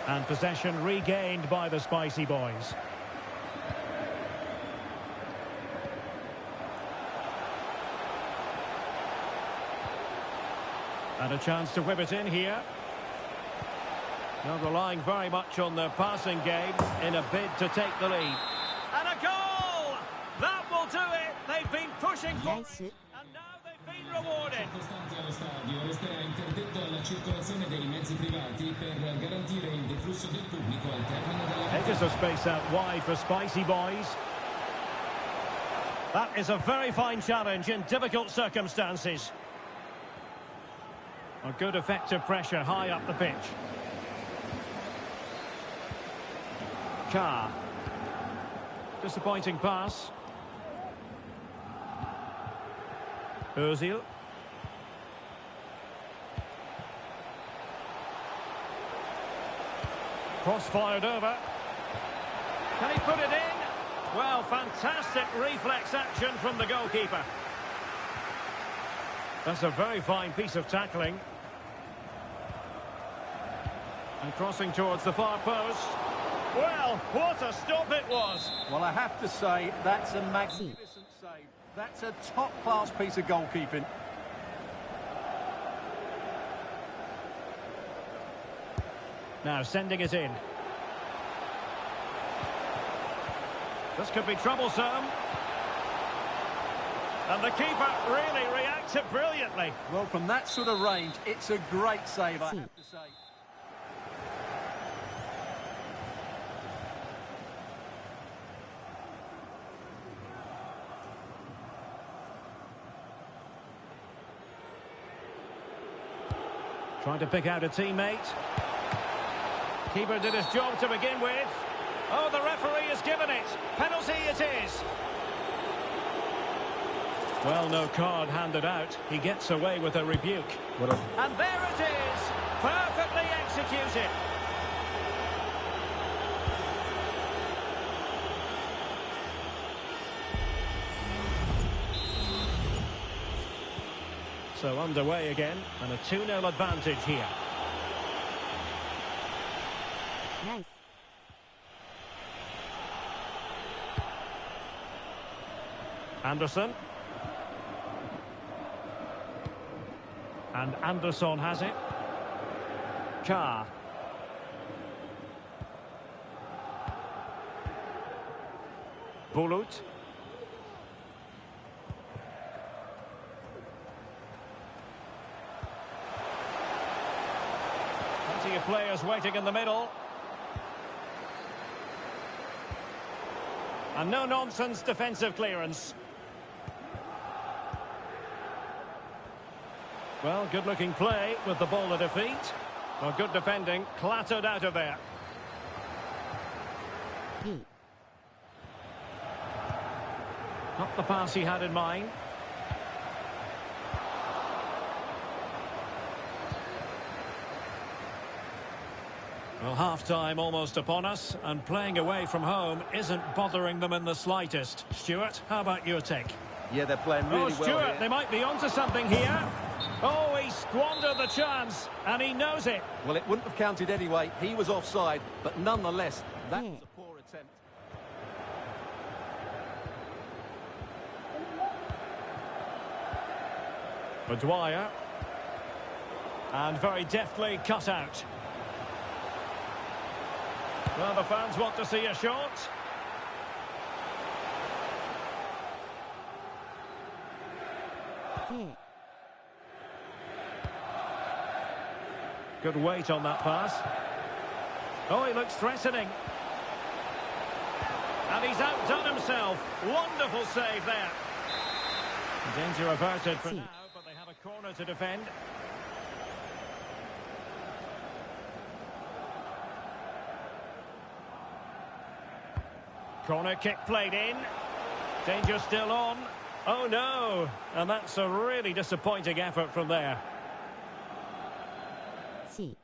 Speaker 2: And possession regained by the Spicy Boys. And a chance to whip it in here. Now relying very much on their passing game in a bid to take the lead. And a goal! That will do it! They've been pushing forward, and now they've been rewarded.
Speaker 5: Costanti allo stadio resterà interdetto alla circolazione dei mezzi privati per garantire il deflusso del pubblico al termine della
Speaker 2: Edges of space out wide for Spicy Boys. That is a very fine challenge in difficult circumstances. A good effective pressure high up the pitch. Carr. Disappointing pass. Özil. Cross fired over. Can he put it in? Well, fantastic reflex action from the goalkeeper. That's a very fine piece of tackling. And crossing towards the far post. Well, what a stop it was.
Speaker 3: Well, I have to say, that's a magnificent save. That's a top-class piece of goalkeeping.
Speaker 2: Now sending it in. This could be troublesome. And the keeper really reacted brilliantly.
Speaker 3: Well, from that sort of range, it's a great save, I have to say.
Speaker 2: Trying to pick out a teammate. Keeper did his job to begin with. Oh, the referee has given it. Penalty it is. Well, no card handed out. He gets away with a rebuke.
Speaker 3: And there it is.
Speaker 2: Perfectly executed. So underway again, and a 2-0 advantage here.
Speaker 1: Nice.
Speaker 2: Anderson. And Anderson has it. Carr. Bulut. Plenty of players waiting in the middle. And no-nonsense defensive clearance. Well, good-looking play with the ball at her feet. Well, good defending, clattered out of there. Not the pass he had in mind. Well, half-time almost upon us, and playing away from home isn't bothering them in the slightest. Stuart, how about your take?
Speaker 3: Yeah, they're playing really well
Speaker 2: Stuart,
Speaker 3: here.
Speaker 2: they might be onto something here. Oh, he squandered the chance, and he knows it.
Speaker 3: Well, it wouldn't have counted anyway. He was offside, but nonetheless, that was a poor attempt.
Speaker 2: Dwyer. And very deftly cut out. Well, the fans want to see a shot. Good weight on that pass. Oh, he looks threatening. And he's outdone himself. Wonderful save there. Danger averted for now, but they have a corner to defend. Corner kick played in. Danger still on. Oh no! And that's a really disappointing effort from there.
Speaker 1: C.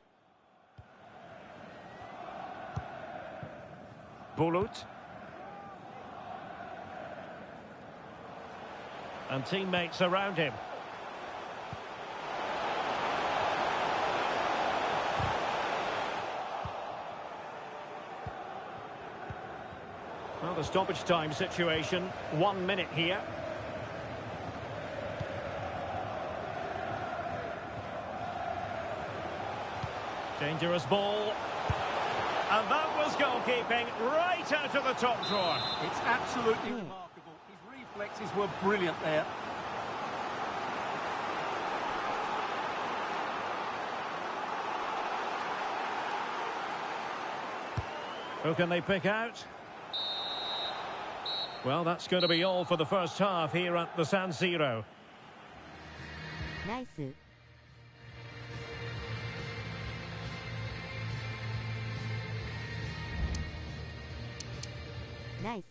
Speaker 2: Bulut. And teammates around him. Well, the stoppage time situation, 1 minute here. Dangerous ball. And that was goalkeeping right out of the top drawer.
Speaker 3: It's absolutely remarkable. His reflexes were brilliant there.
Speaker 2: Who can they pick out? Well, that's going to be all for the first half here at the San Siro.
Speaker 1: Nice. Nice.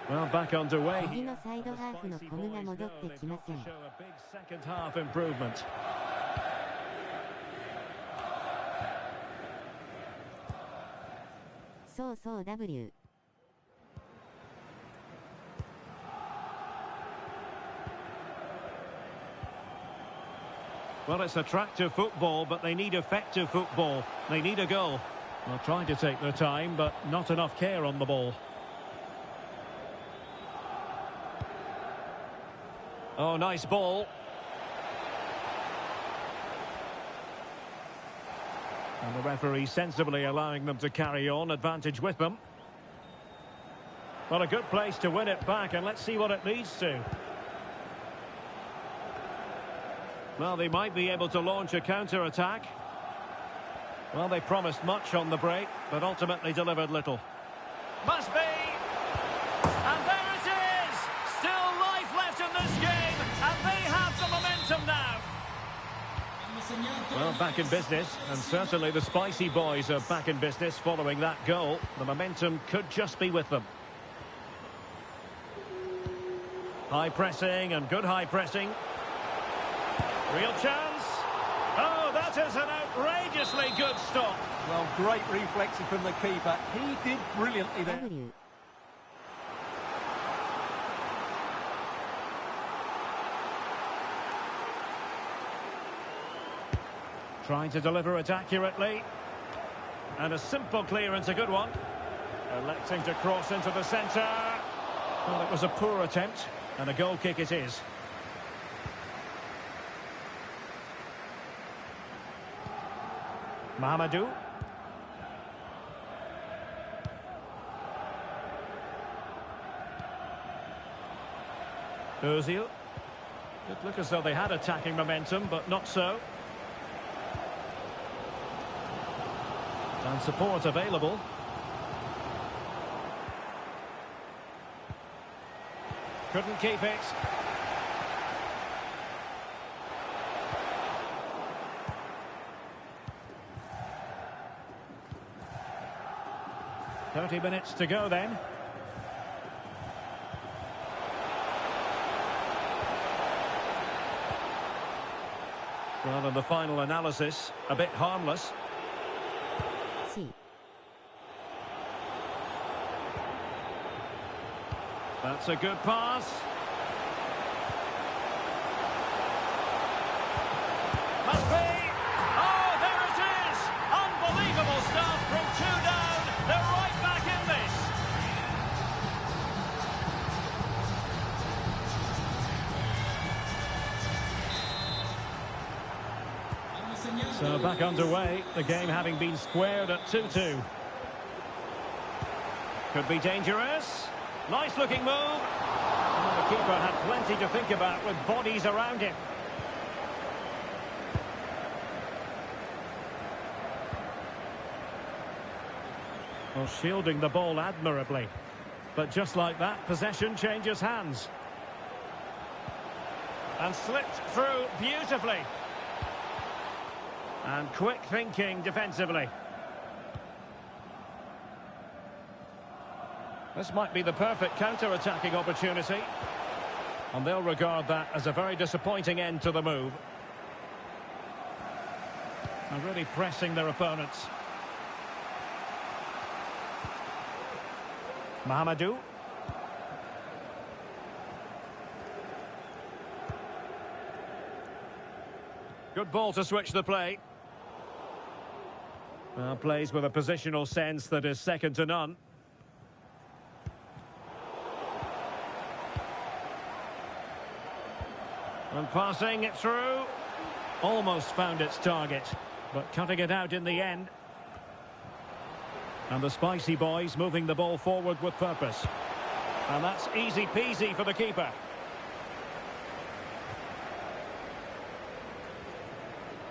Speaker 2: Well, back underway.
Speaker 1: 右のサイドハーフのコムが戻ってきません。
Speaker 2: Second half improvement.
Speaker 1: そう W.
Speaker 2: Well, it's attractive football, but they need effective football. They need a goal. Well, trying to take their time, but not enough care on the ball. Oh, nice ball. And the referee sensibly allowing them to carry on, advantage with them. Well, a good place to win it back, and let's see what it leads to. Well, they might be able to launch a counter-attack. Well, they promised much on the break, but ultimately delivered little. Must be! And there it is! Still life left in this game, and they have the momentum now. Well, back in business, and certainly the Spicy Boys are back in business following that goal. The momentum could just be with them. High pressing and good high pressing. Real chance. Oh, that is an outrageously good stop.
Speaker 3: Well, great reflexing from the keeper. He did brilliantly there.
Speaker 1: W.
Speaker 2: Trying to deliver it accurately. And a simple clearance, a good one. Electing to cross into the centre. Well, it was a poor attempt, and a goal kick it is. Mahamadou. Ozil. It looked as though they had attacking momentum, but not so. And support available. Couldn't keep it. "30 minutes to go then." Well, in the final analysis, a bit harmless.
Speaker 1: C.
Speaker 2: That's a good pass. Must be. Oh, there it is. Unbelievable stuff from 2 down. They're right back in this.
Speaker 4: So back underway, the game having been squared at 2-2. Could be dangerous. Nice looking move. And the keeper had plenty to think about with bodies around him. Well, shielding the ball admirably. But just like that, possession changes hands. And slipped through beautifully. And quick thinking defensively. This might be the perfect counter-attacking opportunity. And they'll regard that as a very disappointing end to the move. And really pressing their opponents. Mahamadou. Good ball to switch the play. Well, plays with a positional sense that is second to none. And passing it through. Almost found its target, but cutting it out in the end. And the spicy boys moving the ball forward with purpose. And that's easy peasy for the keeper.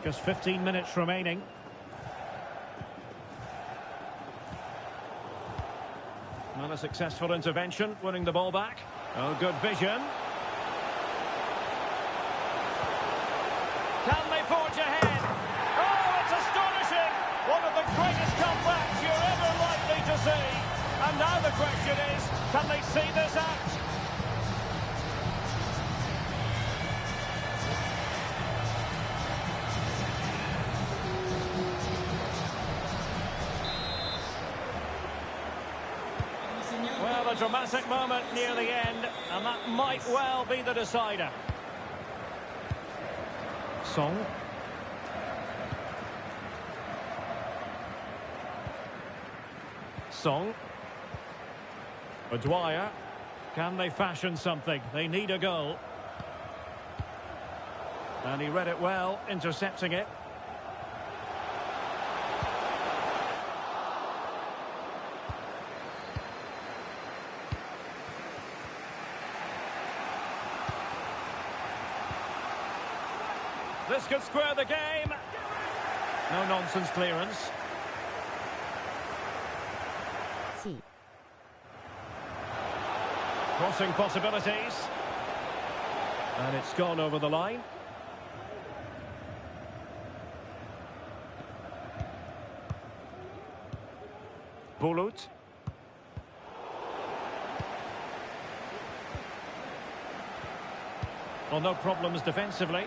Speaker 4: Just 15 minutes remaining. Not a successful intervention, winning the ball back. Oh, good vision. Can they forge ahead? Oh, it's astonishing! One of the greatest comebacks you're ever likely to see. And now the question is, can they see this out? Well, a dramatic moment near the end, and that might well be the decider. Song. Song. Dwyer. Can they fashion something? They need a goal. And he read it well, intercepting it. This could square the game. No nonsense clearance.
Speaker 1: C.
Speaker 4: Crossing possibilities. And it's gone over the line. Bulut. Well, no problems defensively.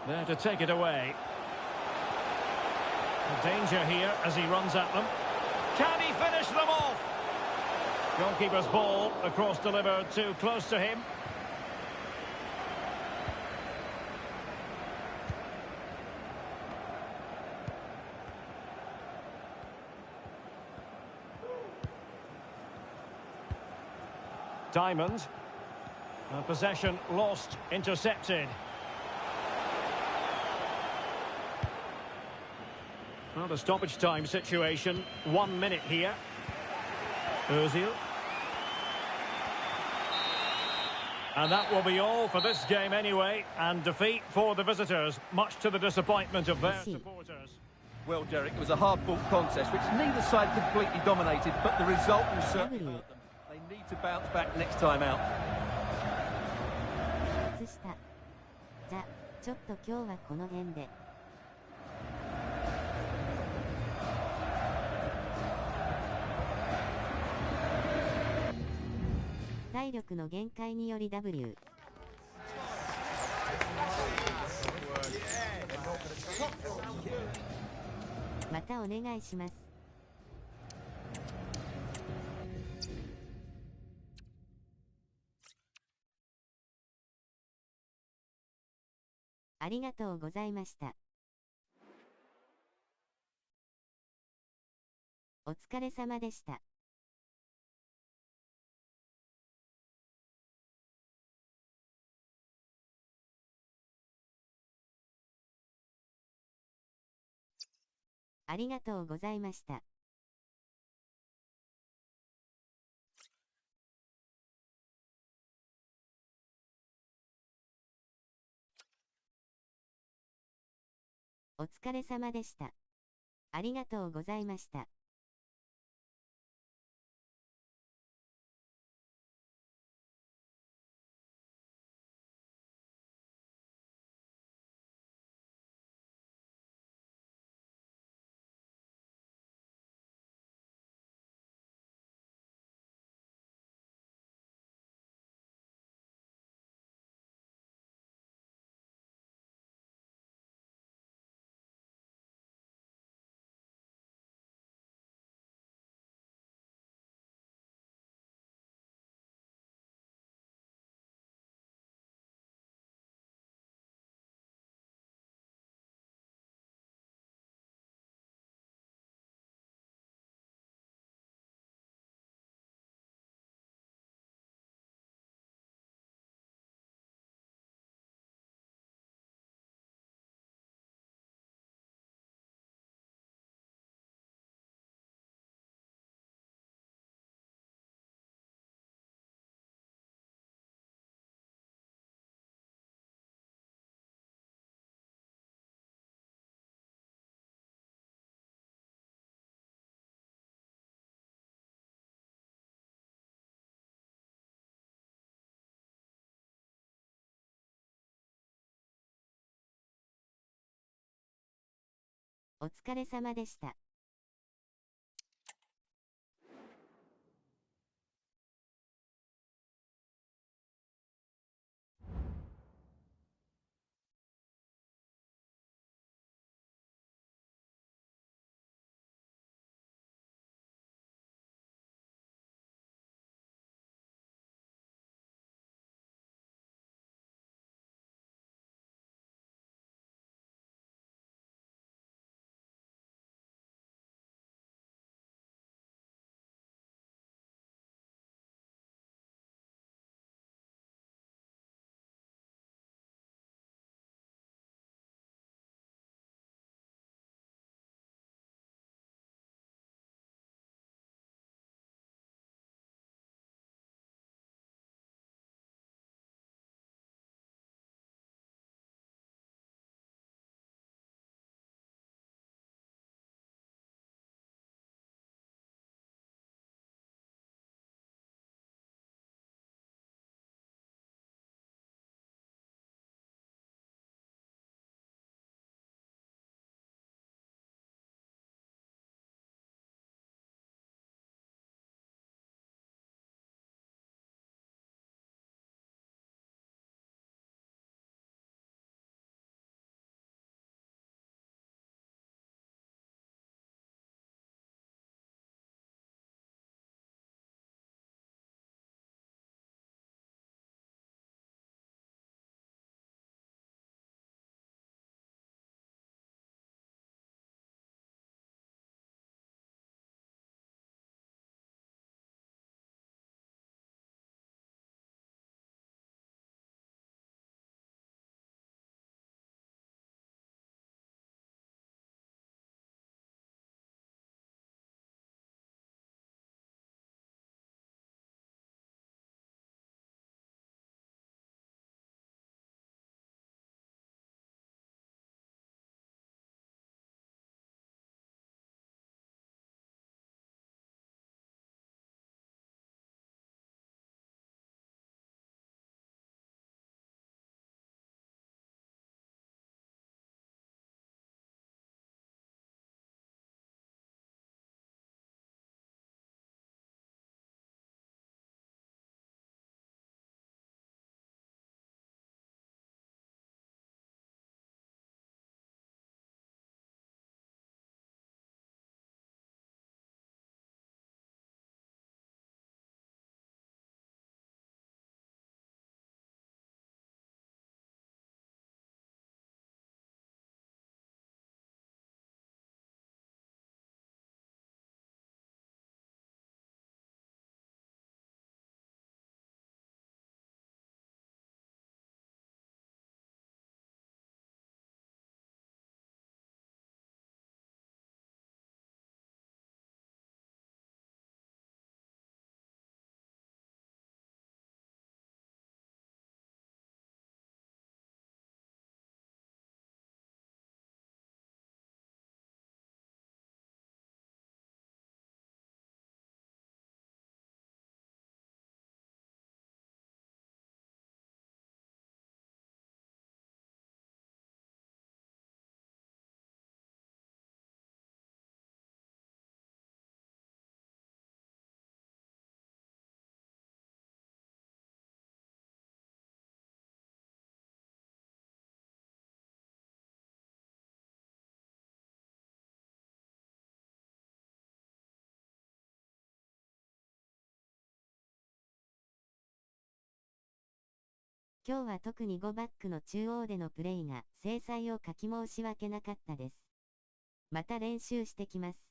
Speaker 4: There to take it away. Danger here as he runs at them. Can he finish them off? Goalkeeper's ball across delivered too close to him. Diamond. Possession lost, intercepted. Well, the stoppage time situation, 1 minute here. Özil. And that will be all for this game anyway, and defeat for the visitors, much to the disappointment of their supporters.
Speaker 3: Well, Derek, it was a hard-fought contest, which neither side completely dominated, but the result will certainly hurt them. They need to bounce back next time out.
Speaker 1: じゃ、ちょっと今日はこの辺で。体力の限界により W。またお願いします。ありがとうございました。お疲れ様でした。ありがとうございました。お疲れ様でした。ありがとうございました。お疲れ様でした。今日は特に5バックの中央でのプレイが精彩を欠き申し訳なかったです。また練習してきます。